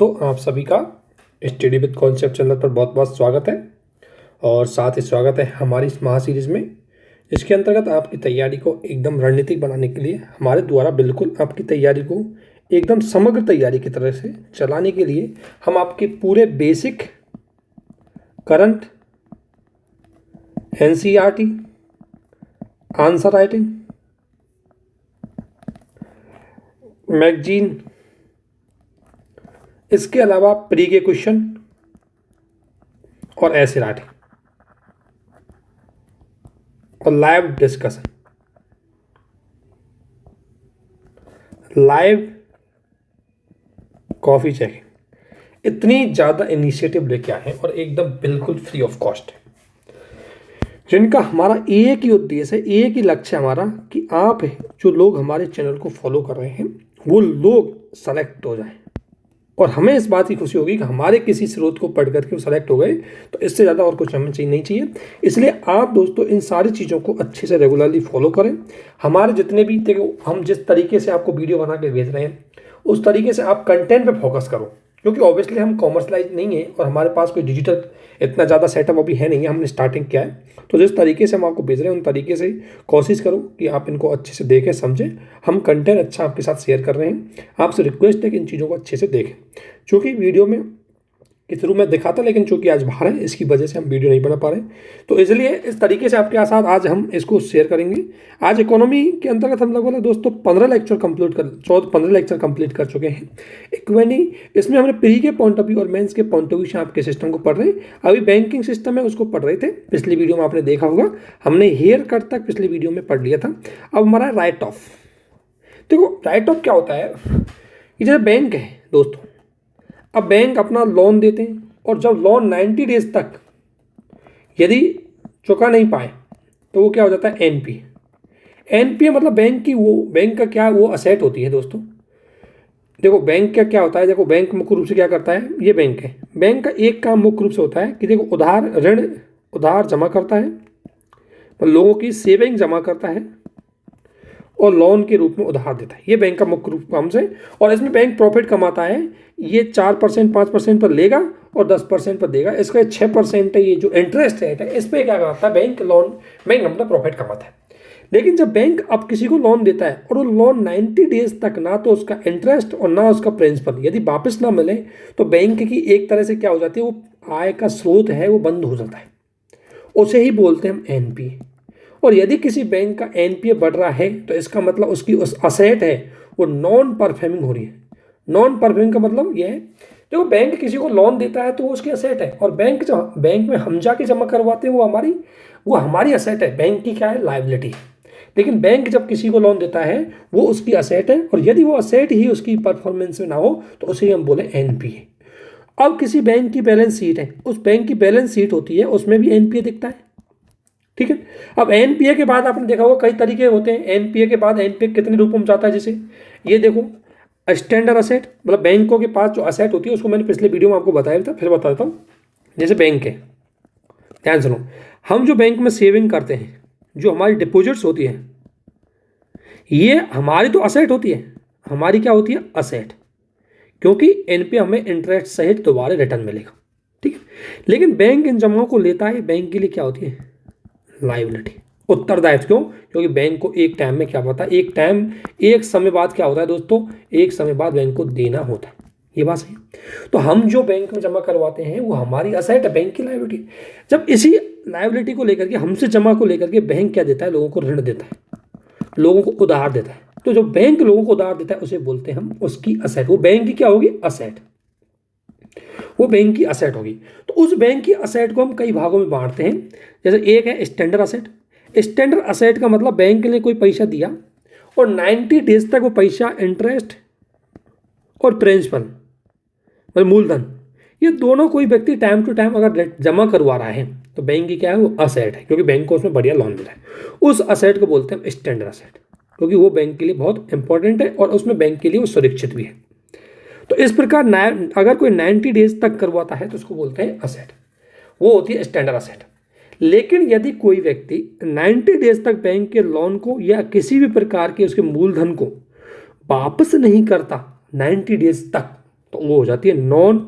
दोस्तों, आप सभी का स्टडी विद कॉन्सेप्ट चैनल पर बहुत बहुत स्वागत है। और साथ ही स्वागत है हमारी इस महा सीरीज में, जिसके अंतर्गत आपकी तैयारी को एकदम रणनीतिक बनाने के लिए हमारे द्वारा बिल्कुल आपकी तैयारी को एकदम समग्र तैयारी की तरह से चलाने के लिए हम आपके पूरे basic current NCERT answer writing magazine, इसके अलावा प्री के क्वेश्चन और ऐसे राइटिंग और live discussion, live coffee checking, इतनी ज़्यादा इनिशिएटिव लेके आए हैं और एकदम बिल्कुल फ्री ऑफ कॉस्ट है, जिनका हमारा एक ही उद्देश्य है, एक ही लक्ष्य है हमारा कि आप जो लोग हमारे चैनल को फॉलो कर रहे हैं वो लोग सेलेक्ट हो जाएं। और हमें इस बात की खुशी होगी कि हमारे किसी स्रोत को पढ़ करके वो सेलेक्ट हो गए, तो इससे ज़्यादा और कुछ हमें नहीं चाहिए। इसलिए आप दोस्तों इन सारी चीज़ों को अच्छे से रेगुलरली फॉलो करें। हमारे जितने भी देखो, हम जिस तरीके से आपको वीडियो बना के भेज रहे हैं उस तरीके से आप कंटेंट पे फोकस करो, क्योंकि ऑब्वियसली हम कॉमर्शलाइज नहीं है और हमारे पास कोई डिजिटल इतना ज़्यादा सेटअप अभी है नहीं है, हमने स्टार्टिंग किया है। तो जिस तरीके से हम आपको भेज रहे हैं उन तरीके से कोशिश करो कि आप इनको अच्छे से देखें, समझें। हम कंटेंट अच्छा आपके साथ शेयर कर रहे हैं, आपसे रिक्वेस्ट है कि इन चीज़ों को अच्छे से देखें। चूँकि वीडियो में के थ्रू मैं दिखाता, लेकिन चूंकि आज बाहर है इसकी वजह से हम वीडियो नहीं बना पा रहे, तो इसलिए इस तरीके से आपके साथ आज हम इसको शेयर करेंगे। आज इकोनॉमी के अंतर्गत हम लगभग दोस्तों 15 लेक्चर कंप्लीट कर चुके हैं। इक्वेनी इसमें हमने प्री के पॉइंट ऑफ व्यू और मेंस के पॉइंट ऑफ व्यू से आपके सिस्टम को पढ़ रहे हैं। अभी बैंकिंग सिस्टम है उसको पढ़ रहे थे, पिछली वीडियो में आपने देखा होगा हमने हेयर कट तक पिछली वीडियो में पढ़ लिया था। अब हमारा राइट ऑफ, देखो राइट ऑफ क्या होता है, ये जैसे बैंक है दोस्तों। अब बैंक अपना लोन देते हैं और जब लोन 90 डेज तक यदि चुका नहीं पाए तो वो क्या हो जाता है, एनपीए। एनपीए मतलब बैंक का क्या वो असेट होती है दोस्तों। देखो बैंक का क्या होता है, देखो बैंक मुख्य रूप से क्या करता है, ये बैंक है, बैंक का एक काम मुख्य रूप से होता है कि देखो उधार जमा करता है, तो लोगों की सेविंग जमा करता है और लोन के रूप में उधार देता है। ये बैंक का मुख्य रूप काम से, और इसमें बैंक प्रॉफिट कमाता है। ये 4% 5% पर लेगा और 10% पर देगा। इसका 6% है ये जो इंटरेस्ट रेट है, इस पर क्या करता है बैंक अपना प्रॉफिट कमाता है। लेकिन जब बैंक अब किसी को लोन देता है और वो लोन 90 डेज तक ना तो उसका इंटरेस्ट और ना उसका प्रिंसिपल यदि वापस ना मिले, तो बैंक की एक तरह से क्या हो जाती है, वो आय का स्रोत है वो बंद हो जाता है। उसे ही बोलते हैं हम एनपीए। और यदि किसी बैंक का एनपीए बढ़ रहा है तो इसका मतलब उसकी उस असेट है वो नॉन परफॉर्मिंग हो रही है। नॉन परफॉर्मिंग का मतलब यह है, देखो बैंक किसी को लोन देता है तो वो उसकी असेट है, और बैंक में हम जाके जमा करवाते हैं वो हमारी असेट है। बैंक की क्या है, लायबिलिटी है। लेकिन बैंक जब किसी को लोन देता है वो उसकी असेट है, और यदि वो असेट ही उसकी परफॉर्मेंस में ना हो तो उसे हम बोले एनपीए। अब किसी बैंक की बैलेंस शीट है, उस बैंक की बैलेंस शीट होती है, उसमें भी एनपीए दिखता है, ठीक है। अब एनपीए के बाद आपने देखा होगा कई तरीके होते हैं। एनपीए के बाद एनपीए कितने रूपों में जाता है, जैसे ये देखो स्टैंडर्ड असेट, मतलब बैंकों के पास जो असेट होती है उसको मैंने पिछले वीडियो में आपको बताया था, फिर बता देता हूँ। जैसे बैंक है, ध्यान सुनो, हम जो बैंक में सेविंग करते हैं, जो हमारी डिपॉजिट्स होती है, ये हमारी तो असेट होती है। हमारी क्या होती है, असेट, क्योंकि एनपीए हमें इंटरेस्ट सहित दोबारा रिटर्न मिलेगा, ठीक है। लेकिन बैंक इन जमाओं को लेता है, बैंक के लिए क्या होती है, लायबिलिटी, उत्तरदायित्व। क्यों, क्योंकि बैंक को एक टाइम में क्या होता है, एक समय बाद क्या होता है दोस्तों, एक समय बाद बैंक को देना होता है। ये बात सही है। तो हम जो बैंक में जमा करवाते हैं वो हमारी असेट है, बैंक की लायबिलिटी। जब इसी लायबिलिटी को लेकर के, हमसे जमा को लेकर के बैंक क्या देता है, लोगों को ऋण देता है, लोगों को उधार देता है। तो जो बैंक लोगों को उधार देता है उसे बोलते हैं हम उसकी असेट। वो बैंक की क्या होगी, असेट, वो बैंक की असेट होगी। तो उस बैंक की असेट को हम कई भागों में बांटते हैं। जैसे एक है स्टैंडर्ड असेट। स्टैंडर्ड असेट का मतलब बैंक ने कोई पैसा दिया और 90 डेज तक वो पैसा इंटरेस्ट और प्रिंसिपल मतलब मूलधन, ये दोनों कोई व्यक्ति टाइम टू टाइम अगर जमा करवा रहा है तो बैंक की क्या है, वो असेट है, क्योंकि बैंक को उसमें बढ़िया लोन मिला है। उस असेट को बोलते हैं स्टैंडर्ड असेट, क्योंकि वो बैंक के लिए बहुत इंपॉर्टेंट है और उसमें बैंक के लिए वो सुरक्षित भी है। तो इस प्रकार अगर कोई 90 डेज तक करवाता है तो उसको बोलते हैं असेट, वो होती है स्टैंडर्ड असेट। लेकिन यदि कोई व्यक्ति 90 डेज तक बैंक के लोन को या किसी भी प्रकार के उसके मूलधन को वापस नहीं करता 90 डेज तक, तो वो हो जाती है नॉन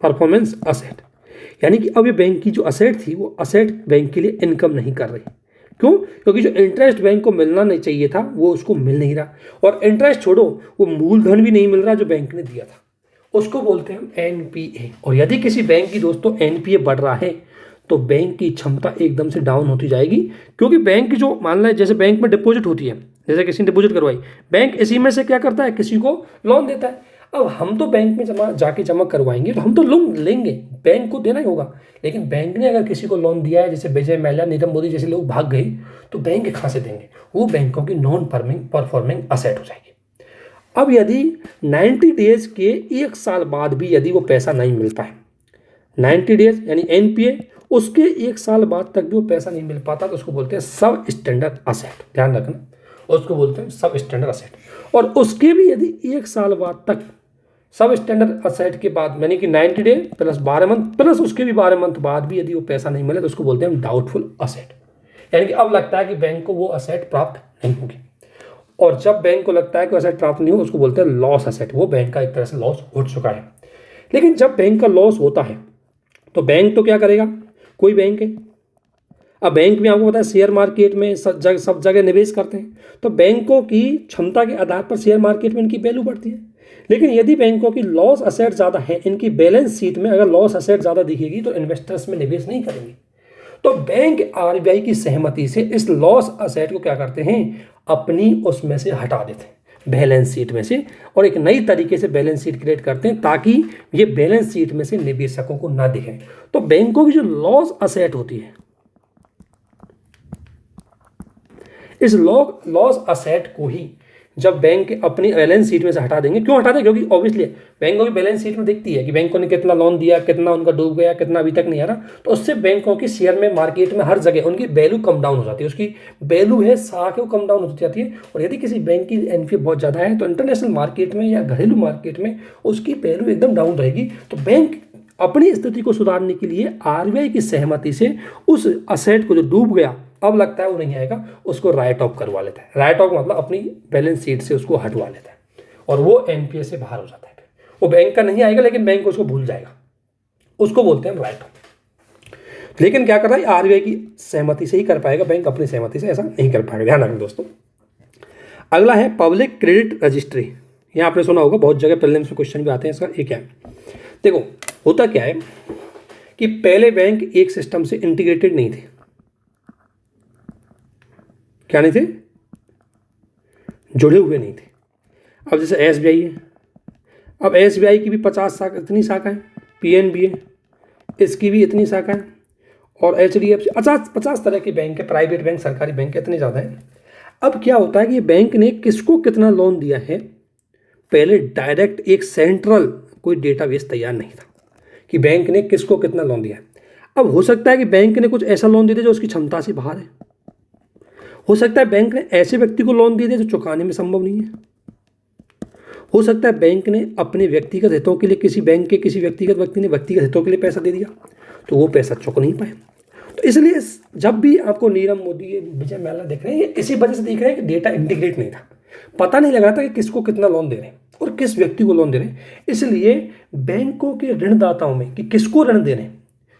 परफॉर्मेंस असेट। यानी कि अब ये बैंक की जो असेट थी वो असेट बैंक के लिए इनकम नहीं कर रही। क्यों? क्योंकि जो इंटरेस्ट बैंक को मिलना नहीं चाहिए था वो उसको मिल नहीं रहा, और इंटरेस्ट छोड़ो, वो मूलधन भी नहीं मिल रहा जो बैंक ने दिया था। उसको बोलते हैं हम एनपीए। और यदि किसी बैंक की दोस्तों एनपीए बढ़ रहा है तो बैंक की क्षमता एकदम से डाउन होती जाएगी। क्योंकि बैंक की जो, मान लें जैसे बैंक में डिपॉजिट होती है, जैसे किसी ने डिपॉजिट करवाई, बैंक इसी में से क्या करता है, किसी को लोन देता है। अब हम तो बैंक में जमा करवाएंगे तो हम तो लोन लेंगे, बैंक को देना ही होगा। लेकिन बैंक ने अगर किसी को लोन दिया है, जैसे विजय माल्या, नीरव मोदी जैसे लोग भाग गए, तो बैंक कहाँ से देंगे? वो बैंकों की नॉन परफॉर्मिंग असेट हो जाएगी। अब यदि 90 डेज के 1 साल बाद भी यदि वो पैसा नहीं मिलता है, 90 डेज यानी एनपीए, उसके 1 साल बाद तक भी वो पैसा नहीं मिल पाता, तो उसको बोलते हैं सब स्टैंडर्ड असेट। ध्यान रखना, उसको बोलते हैं सब स्टैंडर्ड असेट। और उसके भी यदि 1 साल बाद तक, सब स्टैंडर्ड असेट के बाद यानी कि 90 डे प्लस 12 मंथ प्लस उसके भी 12 मंथ बाद भी यदि वो पैसा नहीं मिले, तो उसको बोलते हैं हम डाउटफुल असेट। यानी कि अब लगता है कि बैंक को वो असेट प्राप्त नहीं होगी। और जब बैंक को लगता है कि असेट प्राप्त नहीं हो, उसको बोलते हैं लॉस असेट। वो बैंक का एक तरह से लॉस हो चुका है। लेकिन जब बैंक का लॉस होता है तो बैंक तो क्या करेगा? कोई बैंक है, अब बैंक में आपको पता है शेयर मार्केट में सब जगह निवेश करते हैं, तो बैंकों की क्षमता के आधार पर शेयर मार्केट में इनकी वैल्यू बढ़ती है। लेकिन यदि बैंकों की लॉस असेट ज़्यादा है, इनकी बैलेंस शीट में अगर लॉस असेट ज़्यादा दिखेगी, तो इन्वेस्टर्स में निवेश नहीं करेंगे। तो बैंक आरबीआई की सहमति से इस लॉस असेट को क्या करते हैं, अपनी उसमें से हटा देते हैं, बैलेंस शीट में से, और एक नई तरीके से बैलेंस शीट क्रिएट करते हैं ताकि ये बैलेंस शीट में से निवेशकों को ना दिखे। तो बैंकों की जो लॉस असेट होती है, इस लॉस असेट को ही जब बैंक अपनी बैलेंस शीट में से हटा देंगे, क्यों हटा दें? क्योंकि ऑब्वियसली बैंकों की बैलेंस शीट में दिखती है कि बैंकों ने कितना लोन दिया, कितना उनका डूब गया, कितना अभी तक नहीं आ रहा, तो उससे बैंकों की शेयर में, मार्केट में, हर जगह उनकी वैल्यू कम डाउन हो जाती है। उसकी वैल्यू है साख है, वो कम डाउन हो जाती है। और यदि किसी बैंक की एनपीए बहुत ज़्यादा है तो इंटरनेशनल मार्केट में या घरेलू मार्केट में उसकी वैल्यू एकदम डाउन रहेगी। तो बैंक अपनी स्थिति को सुधारने के लिए आरबीआई की सहमति से उस असेट को जो डूब गया, अब लगता है वो नहीं आएगा, उसको राइट ऑफ करवा लेता है। राइट ऑफ मतलब अपनी बैलेंस शीट से उसको हटवा लेता है, और वो एनपीए से बाहर हो जाता है। वो बैंक का नहीं आएगा, लेकिन बैंक उसको भूल जाएगा, उसको बोलते हैं राइट ऑफ। लेकिन क्या कर रहा है, आरबीआई की सहमति से ही कर पाएगा, बैंक अपनी सहमति से ऐसा नहीं कर पाएगा। ध्यान रखना दोस्तों। अगला है पब्लिक क्रेडिट रजिस्ट्री। यहाँ आपने सुना होगा, बहुत जगह प्रीलिम्स में क्वेश्चन भी आते हैं इसका। ये क्या है? देखो, होता क्या है कि पहले बैंक एक सिस्टम से इंटीग्रेटेड नहीं थे। क्या नहीं थे? जुड़े हुए नहीं थे। अब जैसे एसबीआई है, अब एसबीआई की भी 50 शाखा, इतनी शाखा है, पीएनबी है, इसकी भी इतनी शाखा है, और एचडीएफसी, 50 तरह के बैंक है, प्राइवेट बैंक, सरकारी बैंक, इतने ज़्यादा है। अब क्या होता है कि ये बैंक ने किसको कितना लोन दिया है, पहले डायरेक्ट एक सेंट्रल कोई डेटाबेस तैयार नहीं था कि बैंक ने किसको कितना लोन दिया है। अब हो सकता है कि बैंक ने कुछ ऐसा लोन दे दिया जो उसकी क्षमता से बाहर है। हो सकता है बैंक ने ऐसे व्यक्ति को लोन दे दिया जो चुकाने में संभव नहीं है। हो सकता है बैंक ने अपने व्यक्तिगत हितों के लिए, किसी बैंक के किसी व्यक्तिगत व्यक्ति ने व्यक्तिगत हितों के लिए पैसा दे दिया, तो वो पैसा चुक नहीं पाए। तो इसलिए जब भी आपको नीरव मोदी, विजय माल्या देख रहे हैं, इसी वजह से देख रहे हैं कि डेटा इंटीग्रेट नहीं था, पता नहीं लग रहा था कि किसको कितना लोन दे रहे हैं और किस व्यक्ति को लोन दे रहे हैं। इसलिए बैंकों के ऋणदाताओं में कि किसको ऋण दे रहे हैं,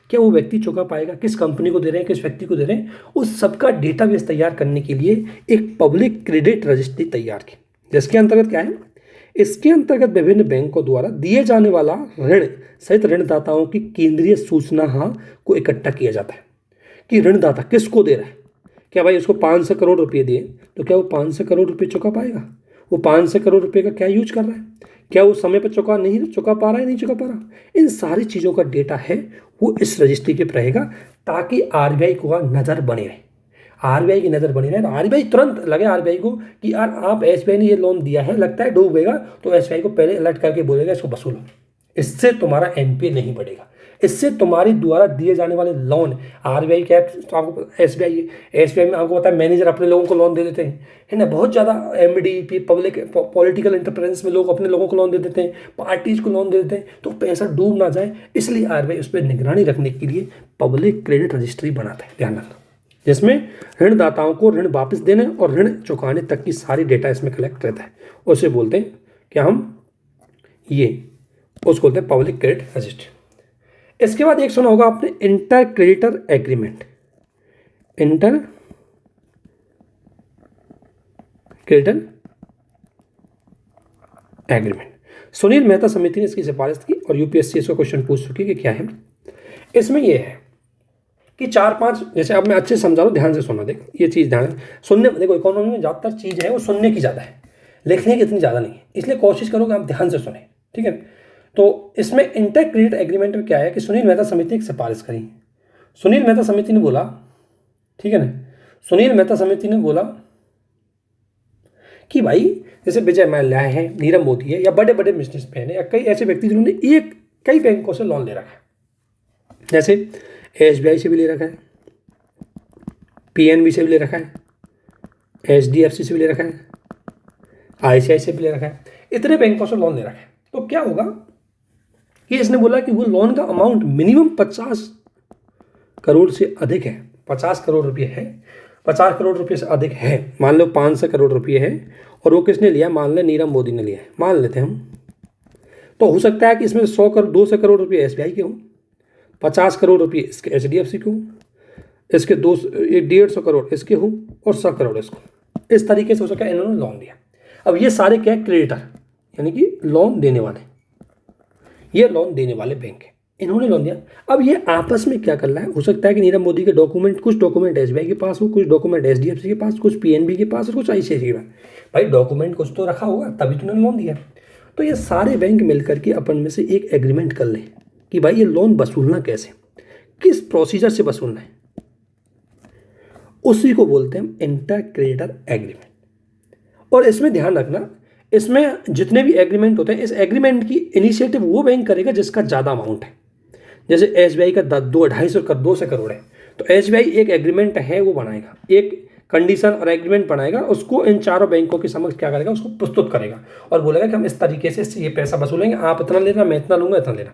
क्या वो व्यक्ति चुका पाएगा, किस कंपनी को दे रहे हैं, किस व्यक्ति को दे रहे हैं, उस सबका डेटाबेस तैयार करने के लिए एक पब्लिक क्रेडिट रजिस्ट्री तैयार की, जिसके अंतर्गत क्या है, इसके अंतर्गत विभिन्न बैंकों द्वारा दिए जाने वाला ऋण सहित ऋणदाताओं की केंद्रीय सूचना को इकट्ठा किया जाता है कि ऋणदाता किसको दे रहा है। क्या भाई उसको 500 करोड़ रुपये दिए, तो क्या वो 500 करोड़ रुपये चुका पाएगा? वो 500 करोड़ रुपये का क्या यूज कर रहा है? क्या वो समय पर नहीं चुका पा रहा है, नहीं चुका पा रहा? इन सारी चीज़ों का डेटा है वो इस रजिस्ट्री पे रहेगा, ताकि आरबीआई को नज़र बनी रहे, आरबीआई की नज़र बनी रहे। आरबीआई तुरंत लगे आरबीआई को कि यार आप एसबीआई ने ये लोन दिया है, लगता है डूबेगा, तो एसबीआई को पहले अलर्ट करके बोलेगा इसको वसूलो। इससे तुम्हारा एनपीए नहीं बढ़ेगा, इससे तुम्हारी द्वारा दिए जाने वाले लोन, आरबीआई क्या तो आपको एसबीआई में आपको पता है मैनेजर अपने लोगों को लोन दे देते हैं, है ना। बहुत ज़्यादा एमडी, पब्लिक पॉलिटिकल इंटरफेरेंस में लोग अपने लोगों को लोन दे देते हैं, पार्टीज को लोन दे देते हैं, तो पैसा डूब ना जाए, इसलिए आरबीआई उस पर निगरानी रखने के लिए पब्लिक क्रेडिट रजिस्ट्री बनाता है। ध्यान रखना, जिसमें ऋणदाताओं को ऋण वापस देने और ऋण चुकाने तक की सारी डेटा इसमें कलेक्ट रहता है, उसे बोलते हैं क्या हम ये उसको बोलते हैं पब्लिक क्रेडिट रजिस्टर। इसके बाद एक सुना होगा आपने inter creditor agreement, inter creditor agreement. Sunil Mehta समिति ने इसकी सिफारिश की और यूपीएससी इसका क्वेश्चन पूछ चुकी है कि क्या है। इसमें यह है कि 4-5, जैसे अब मैं अच्छे से समझा रहा हूँ, ध्यान से सुनना। देखो ये चीज़ ध्यान सुनने, देखो इकोनॉमी में ज़्यादातर चीज़ है वो सुनने की ज़्यादा है, लिखने की इतनी ज़्यादा नहीं है, इसलिए कोशिश करो कि आप ध्यान से सुने, ठीक है। तो इसमें इंटर क्रेडिट एग्रीमेंट में क्या है कि सुनील मेहता समिति ने एक सिफारिश करी। सुनील मेहता समिति ने बोला, ठीक है ना, सुनील मेहता समिति ने बोला कि भाई जैसे विजय माल्या है, नीरव मोदी है, या बड़े बड़े बिजनेसमैन है, या कई ऐसे व्यक्ति जिन्होंने कई बैंकों से लोन ले रखा है, जैसे एसबीआई से भी ले रखा है, पीएनबी से भी ले रखा है, एचडीएफसी से भी ले रखा है, आईसीआई से भी ले रखा है, इतने बैंकों से लोन ले रखा है। तो क्या होगा कि इसने बोला कि वो लोन का अमाउंट मिनिमम 50 करोड़ से अधिक है, 50 करोड़ रुपये है, 50 करोड़ रुपये से अधिक है, मान लो 500 करोड़ रुपये है, और वो किसने लिया, मान ले नीरव मोदी ने लिया है, मान लेते हैं हम। तो हो सकता है कि इसमें 200 करोड़ रुपये एसबीआई के हों, 50 करोड़ रुपये इसके एचडीएफसी के हों, इसके 150 करोड़ इसके हों, और 100 करोड़ इसको। इस तरीके से हो सकता है इन्होंने लोन दिया। अब ये सारे क्या है, क्रेडिटर, यानी कि लोन देने वाले, ये लोन देने वाले बैंक है, इन्होंने लोन दिया। अब ये आपस में क्या कर रहा है, हो सकता है कि नीरव मोदी के डॉक्यूमेंट, कुछ डॉक्यूमेंट एसबीआई के पास हो, कुछ डॉक्यूमेंट एचडीएफसी के पास, कुछ पीएनबी के पास और कुछ आईसीआईसी के पास। भाई डॉक्यूमेंट कुछ तो रखा होगा, तभी तो उन्होंने लोन दिया। तो ये सारे बैंक मिलकर के अपन में से एक एग्रीमेंट कर लें कि भाई ये लोन वसूलना कैसे, किस प्रोसीजर से वसूलना है, उसी को बोलते हैं इंटर क्रेडिटर एग्रीमेंट। और इसमें ध्यान रखना, इसमें जितने भी एग्रीमेंट होते हैं, इस एग्रीमेंट की इनिशिएटिव वो बैंक करेगा जिसका ज़्यादा अमाउंट है। जैसे एसबीआई का 250 करोड़ है, तो एसबीआई एक एग्रीमेंट है वो बनाएगा, एक कंडीशन और एग्रीमेंट बनाएगा, उसको इन चारों बैंकों के समक्ष क्या करेगा, उसको प्रस्तुत करेगा और बोलेगा कि हम इस तरीके से ये पैसा वसूलेंगे, आप इतना लेना, मैं इतना लूँगा, इतना लेना।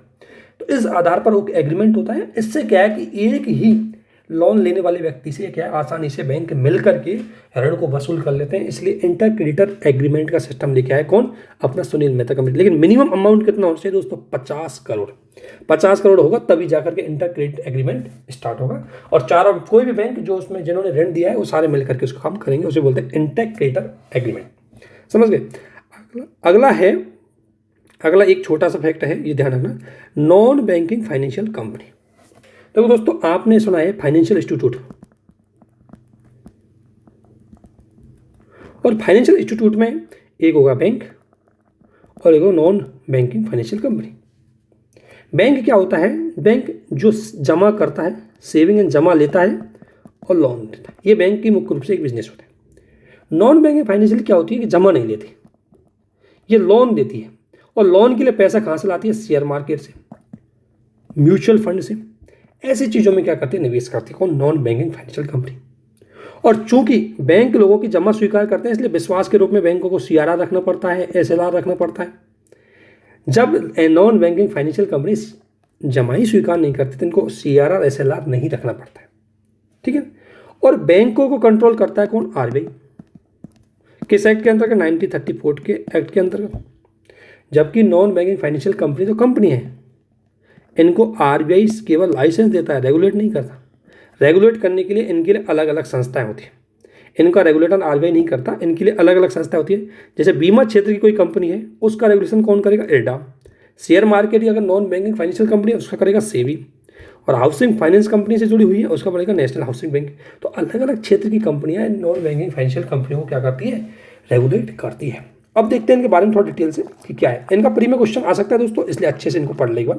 तो इस आधार पर वो एग्रीमेंट होता है। इससे क्या है कि एक ही लोन लेने वाले व्यक्ति से क्या है, आसानी से बैंक मिल करके ऋण को वसूल कर लेते हैं। इसलिए इंटर क्रेडिटर एग्रीमेंट का सिस्टम लेके आया कौन, अपना सुनील मेहता कंपनी। लेकिन मिनिमम अमाउंट कितना होना चाहिए दोस्तों, 50 करोड़। 50 करोड़ होगा तभी जाकर के इंटर क्रेडिट एग्रीमेंट स्टार्ट होगा। और चारों, कोई भी बैंक जो उसमें जिन्होंने ऋण दिया है वो सारे मिल करके उसको काम करेंगे, उसे बोलते हैं इंटर क्रेडिटर एग्रीमेंट। समझ गए। अगला एक छोटा सा फैक्ट है, ये ध्यान रखना, नॉन बैंकिंग फाइनेंशियल कंपनी। तो दोस्तों आपने सुना है फाइनेंशियल इंस्टीट्यूट, और फाइनेंशियल इंस्टीट्यूट में एक होगा बैंक और एक होगा non banking financial company. Bank क्या होता है, बैंक जो जमा करता है, सेविंग एंड जमा लेता है और लोन देता है, ये बैंक की मुख्य रूप से एक बिजनेस होता है। नॉन बैंकिंग फाइनेंशियल क्या होती है कि जमा नहीं लेती, ये लोन देती है, और लोन के लिए पैसा कहाँ से लाती है, शेयर मार्केट से, म्यूचुअल फंड से, ऐसी चीज़ों में क्या करती है, निवेश करती है कौन, नॉन बैंकिंग फाइनेंशियल कंपनी। और चूंकि बैंक लोगों की जमा स्वीकार करते हैं, इसलिए विश्वास के रूप में बैंकों को सीआरआर रखना पड़ता है, एसएलआर रखना पड़ता है। जब नॉन बैंकिंग फाइनेंशियल कंपनी जमा ही स्वीकार नहीं करती तो इनको सीआरआर एसएलआर नहीं रखना पड़ता है, ठीक है। और बैंकों को कंट्रोल करता है कौन, आरबीआई। किस एक्ट के अंतर्गत, 1934 के एक्ट के अंतर्गत। जबकि नॉन बैंकिंग फाइनेंशियल कंपनी तो कंपनी है, इनको आरबीआई केवल लाइसेंस देता है, रेगुलेट नहीं करता। रेगुलेट करने के लिए इनके लिए अलग अलग संस्थाएं होती हैं, इनका रेगुलेटर आरबीआई नहीं करता, इनके लिए अलग अलग संस्थाएं होती है। जैसे बीमा क्षेत्र की कोई कंपनी है, उसका रेगुलेशन कौन करेगा, इरडा। शेयर मार्केट की अगर नॉन बैंकिंग फाइनेंशियल कंपनी है, उसका करेगा सेबी। और हाउसिंग फाइनेंस कंपनी से जुड़ी हुई है, उसका पड़ेगा नेशनल हाउसिंग बैंक। तो अलग अलग क्षेत्र की कंपनियां नॉन बैंकिंग फाइनेंशियल कंपनियों को क्या करती है, रेगुलेट करती है। अब देखते हैं इनके बारे में थोड़ा डिटेल से कि क्या है। इनका प्री में क्वेश्चन आ सकता है दोस्तों, इसलिए अच्छे से इनको पढ़ ले एक बार।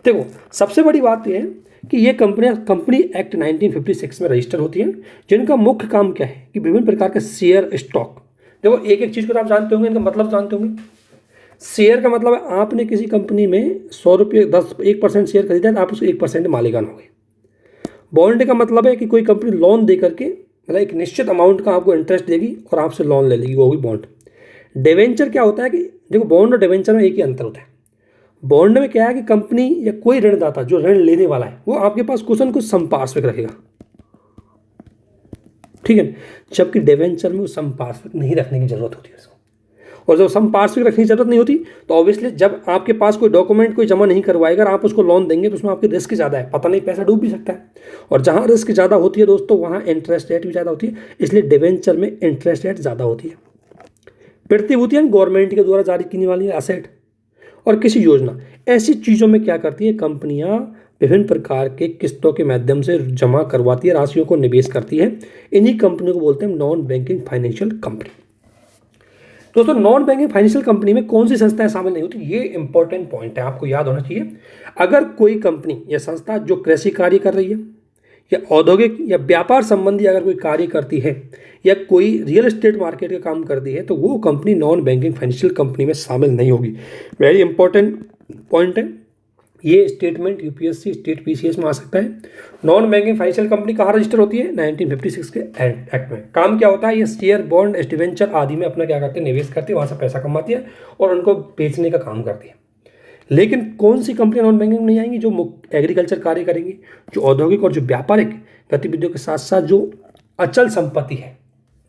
देखो सबसे बड़ी बात यह है कि ये कंपनियां कंपनी एक्ट 1956 में रजिस्टर होती हैं, जिनका मुख्य काम क्या है कि विभिन्न प्रकार के शेयर स्टॉक। देखो एक एक चीज़ को तो आप जानते होंगे, इनका मतलब जानते होंगे। शेयर का मतलब है आपने किसी कंपनी में 100 रुपये 1% शेयर खरीदा तो आप उसको 1% मालिकान हो गए। बॉन्ड का मतलब है कि कोई कंपनी लोन दे करके, मतलब एक निश्चित अमाउंट का आपको इंटरेस्ट देगी और आपसे लोन ले लेगी, वो होगी बॉन्ड। डिवेंचर क्या होता है कि देखो बॉन्ड और डिवेंचर में एक ही अंतर होता है। बॉन्ड में क्या है कि कंपनी या कोई ऋणदाता जो ऋण लेने वाला है वो आपके पास कुछ न कुछ संपार्श्विक रखेगा, ठीक है। जबकि डिवेंचर में वो संपार्श्विक नहीं रखने की जरूरत होती है उसको। और जब सम पार्ट्स की रखने की जरूरत नहीं होती तो ऑब्वियसली जब आपके पास कोई डॉक्यूमेंट कोई जमा नहीं करवाएगा आप उसको लोन देंगे तो उसमें आपकी रिस्क ज़्यादा है, पता नहीं पैसा डूब भी सकता है। और जहाँ रिस्क ज़्यादा होती है दोस्तों वहाँ इंटरेस्ट रेट भी ज़्यादा होती है, इसलिए डिवेंचर में इंटरेस्ट रेट ज़्यादा होती है। प्रतिभूतियाँ गवर्नमेंट के द्वारा जारी की वाली असेट और किसी योजना ऐसी चीज़ों में क्या करती है कंपनियां विभिन्न प्रकार के किस्तों के माध्यम से जमा करवाती है, राशियों को निवेश करती है। इन्हीं कंपनियों को बोलते हैं नॉन बैंकिंग फाइनेंशियल कंपनी। दोस्तों नॉन बैंकिंग फाइनेंशियल कंपनी में कौन सी संस्थाएं शामिल नहीं होती, ये इंपॉर्टेंट पॉइंट है, आपको याद होना चाहिए। अगर कोई कंपनी या संस्था जो कृषि कार्य कर रही है या औद्योगिक या व्यापार संबंधी अगर कोई कार्य करती है या कोई रियल एस्टेट मार्केट का काम करती है तो वो company non banking financial company में शामिल नहीं होगी। वेरी इंपॉर्टेंट पॉइंट है ये स्टेटमेंट, यूपीएससी स्टेट पीसीएस में आ सकता है। नॉन बैंकिंग फाइनेंशियल कंपनी कहाँ रजिस्टर होती है, 1956 के एक्ट में। काम क्या होता है, ये शेयर बॉन्ड डिवेंचर आदि में अपना क्या करते हैं, निवेश करती है, वहाँ से पैसा कमाती है और उनको बेचने का काम करती है। लेकिन कौन सी कंपनी नॉन बैंकिंग नहीं आएंगी, जो एग्रीकल्चर कार्य करेंगी, जो औद्योगिक और जो व्यापारिक गतिविधियों के साथ साथ जो अचल संपत्ति है,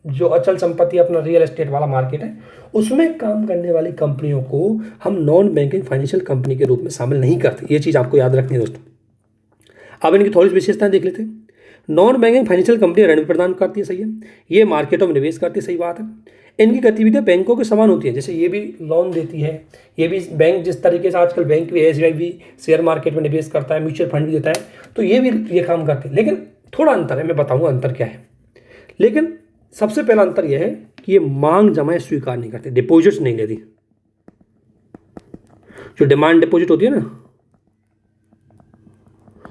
जो अचल संपत्ति अपना रियल एस्टेट वाला मार्केट है उसमें काम करने वाली कंपनियों को हम नॉन बैंकिंग फाइनेंशियल कंपनी के रूप में शामिल नहीं करते। ये चीज़ आपको याद रखनी है दोस्तों। अब इनकी थोड़ी विशेषताएं देख लेते हैं। नॉन बैंकिंग फाइनेंशियल कंपनी ऋण प्रदान करती है, सही है, ये मार्केटों में निवेश करती है, सही बात है। इनकी गतिविधियां बैंकों के समान होती है, जैसे ये भी लोन देती है, ये भी बैंक जिस तरीके से आजकल बैंक भी एसबीआई भी शेयर मार्केट में निवेश करता है, म्यूचुअल फंड भी देता है, तो ये भी ये काम करते हैं। लेकिन थोड़ा अंतर है, मैं बताऊंगा अंतर क्या है। लेकिन सबसे पहला अंतर यह है कि ये मांग जमाएं स्वीकार नहीं करते, डिपॉजिट्स नहीं लेती। जो डिमांड डिपॉजिट होती है ना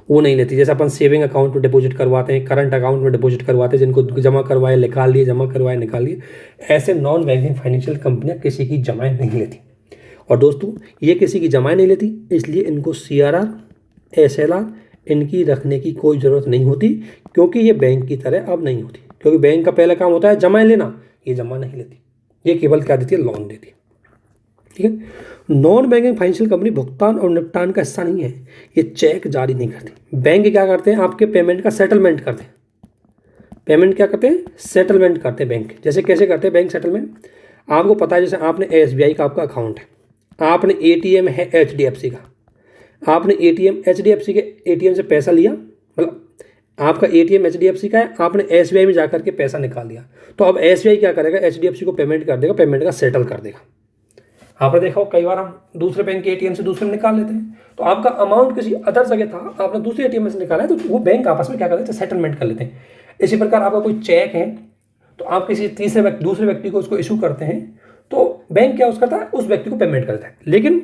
वो नहीं लेती, जैसे अपन सेविंग अकाउंट में डिपॉजिट करवाते हैं, करंट अकाउंट में डिपॉजिट करवाते हैं, जिनको जमा करवाए निकाल लिए, जमा करवाए निकाल लिए, ऐसे नॉन बैंकिंग फाइनेंशियल कंपनियां किसी की जमाएं नहीं लेती। और दोस्तों ये किसी की जमाएं नहीं लेती, इसलिए इनको सीआरआर, एसएलआर इनकी रखने की कोई ज़रूरत नहीं होती, क्योंकि ये बैंक की तरह अब नहीं होती। क्योंकि बैंक का पहला काम होता है जमाएं लेना, ये जमा नहीं लेती, ये केवल क्या देती है, लोन देती है। ठीक है। नॉन बैंकिंग फाइनेंशियल कंपनी भुगतान और निपटान का हिस्सा नहीं है, ये चेक जारी नहीं करती। बैंक क्या करते हैं, आपके पेमेंट का सेटलमेंट करते हैं। पेमेंट क्या करते हैं, सेटलमेंट करते हैं बैंक। जैसे कैसे करते हैं बैंक सेटलमेंट, आपको पता है, जैसे आपने एसबीआई का आपका अकाउंट है, आपने एटीएम है एचडीएफसी का, आपने एटीएम एचडीएफसी के एटीएम से पैसा लिया, मतलब आपका एटीएम एचडीएफसी का है, आपने एसबीआई में जाकर के पैसा निकाल लिया, तो अब एसबीआई क्या करेगा, एचडीएफसी को पेमेंट कर देगा, पेमेंट का सेटल कर देगा। आपने देखा हो कई बार हम दूसरे बैंक के एटीएम से दूसरे में निकाल लेते हैं, तो आपका अमाउंट किसी अदर जगह था, आपने दूसरे एटीएम से निकाला है, तो वो बैंक आपस में क्या कर लेते हैं, सेटलमेंट कर लेते हैं। इसी प्रकार आपका कोई चेक है तो आप किसी दूसरे व्यक्ति को उसको इशू करते हैं, तो बैंक क्या करता है, उस व्यक्ति को पेमेंट करता है। लेकिन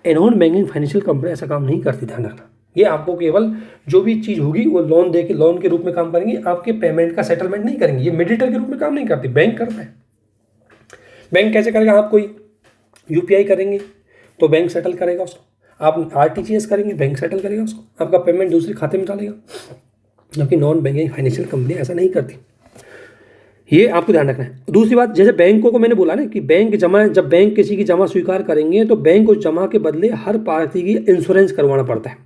नॉन बैंकिंग फाइनेंशियल कंपनी ऐसा काम नहीं करती, ध्यान रखना। ये आपको केवल जो भी चीज़ होगी वो लोन दे के लोन के रूप में काम करेंगी, आपके पेमेंट का सेटलमेंट नहीं करेंगी। ये मीडिएटर के रूप में काम नहीं करती, बैंक करता है। बैंक कैसे करेगा, आप कोई यूपीआई करेंगे तो बैंक सेटल करेगा उसको, आप आरटीजीएस करेंगे बैंक सेटल करेगा उसको, आपका पेमेंट दूसरे खाते में डालेगा। जबकि नॉन बैंकिंग फाइनेंशियल कंपनी ऐसा नहीं करती, ये आपको ध्यान रखना है। दूसरी बात, जैसे बैंकों को मैंने बोला ना कि बैंक जमा, जब बैंक किसी की जमा स्वीकार करेंगे तो बैंक उस जमा के बदले हर पार्टी की इंश्योरेंस करवाना पड़ता है,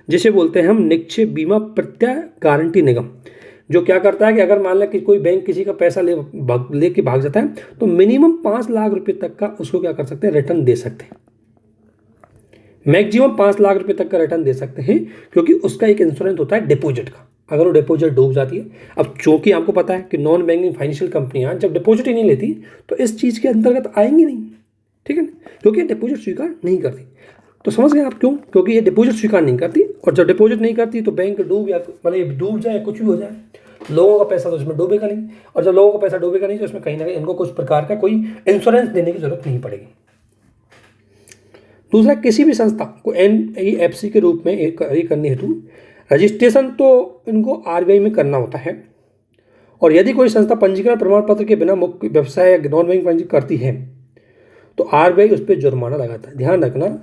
जिसे बोलते हैं हम निक्षेप बीमा प्रत्यय गारंटी निगम। जो क्या करता है कि अगर मान लें कि कोई बैंक किसी का पैसा लेके भाग जाता है तो मिनिमम 5 लाख रुपए तक का उसको क्या कर सकते हैं, रिटर्न दे सकते हैं। मैक्सिमम 5 लाख रुपए तक का रिटर्न दे सकते हैं, क्योंकि उसका एक इंश्योरेंस होता है डिपॉजिट का, अगर वो डिपॉजिट डूब जाती है। अब चूंकि आपको पता है कि नॉन बैंकिंग फाइनेंशियल कंपनियां जब डिपॉजिट ही नहीं लेती तो इस चीज़ के अंतर्गत आएंगी नहीं, ठीक है ना, क्योंकि डिपॉजिट स्वीकार नहीं करती। तो समझ गए आप क्यों, क्योंकि ये डिपॉजिट स्वीकार नहीं करती, और जब डिपॉजिट नहीं करती तो बैंक डूब या मतलब डूब जाए, कुछ भी हो जाए, लोगों का पैसा तो इसमें डूबेगा नहीं, और जब लोगों का पैसा डूबेगा नहीं तो इसमें कहीं ना कहीं इनको कुछ प्रकार का कोई इंश्योरेंस देने की जरूरत नहीं पड़ेगी। दूसरा, किसी भी संस्था को एनईएफसी के रूप में एक करने हेतु रजिस्ट्रेशन तो इनको आरबीआई में करना होता है, और यदि कोई संस्था पंजीकरण प्रमाण पत्र के बिना मुख्य व्यवसाय नॉन बैंकिंग पंजीकरण करती है तो आरबीआई उस पर जुर्माना लगाता है। ध्यान रखना,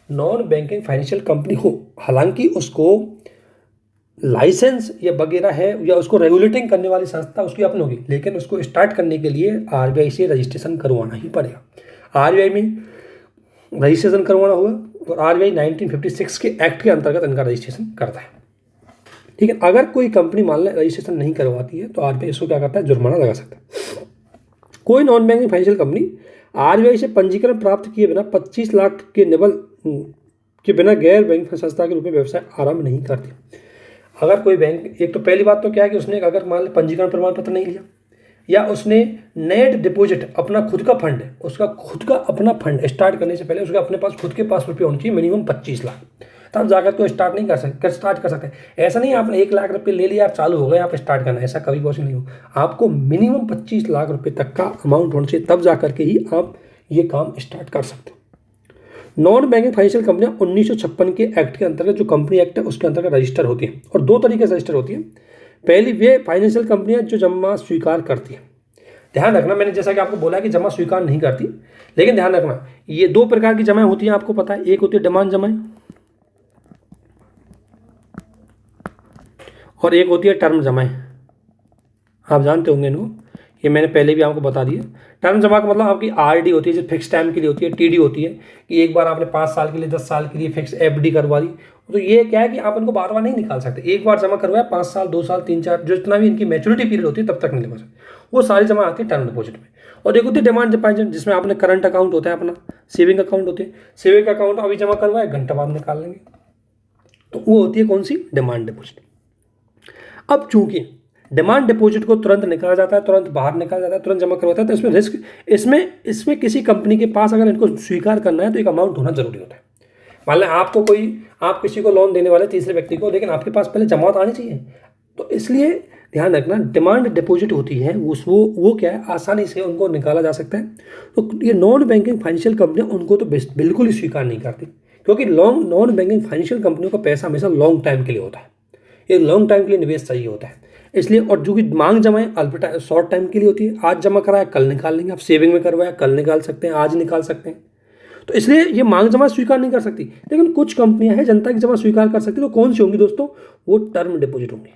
नॉन बैंकिंग फाइनेंशियल कंपनी हो, हालांकि उसको लाइसेंस या वगैरह है या उसको रेगुलेटिंग करने वाली संस्था उसकी अपनी होगी, लेकिन उसको स्टार्ट करने के लिए आरबीआई से रजिस्ट्रेशन करवाना ही पड़ेगा। आरबीआई में रजिस्ट्रेशन करवाना होगा, और आरबीआई 1956 के एक्ट के अंतर्गत इनका रजिस्ट्रेशन करता है। ठीक है, अगर कोई कंपनी मान लें रजिस्ट्रेशन नहीं करवाती है तो आरबीआई इसको क्या करता है, जुर्माना लगा सकता है। कोई non banking financial company RBI से पंजीकरण प्राप्त किए बिना 25 लाख के निबल के बिना गैर बैंक संस्था के रूप में व्यवसाय आरंभ नहीं करती। अगर कोई बैंक, एक तो पहली बात तो क्या है कि उसने अगर मान लो पंजीकरण प्रमाण पत्र नहीं लिया, या उसने नेट डिपॉजिट अपना खुद का फंड है, उसका खुद का अपना फंड स्टार्ट करने से पहले उसके अपने पास खुद के पास रुपये होने चाहिए मिनिमम 25 लाख, तब जाकर तो स्टार्ट नहीं स्टार्ट कर सकते। ऐसा नहीं आपने 1 लाख रुपये ले लिया, आप चालू हो गए, आप स्टार्ट करना, ऐसा कभी पॉसिबल नहीं हो। आपको मिनिमम 25 लाख रुपये तक का अमाउंट होना चाहिए, तब जाकर के ही आप ये काम स्टार्ट कर सकते हो। नॉन बैंकिंग फाइनेंशियल कंपनियां 1956 के एक्ट के अंतर्गत, जो कंपनी एक्ट है उसके अंतर्गत रजिस्टर होती है, और 2 तरीके से रजिस्टर होती है। पहली वे फाइनेंशियल कंपनियां जो जमा स्वीकार करती हैं। ध्यान रखना, मैंने जैसा कि आपको बोला कि जमा स्वीकार नहीं करती, लेकिन ध्यान रखना ये 2 प्रकार की जमाएं होती हैं, आपको पता है। एक होती है डिमांड जमाएं और एक होती है टर्म जमाएं। आप जानते होंगे इनको, ये मैंने पहले भी आपको बता दिया। टर्म जमा का मतलब आपकी आरडी होती है जो फिक्स टाइम के लिए होती है, टीडी होती है कि एक बार आपने 5 साल के लिए 10 साल के लिए फिक्स एफडी करवा दी, तो ये क्या है कि आप इनको बार बार नहीं निकाल सकते। एक बार जमा करवाया 5 साल 2 साल 3 4 जो जितना भी इनकी मैच्योरिटी पीरियड होती है तब तक नहीं निकाल सकते, वो सारी जमा आती है टर्म डिपॉजिट में। और एक होती है डिमांड डिपॉजिट, जिसमें आपने करंट अकाउंट होता है, अपना सेविंग अकाउंट होते हैं, सेविंग अकाउंट अभी जमा करवाए घंटा बाद निकाल लेंगे, तो वो होती है कौन सी, डिमांड डिपॉजिट। अब चूंकि डिमांड डिपॉजिट को तुरंत निकाला जाता है, तुरंत बाहर निकाला जाता है, तुरंत जमा करवाता है, तो इसमें रिस्क, इसमें किसी कंपनी के पास अगर इनको स्वीकार करना है तो एक अमाउंट होना जरूरी होता है। मान लें आप किसी को लोन देने वाले तीसरे व्यक्ति को, लेकिन आपके पास पहले जमा तो आनी चाहिए, तो इसलिए ध्यान रखना डिमांड डिपॉजिट होती है वो क्या है, आसानी से उनको निकाला जा सकता है। तो ये नॉन बैंकिंग फाइनेंशियल कंपनियां उनको तो बिल्कुल ही स्वीकार नहीं करती, क्योंकि नॉन बैंकिंग फाइनेंशियल कंपनियों का पैसा हमेशा लॉन्ग टाइम के लिए होता है, एक लॉन्ग टाइम के लिए निवेश चाहिए होता है, इसलिए। और जो कि मांग जमाएं शॉर्ट टाइम के लिए होती है, आज जमा कराया कल निकाल लेंगे, आप सेविंग में करवाया कल निकाल सकते हैं, आज निकाल सकते हैं, तो इसलिए ये मांग जमा स्वीकार नहीं कर सकती। लेकिन कुछ कंपनियां हैं जनता की जमा स्वीकार कर सकती, तो कौन सी होंगी दोस्तों, वो टर्म डिपॉजिट होंगी।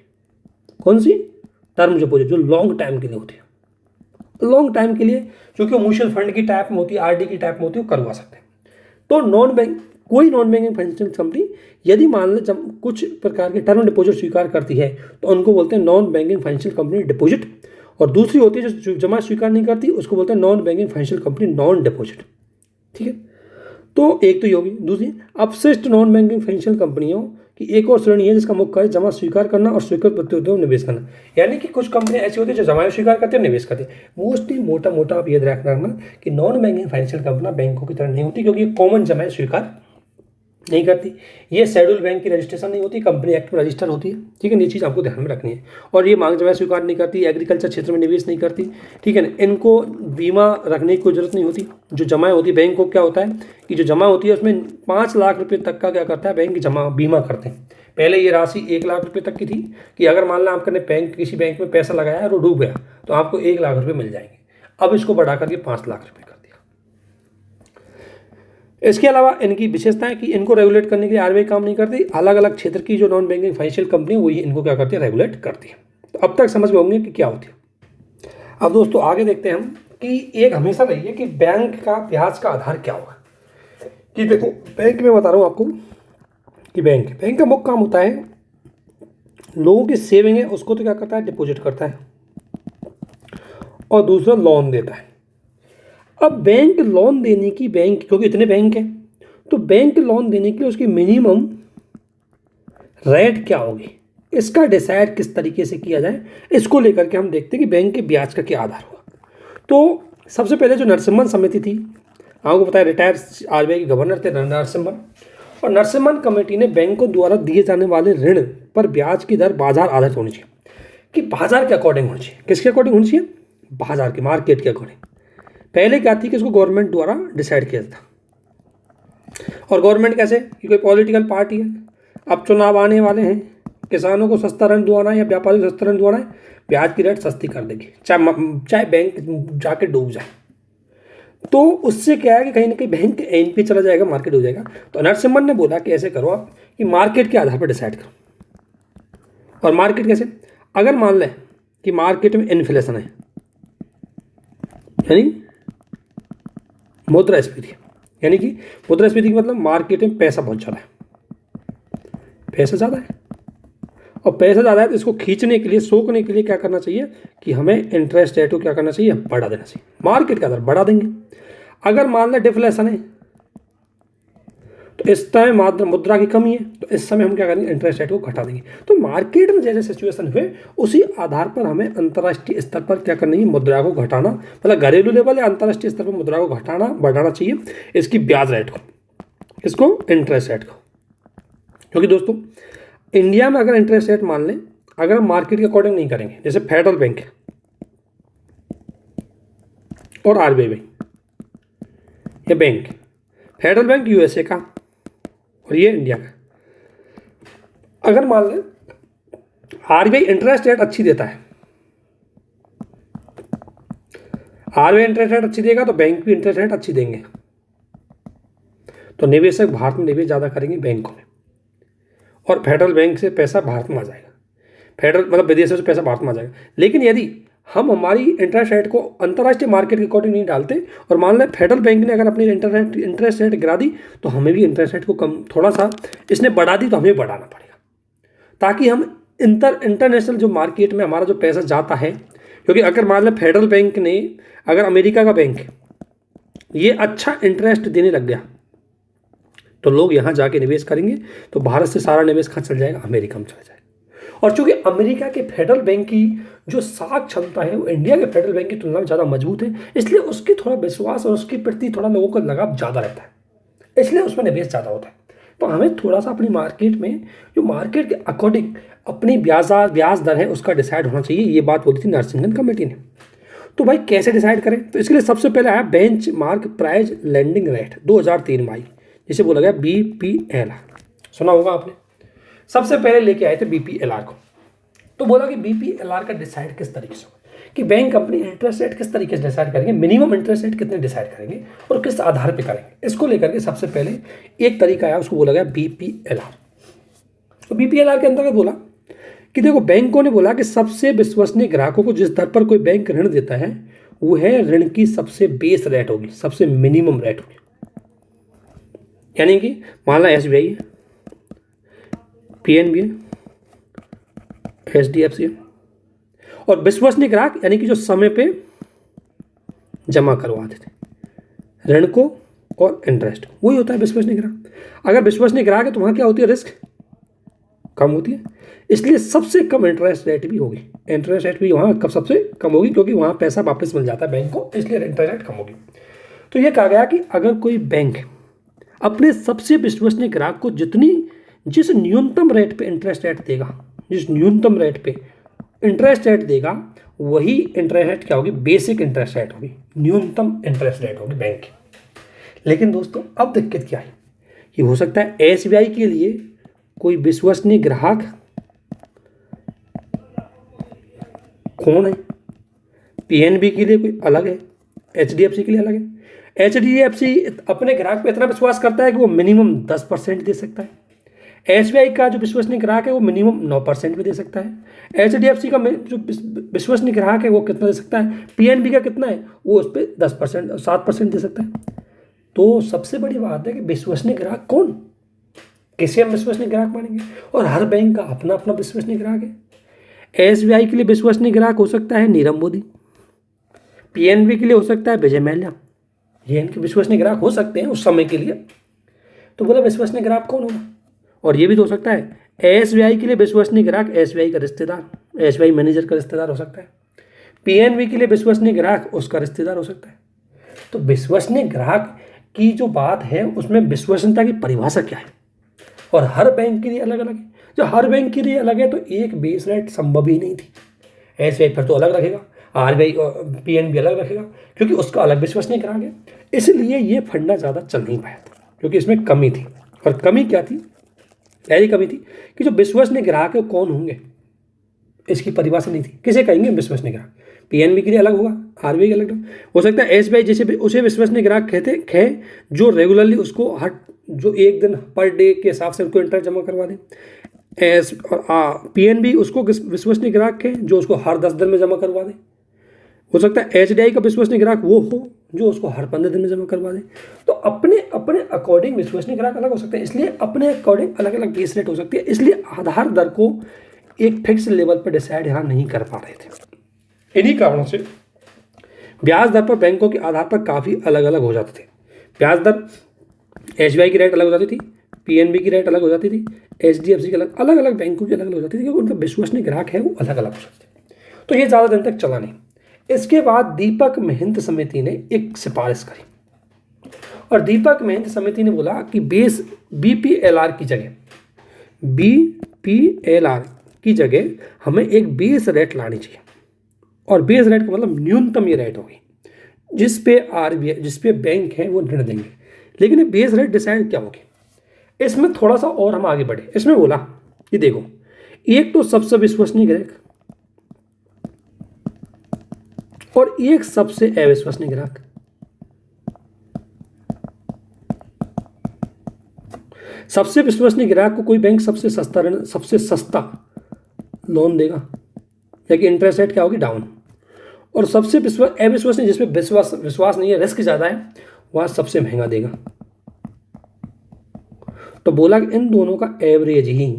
कौन सी, टर्म डिपॉजिट, जो लॉन्ग टाइम के लिए होती है, लॉन्ग टाइम के लिए, क्योंकि म्यूचुअल फंड की टाइप में होती है, आरडी की टाइप में होती है, वो करवा सकते हैं। तो कोई नॉन बैंकिंग फाइनेंशियल कंपनी यदि मान लें जब कुछ प्रकार के टर्म डिपॉजिट स्वीकार करती है तो उनको बोलते हैं non banking financial company deposit, और दूसरी होती है जो जमा स्वीकार नहीं करती उसको बोलते हैं non banking financial company non deposit. ठीक है, तो एक तो ये होगी। दूसरी, अपशिष्ट नॉन बैंकिंग फाइनेंशियल कंपनियों की एक और श्रेणी है जिसका मुख्य कार्य जमा स्वीकार करना और स्वीकृत प्रतियोगिता में निवेश करना। यानी कि कुछ कंपनियां ऐसी होती है जो जमा स्वीकार करती है, निवेश करती है। मोस्टली मोटा आप ये रखना कि नॉन बैंकिंग फाइनेंशियल कंपनियां बैंकों की तरह नहीं होती, क्योंकि कॉमन जमा स्वीकार नहीं करती, ये शेड्यूल बैंक की रजिस्ट्रेशन नहीं होती, कंपनी एक्ट में रजिस्टर होती है। ठीक है, ये चीज़ आपको ध्यान में रखनी है। और ये मांग जमा स्वीकार नहीं करती, एग्रीकल्चर क्षेत्र में निवेश नहीं करती। ठीक है ना, इनको बीमा रखने की कोई जरूरत नहीं होती। जो जमा होती है बैंक को क्या होता है कि जो जमा होती है उसमें 5 लाख रुपये तक का क्या करता है बैंक जमा बीमा करते हैं। पहले ये राशि 1 लाख रुपये तक की थी कि अगर मान लो आपने किसी बैंक में पैसा लगाया और वो डूब गया तो आपको 1 लाख रुपये मिल जाएंगे। अब इसको बढ़ा करके 5 लाख रुपये कर दिया। इसके अलावा इनकी विशेषता है कि इनको रेगुलेट करने के लिए आरबीआई काम नहीं करती, अलग अलग क्षेत्र की जो नॉन बैंकिंग फाइनेंशियल कंपनी वही इनको क्या करती है, रेगुलेट करती है। तो अब तक समझ गए होंगे कि क्या होती है। अब दोस्तों आगे देखते हैं हम कि एक हमेशा रही है कि बैंक का ब्याज का आधार क्या होगा। कि देखो बैंक में बता रहा हूँ आपको कि बैंक का मुख्य काम होता है लोगों की सेविंग है उसको तो क्या करता है, डिपॉजिट करता है, और दूसरा लोन देता है। अब बैंक लोन देने की, क्योंकि इतने बैंक हैं तो बैंक लोन देने के लिए उसकी मिनिमम रेट क्या होगी, इसका डिसाइड किस तरीके से किया जाए, इसको लेकर के हम देखते हैं कि बैंक के ब्याज का क्या आधार होगा। तो सबसे पहले जो नरसिम्हन समिति थी, आपको पता है रिटायर्ड आरबीआई के गवर्नर थे नरसिम्हन, और नरसिम्हन कमेटी ने बैंकों द्वारा दिए जाने वाले ऋण पर ब्याज की दर बाजार आधारित होनी चाहिए, कि बाजार के अकॉर्डिंग होनी चाहिए। किसके अकॉर्डिंग होनी चाहिए, बाजार के, मार्केट के अकॉर्डिंग। पहले क्या थी कि इसको गवर्नमेंट द्वारा डिसाइड किया था, और गवर्नमेंट कैसे, कि कोई पॉलिटिकल पार्टी है, अब चुनाव आने वाले हैं, किसानों को सस्ता ऋण दिलाना है या व्यापारियों को सस्ता ऋण दिलाना है, ब्याज की रेट सस्ती कर देगी, चाहे बैंक जाके डूब जाए। तो उससे क्या है कि कहीं ना कहीं बैंक एनपी चला जाएगा, मार्केट हो जाएगा। तो नरसिम्हन ने बोला कि ऐसे करो आप कि मार्केट के आधार पर डिसाइड करो। और मार्केट कैसे, अगर मान लें कि मार्केट में इन्फ्लेशन है, यानी मुद्रास्फीति, यानी कि मुद्रास्फीति का मतलब मार्केट में पैसा बहुत ज़्यादा है, पैसा ज़्यादा है, और पैसा ज़्यादा है तो इसको खींचने के लिए, सोखने के लिए क्या करना चाहिए कि हमें इंटरेस्ट रेट को क्या करना चाहिए, बढ़ा देना चाहिए, मार्केट का दर बढ़ा देंगे। अगर मान लें डिफ्लेशन है तो इस टाइम मुद्रा की कमी है, तो इस समय हम क्या करेंगे, इंटरेस्ट रेट को घटा देंगे। तो मार्केट में जैसे सिचुएशन हुए उसी आधार पर हमें अंतर्राष्ट्रीय स्तर पर क्या करना है, मुद्रा को घटाना, मतलब घरेलू लेवल या अंतर्राष्ट्रीय स्तर पर मुद्रा को घटाना बढ़ाना चाहिए, इसकी ब्याज रेट को, इसको इंटरेस्ट रेट को। क्योंकि दोस्तों इंडिया में अगर इंटरेस्ट रेट मान लें, अगर हम मार्केट के अकॉर्डिंग नहीं करेंगे, जैसे फेडरल बैंक और आरबीआई बैंक, ये बैंक, फेडरल बैंक यूएसए का और ये इंडिया का, अगर मान लें आरबीआई इंटरेस्ट रेट अच्छी देता है, आरबीआई इंटरेस्ट रेट अच्छी देगा तो बैंक भी इंटरेस्ट रेट अच्छी देंगे, तो निवेशक भारत में निवेश ज़्यादा करेंगे बैंकों में, और फेडरल बैंक से पैसा भारत में आ जाएगा, फेडरल मतलब विदेशों से पैसा भारत में आ जाएगा। लेकिन यदि हम हमारी इंटरेस्ट रेट को अंतर्राष्ट्रीय मार्केट के अकॉर्डिंग नहीं डालते और मान लें फेडरल बैंक ने अगर अपनी इंटरेस्ट रेट गिरा दी, तो हमें भी इंटरेस्ट रेट को कम थोड़ा सा इसने बढ़ा दी, तो हमें बढ़ाना पड़ेगा, ताकि हम इंटरनेशनल जो मार्केट में हमारा जो पैसा जाता है, क्योंकि अगर मान लें फेडरल बैंक ने, अगर अमेरिका का बैंक ये अच्छा इंटरेस्ट देने लग गया तो लोग यहाँ जाके निवेश करेंगे, तो भारत से सारा निवेश कहाँ चल जाएगा, अमेरिका में चला जाएगा। और चूंकि अमेरिका के फेडरल बैंक की जो साख क्षमता है वो इंडिया के फेडरल बैंक की तुलना में ज़्यादा मजबूत है, इसलिए उसके थोड़ा विश्वास और उसके प्रति थोड़ा लोगों का लगाव ज़्यादा रहता है, इसलिए उसमें निवेश ज़्यादा होता है। तो हमें थोड़ा सा अपनी मार्केट में जो मार्केट के अकॉर्डिंग अपनी ब्याज दर है उसका डिसाइड होना चाहिए, ये बात बोली थी नरसिंगन कमेटी ने। तो भाई कैसे डिसाइड करें, तो इसके लिए सबसे पहले आया bench mark price lending rate 2003 में आई, जिसे बोला गया BPLR, सुना होगा आपने। सबसे पहले लेके आए थे BPLR को, तो बोला कि BPLR का डिसाइड किस तरीके से होगा, कि बैंक कंपनी इंटरेस्ट रेट किस तरीके से डिसाइड करेंगे, मिनिमम इंटरेस्ट रेट कितने डिसाइड करेंगे और किस आधार पे करेंगे, इसको लेकर के सबसे पहले एक तरीका आया, उसको बोला गया BPLR। तो BPLR के अंतर्गत बोला कि देखो बैंकों ने बोला कि सबसे विश्वसनीय ग्राहकों को जिस दर पर कोई बैंक ऋण देता है वो है ऋण की सबसे बेस रेट होगी, सबसे मिनिमम रेट होगी। यानी कि मान लो SBI है, PNB है, HDFC है, और विश्वसनीय ग्राहक यानी कि जो समय पे जमा करवाते थे ऋण को और इंटरेस्ट, वही होता है विश्वसनीय ग्राहक। अगर विश्वसनीय ग्राहक है तो वहाँ क्या होती है, रिस्क कम होती है, इसलिए सबसे कम इंटरेस्ट रेट भी होगी, इंटरेस्ट रेट भी वहाँ कब सबसे कम होगी, क्योंकि वहाँ पैसा वापस मिल जाता है बैंक को, इसलिए इंटरेस्ट रेट कम होगी। तो ये कहा गया कि अगर कोई बैंक अपने सबसे विश्वसनीय ग्राहक को जिस न्यूनतम रेट पे इंटरेस्ट रेट देगा, जिस न्यूनतम रेट पे इंटरेस्ट रेट देगा, वही इंटरेस्ट रेट क्या होगी, बेसिक इंटरेस्ट रेट होगी, न्यूनतम इंटरेस्ट रेट होगी बैंक की। लेकिन दोस्तों अब दिक्कत क्या है, कि हो सकता है SBI के लिए कोई विश्वसनीय ग्राहक कौन है, PNB के लिए कोई अलग है, HDFC के लिए अलग है। HDFC अपने ग्राहक पे इतना विश्वास करता है कि वो मिनिमम 10% दे सकता है, SBI का जो विश्वसनीय ग्राहक है वो मिनिमम 9% भी दे सकता है, HDFC का जो विश्वसनीय ग्राहक है वो कितना दे सकता है, PNB का कितना है, वो उस पर 10% 7% दे सकता है। तो सबसे बड़ी बात है कि विश्वसनीय ग्राहक कौन, किसे हम विश्वसनीय ग्राहक मानेंगे, और हर बैंक का अपना अपना विश्वसनीय ग्राहक है। SBI के लिए विश्वसनीय ग्राहक हो सकता है नीरव मोदी, PNB के लिए हो सकता है विजय माल्या, ये इनके विश्वसनीय ग्राहक हो सकते हैं उस समय के लिए। तो बोला विश्वसनीय ग्राहक कौन होगा, और ये भी तो हो सकता है SBI के लिए विश्वसनीय ग्राहक SBI का रिश्तेदार, SBI मैनेजर का रिश्तेदार हो सकता है, PNB के लिए विश्वसनीय ग्राहक उसका रिश्तेदार हो सकता है। तो विश्वसनीय ग्राहक की जो बात है उसमें विश्वसनीयता की परिभाषा क्या है, और हर बैंक के लिए अलग अलग है। जो हर बैंक के लिए अलग है तो एक बेस रेट संभव ही नहीं थी, SBI फिर तो अलग रखेगा, RBI और PNB अलग रखेगा, क्योंकि उसका अलग विश्वसनीय ग्राहक है। इसलिए ये फंडा ज़्यादा चल नहीं पाया था, क्योंकि इसमें कमी थी। और कमी क्या थी, पहली कमी थी कि जो विश्वसनीय ग्राहक है कौन होंगे, इसकी परिभाषा नहीं थी। किसे कहेंगे विश्वसनीय ग्राहक, PNB के लिए अलग होगा, RBI के अलग हो सकता है। SBI जैसे उसे विश्वसनीय ग्राहक कहते जो रेगुलरली उसको जो एक दिन पर डे के हिसाब से उनको इंटरेस्ट जमा करवा दे। PNB उसको विश्वसनीय ग्राहक है जो उसको हर 10 दिन में जमा करवा दे। हो सकता है HDI का विश्वसनीय ग्राहक वो हो जो उसको हर 15 दिन में जमा करवा दे। तो अपने अपने अकॉर्डिंग विश्वसनीय ग्राहक अलग हो सकते हैं, इसलिए अपने अकॉर्डिंग अलग अलग बेस रेट हो सकती है। इसलिए आधार दर को एक फिक्स लेवल पर डिसाइड यहाँ नहीं कर पा रहे थे। इन्हीं कारणों से ब्याज दर पर बैंकों के आधार पर काफ़ी अलग अलग हो जाते थे। ब्याज दर एसबीआई की रेट अलग हो जाती थी, पीएनबी की रेट अलग हो जाती थी, एचडीएफसी की अलग अलग अलग बैंकों की अलग अलग हो जाती थी, क्योंकि उनका विश्वसनीय ग्राहक है वो अलग अलग हो सकते थे। तो ये ज़्यादा दिन तक चला नहीं। इसके बाद दीपक महंत समिति ने एक सिफारिश करी, और दीपक महंत समिति ने बोला कि बीपीएलआर की जगह हमें एक बेस रेट लानी चाहिए। और बेस रेट का मतलब न्यूनतम ये रेट होगी जिस पे बैंक है वो ऋण देंगे। लेकिन ये बेस रेट डिसाइड क्या होगी, इसमें थोड़ा सा और हम आगे बढ़े। इसमें बोला कि देखो, एक तो सबसे विश्वसनीय ग्राहक और एक सबसे अविश्वसनीय ग्राहक। सबसे विश्वसनीय ग्राहक को कोई बैंक सबसे सस्ता लोन देगा, लेकिन इंटरेस्ट रेट क्या होगी, डाउन। और सबसे अविश्वसनीय, जिसमें विश्वास नहीं है, रिस्क ज़्यादा है, वह सबसे महंगा देगा। तो बोला कि इन दोनों का एवरेज ही,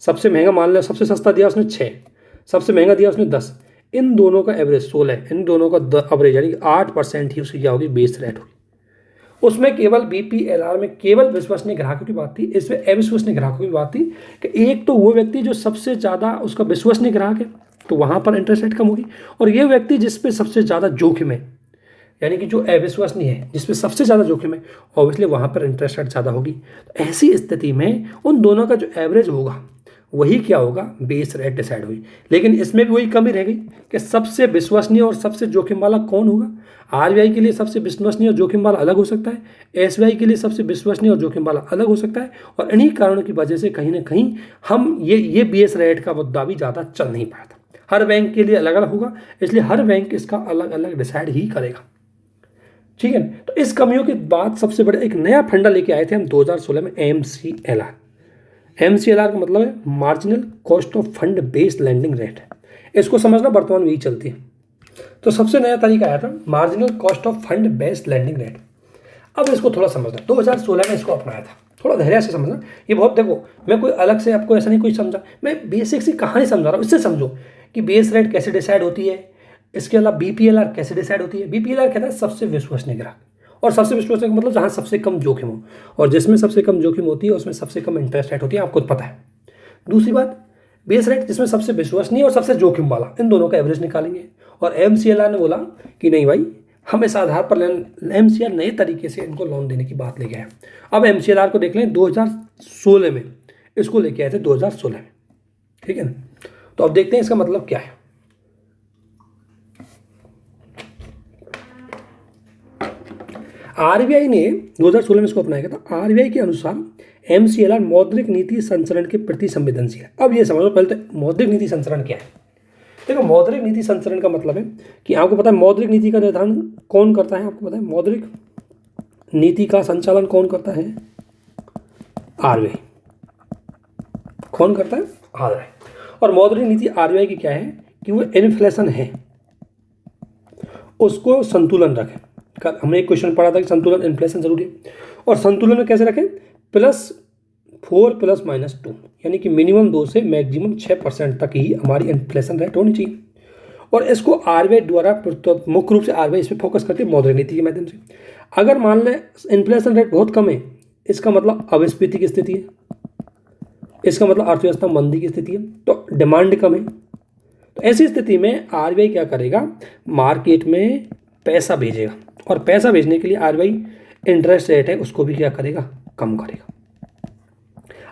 सबसे महंगा मान लिया, सबसे सस्ता दिया उसने 6, सबसे महंगा दिया उसने 10, इन दोनों का एवरेज 16, इन दोनों का एवरेज यानी 8% ही उसकी क्या होगी, बेस रेट होगी। उसमें केवल बीपीएलआर में केवल विश्वसनीय ग्राहकों की बात थी, इसमें अविश्वसनीय ग्राहकों की बात थी कि एक तो वो व्यक्ति जो सबसे ज़्यादा उसका विश्वसनीय ग्राहक है तो वहाँ पर इंटरेस्ट रेट कम होगी, और ये व्यक्ति जिस पे सबसे ज़्यादा जोखिम है यानी कि जो अविश्वसनीय है, जिस पे सबसे ज़्यादा जोखिम है, ऑब्वियसली वहाँ पर इंटरेस्ट रेट ज़्यादा होगी। तो ऐसी स्थिति में उन दोनों का जो एवरेज होगा वही क्या होगा, बेस रेट डिसाइड हुई। लेकिन इसमें भी वही कमी रह गई कि सबसे विश्वसनीय और सबसे जोखिम वाला कौन होगा। आरबीआई के लिए सबसे विश्वसनीय और जोखिम वाला अलग हो सकता है, एसबीआई के लिए सबसे विश्वसनीय और जोखिम वाला अलग हो सकता है। और इन्हीं कारणों की वजह से कहीं ना कहीं हम ये बेस रेट का मुद्दा भी ज़्यादा चल नहीं पाया था। हर बैंक के लिए अलग अलग होगा, इसलिए हर बैंक इसका अलग अलग डिसाइड ही करेगा। ठीक है, तो इस कमियों के बाद सबसे बड़ा एक नया फंडा लेके आए थे हम 2016 में, एमसीएलआर का मतलब है marginal cost of fund based landing rate. इसको समझना, वर्तमान में यही चलती है। तो सबसे नया तरीका आया था marginal cost of fund based landing rate. अब इसको थोड़ा समझना, 2016 में इसको अपनाया था, थोड़ा धैर्य से समझना। ये बहुत, देखो मैं कोई अलग से आपको ऐसा नहीं कोई समझा, मैं बेसिक सी कहानी समझा रहा हूँ, इससे समझो कि बेस रेट कैसे डिसाइड होती है। इसके अलावा बीपीएलआर कैसे डिसाइड होती है। बीपीएलआर कहता है सबसे विश्वसनीय ग्राहक, और सबसे विश्वसनीय का मतलब जहाँ सबसे कम जोखिम हो, और जिसमें सबसे कम जोखिम होती है उसमें सबसे कम इंटरेस्ट रेट होती है, आपको पता है। दूसरी बात, बेस रेट जिसमें सबसे विश्वसनीय और सबसे जोखिम वाला, इन दोनों का एवरेज निकालेंगे। और एमसीएलआर ने बोला कि नहीं भाई, हम इस आधार पर एमसीएलआर नए तरीके से इनको लोन देने की बात लेके आए। अब एमसीएलआर को देख लें, 2016 में इसको लेके आए थे, 2016 में, ठीक है ना। तो अब देखते हैं इसका मतलब क्या है। आरबीआई ने 2016 में इसको अपनाया था। आरबीआई के अनुसार एमसीएलआर मौद्रिक नीति संचरण के प्रति संवेदनशील है। अब ये समझो पहले तो मौद्रिक नीति संचरण क्या है। देखो, मौद्रिक नीति संचरण का मतलब है कि आपको पता है मौद्रिक नीति का निर्धारण कौन करता है, आपको पता है मौद्रिक नीति का संचालन कौन करता है, आरबीआई। कौन करता है, आरबीआई। और मौद्रिक नीति आरबीआई की क्या है कि वो इन्फ्लेशन है उसको संतुलन रखें। हमने एक क्वेश्चन पढ़ा था कि संतुलन इन्फ्लेशन जरूरी है, और संतुलन में कैसे रखें, +4 ± 2, यानी कि मिनिमम 2 से मैक्सिमम 6% तक ही हमारी इन्फ्लेशन रेट होनी चाहिए। और इसको आरबीआई द्वारा मुख्य रूप से आरबीआई इस पर फोकस करती है मौद्रिक नीति के माध्यम से। अगर मान लें इन्फ्लेशन रेट बहुत कम है, इसका मतलब अविस्फीति की स्थिति है, इसका मतलब अर्थव्यवस्था मंदी की स्थिति है, तो डिमांड कम है। तो ऐसी स्थिति में आरबीआई क्या करेगा, मार्केट में पैसा भेजेगा, और पैसा भेजने के लिए आरबीआई इंटरेस्ट रेट है उसको भी क्या करेगा, कम करेगा।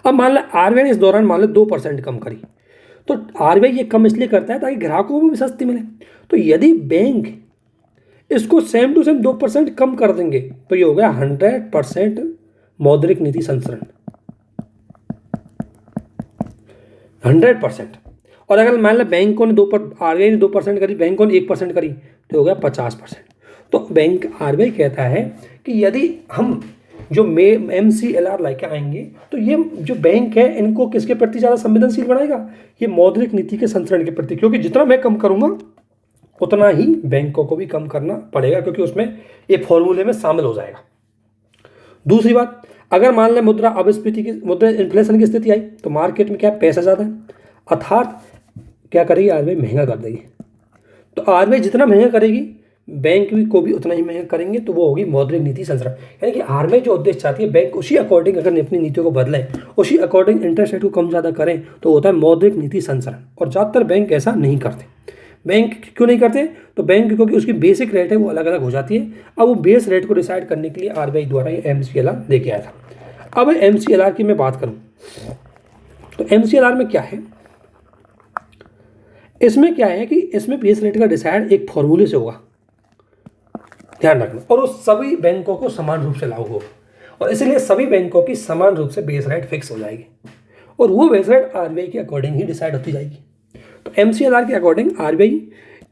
अब मान लो आरबीआई ने इस दौरान मान लो 2% कम करी, तो आरबीआई ये कम इसलिए करता है ताकि ग्राहकों को भी सस्ती मिले। तो यदि बैंक इसको सेम टू सेम 2% कम कर देंगे तो ये हो गया 100% मौद्रिक नीति संचरण, 100%। और अगर मान लो बैंकों ने आरबीआई ने 2% करी, बैंकों ने 1% करी, तो हो गया 50%। तो बैंक आरबीआई कहता है कि यदि हम जो एमसीएलआर लेके आएंगे तो ये जो बैंक है इनको किसके प्रति ज़्यादा संवेदनशील बनाएगा, ये मौद्रिक नीति के संचरण के प्रति, क्योंकि जितना मैं कम करूँगा उतना ही बैंकों को भी कम करना पड़ेगा, क्योंकि उसमें ये फॉर्मूले में शामिल हो जाएगा। दूसरी बात, अगर मान लें मुद्रा इन्फ्लेशन की स्थिति आई तो मार्केट में क्या पैसा ज़्यादा है, अर्थात क्या करेगी आरबीआई, महंगा कर देगी। तो आरबीआई जितना महंगा करेगी बैंक भी को भी उतना ही महंगा करेंगे, तो वो होगी मौद्रिक नीति संचरण। यानी कि आरबीआई जो उद्देश्य चाहती है, बैंक उसी अकॉर्डिंग अगर अपनी नीतियों को बदलें, उसी अकॉर्डिंग इंटरेस्ट रेट को कम ज़्यादा करें, तो होता है मौद्रिक नीति संचरण। और ज़्यादातर बैंक ऐसा नहीं करते। बैंक क्यों नहीं करते? तो बैंक क्योंकि उसकी बेसिक रेट है वो अलग अलग हो जाती है। अब वो बेस रेट को डिसाइड करने के लिए आरबीआई द्वारा ये MCLR लेके आया था। अब MCLR की मैं बात करूँ तो MCLR में क्या है, इसमें क्या है कि इसमें बेस रेट का डिसाइड एक फॉर्मूले से होगा, ध्यान रखना, और वो सभी बैंकों को समान रूप से लागू होगा, और इसलिए सभी बैंकों की समान रूप से बेस रेट फिक्स हो जाएगी, और वो बेस रेट आरबीआई के अकॉर्डिंग ही डिसाइड होती जाएगी। तो MCLR के अकॉर्डिंग आरबीआई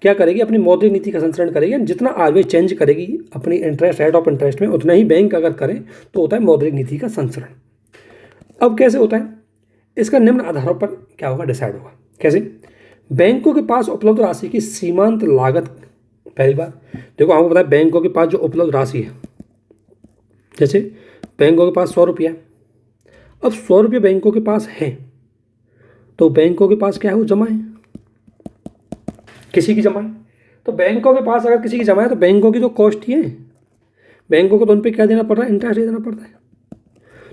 क्या करेगी, अपनी मौद्रिक नीति का संचरण करेगी। जितना आरबीआई चेंज करेगी अपनी इंटरेस्ट रेट ऑफ इंटरेस्ट में, उतना ही बैंक अगर करें तो होता है मौद्रिक नीति का संचरण। अब कैसे होता है, इसका निम्न आधारों पर क्या होगा, डिसाइड होगा। कैसे? बैंकों के पास उपलब्ध राशि की सीमांत लागत। पहली बात देखो, आपको पता है बैंकों के पास जो उपलब्ध राशि है, जैसे बैंकों के पास 100 रुपया, अब 100 रुपये बैंकों के पास है, तो बैंकों के पास क्या है, वो जमा है, किसी की जमा है। तो बैंकों के पास अगर किसी की जमा है, तो बैंकों की तो कॉस्ट ही है, बैंकों को तो उन पर क्या देना पड़ रहा है, इंटरेस्ट देना पड़ता है।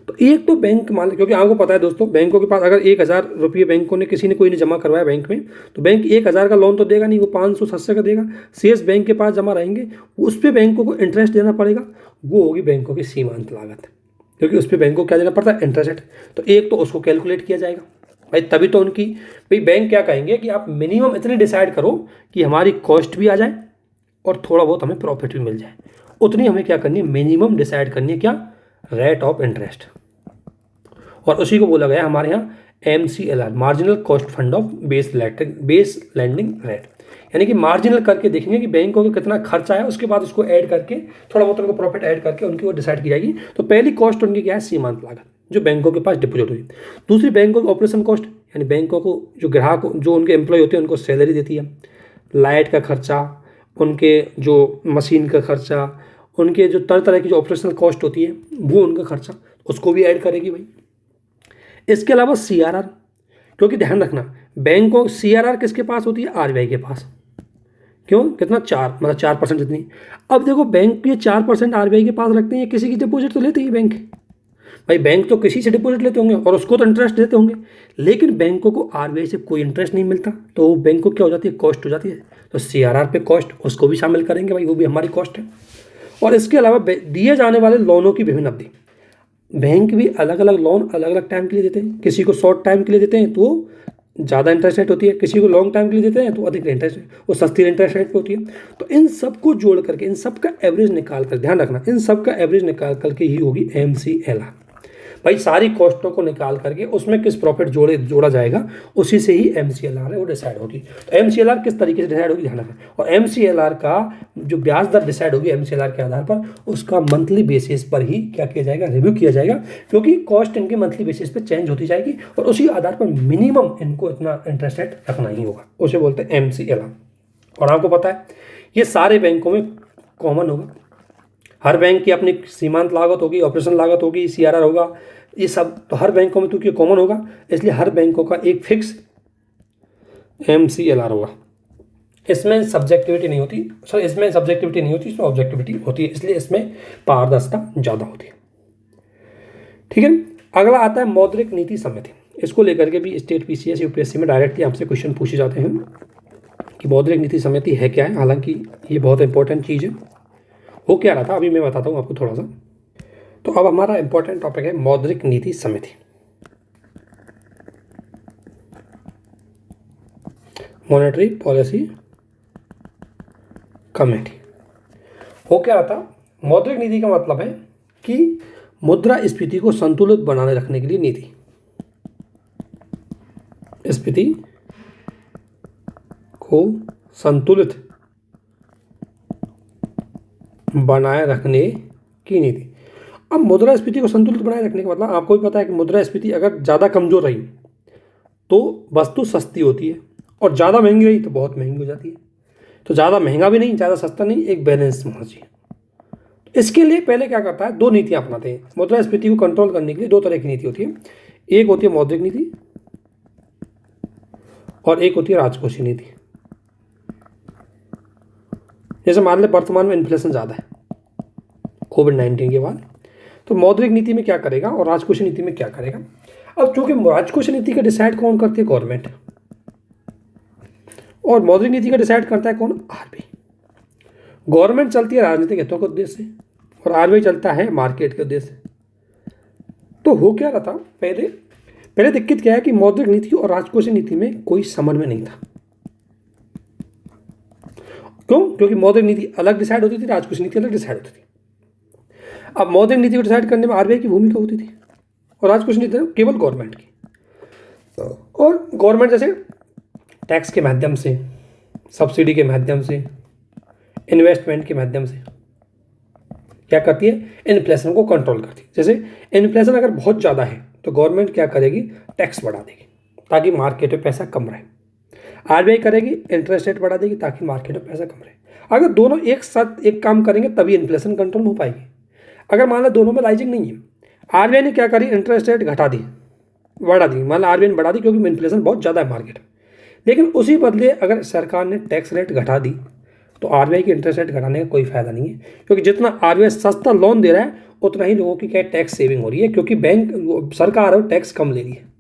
तो एक तो बैंक मान, क्योंकि आपको पता है दोस्तों, बैंकों के पास अगर 1000 रुपये बैंकों ने किसी ने कोई ने जमा करवाया बैंक में, तो बैंक 1000 का लोन तो देगा नहीं, वो 500-700 का देगा, शेष बैंक के पास जमा रहेंगे, उस पर बैंकों को इंटरेस्ट देना पड़ेगा, वो होगी बैंकों की सीमांत लागत, क्योंकि उस पर बैंक को क्या देना पड़ता है, इंटरेस्ट रेट। तो एक तो उसको कैलकुलेट किया जाएगा भाई, तभी तो उनकी भाई बैंक क्या कहेंगे कि आप मिनिमम इतने डिसाइड करो कि हमारी कॉस्ट भी आ जाए और थोड़ा बहुत हमें प्रॉफिट भी मिल जाए, उतनी हमें क्या करनी है, मिनिमम डिसाइड करनी है, क्या, रेट ऑफ इंटरेस्ट। और उसी को बोला गया हमारे यहाँ MCLR, marginal cost fund of base landing rate. यानी कि मार्जिनल करके देखेंगे कि बैंकों का कितना खर्चा है, उसके बाद उसको ऐड करके थोड़ा बहुत उनको प्रॉफिट ऐड करके उनकी वो डिसाइड की जाएगी। तो पहली कॉस्ट उनकी क्या है, सीमांत लागत, जो बैंकों के पास डिपोजिट हुई। दूसरी बैंकों की ऑपरेशन कॉस्ट, यानी बैंकों को जो ग्राहक जो उनके एम्प्लॉय होते हैं उनको सैलरी देती है, लाइट का खर्चा, उनके जो मशीन का खर्चा, उनके जो तरह तरह की जो ऑपरेशनल कॉस्ट होती है वो उनका खर्चा, उसको भी ऐड करेगी भाई। इसके अलावा CRR, क्योंकि ध्यान रखना बैंकों CRR किसके पास होती है, आरबीआई के पास। क्यों, कितना, 4% जितनी। अब देखो बैंक ये 4% आरबीआई के पास रखते हैं, किसी की डिपॉजिट तो लेते ही बैंक भाई, बैंक तो किसी से डिपॉजिट लेते होंगे और उसको तो इंटरेस्ट देते होंगे, लेकिन बैंकों को आरबीआई से कोई इंटरेस्ट नहीं मिलता, तो बैंक को क्या हो जाती है, कॉस्ट हो जाती है। तो CRR पे कॉस्ट, उसको भी शामिल करेंगे भाई, वो भी हमारी कॉस्ट है। और इसके अलावा दिए जाने वाले लोनों की विभिन्न अवधि, बैंक भी अलग अलग लोन अलग अलग टाइम के लिए देते हैं, किसी को शॉर्ट टाइम के लिए देते हैं तो ज़्यादा इंटरेस्ट रेट होती है, किसी को लॉन्ग टाइम के लिए देते हैं तो अधिक इंटरेस्ट, वो सस्ती इंटरेस्ट रेट पे होती है। तो इन सबको जोड़ करके, इन सब का एवरेज निकाल कर, ध्यान रखना, इन सब का एवरेज निकाल करके ही होगी MCLR भाई। सारी कॉस्टों को निकाल करके उसमें किस प्रॉफिट जोड़ा जाएगा, उसी से ही MCLR है वो डिसाइड होगी। तो MCLR किस तरीके से डिसाइड होगी, ध्यान रखना। और MCLR का जो ब्याज दर डिसाइड होगी MCLR के आधार पर, उसका मंथली बेसिस पर ही क्या किया जाएगा, रिव्यू किया जाएगा, क्योंकि कॉस्ट इनकी मंथली बेसिस पर चेंज होती जाएगी, और उसी आधार पर मिनिमम इनको इतना इंटरेस्ट रेट रखना ही होगा, उसे बोलते हैं MCLR। और आपको पता है ये सारे बैंकों में कॉमन होगा, हर बैंक की अपनी सीमांत लागत होगी, ऑपरेशन लागत होगी, CRR होगा, ये सब तो हर बैंकों में तो क्योंकि कॉमन होगा, इसलिए हर बैंकों का एक फिक्स MCLR होगा। इसमें सब्जेक्टिविटी नहीं होती, इसमें ऑब्जेक्टिविटी होती है, इसलिए इसमें पारदर्शिता ज़्यादा होती है। ठीक है, अगला आता है मौद्रिक नीति समिति। इसको लेकर के भी स्टेट PCS UPSC में डायरेक्टली आपसे क्वेश्चन पूछे जाते हैं कि मौद्रिक नीति समिति है क्या है। हालांकि ये बहुत इंपॉर्टेंट चीज़ है। हो क्या रहा था अभी मैं बताता हूँ आपको थोड़ा सा। तो अब हमारा इंपॉर्टेंट टॉपिक है मौद्रिक नीति समिति, मॉनेटरी पॉलिसी कमेटी। हो क्या रहा था, मौद्रिक नीति का मतलब है कि मुद्रास्फीति को संतुलित बनाने रखने के लिए नीति, स्फीति को संतुलित बनाए रखने की नीति। अब मुद्रास्फीति को संतुलित बनाए रखने का मतलब आपको भी पता है कि मुद्रास्फीति अगर ज़्यादा कमज़ोर रही तो वस्तु सस्ती होती है, और ज़्यादा महंगी रही तो बहुत महंगी हो जाती है। तो ज़्यादा महंगा भी नहीं, ज़्यादा सस्ता नहीं, एक बैलेंस होना चाहिए। तो इसके लिए पहले क्या करता है, दो नीतियाँ अपनाते हैं। मुद्रास्फीति को कंट्रोल करने के लिए दो तरह की नीति होती है, एक होती है मौद्रिक नीति और एक होती है राजकोषीय नीति। जैसे मान लें वर्तमान में इन्फ्लेशन ज़्यादा है कोविड-19 के बाद, तो मौद्रिक नीति में क्या करेगा और राजकोषीय नीति में क्या करेगा। अब चूंकि राजकोषीय नीति का डिसाइड कौन करती है, गवर्नमेंट, और मौद्रिक नीति का डिसाइड करता है कौन, आरबीआई। गवर्नमेंट चलती है राजनीतिक हितों के उद्देश्य से और आरबीआई चलता है मार्केट के उद्देश्य से। तो हो क्या रहा था, पहले दिक्कत क्या है कि मौद्रिक नीति और राजकोषीय नीति में कोई समन्वय नहीं था। क्यों? क्योंकि मौद्रिक नीति अलग डिसाइड होती थी, राजकोषीय नीति अलग डिसाइड होती थी। अब मौद्रिक नीति को डिसाइड करने में आरबीआई की भूमिका होती थी और राजकोषीय नीति केवल गवर्नमेंट की। और गवर्नमेंट जैसे टैक्स के माध्यम से, सब्सिडी के माध्यम से, इन्वेस्टमेंट के माध्यम से क्या करती है, इन्फ्लेशन को कंट्रोल करती है। जैसे इन्फ्लेशन अगर बहुत ज़्यादा है तो गवर्नमेंट क्या करेगी, टैक्स बढ़ा देगी ताकि मार्केट में पैसा कम रहे। आरबीआई करेगी, इंटरेस्ट रेट बढ़ा देगी ताकि मार्केट में पैसा कम रहे। अगर दोनों एक साथ एक काम करेंगे तभी इन्फ्लेशन कंट्रोल हो पाएगी। अगर मान लो दोनों में लाइजिंग नहीं है, आरबीआई ने क्या करी, इंटरेस्ट रेट घटा दी, बढ़ा दी, मान लो आरबीआई ने बढ़ा दी क्योंकि इन्फ्लेशन बहुत ज़्यादा है मार्केट में, लेकिन उसी बदले अगर सरकार ने टैक्स रेट घटा दी तो आरबीआई की इंटरेस्ट रेट घटाने का कोई फायदा नहीं है, क्योंकि जितना आरबीआई सस्ता लोन दे रहा है उतना ही लोगों की क्या टैक्स सेविंग हो रही है, क्योंकि बैंक सरकार टैक्स कम ले रही है।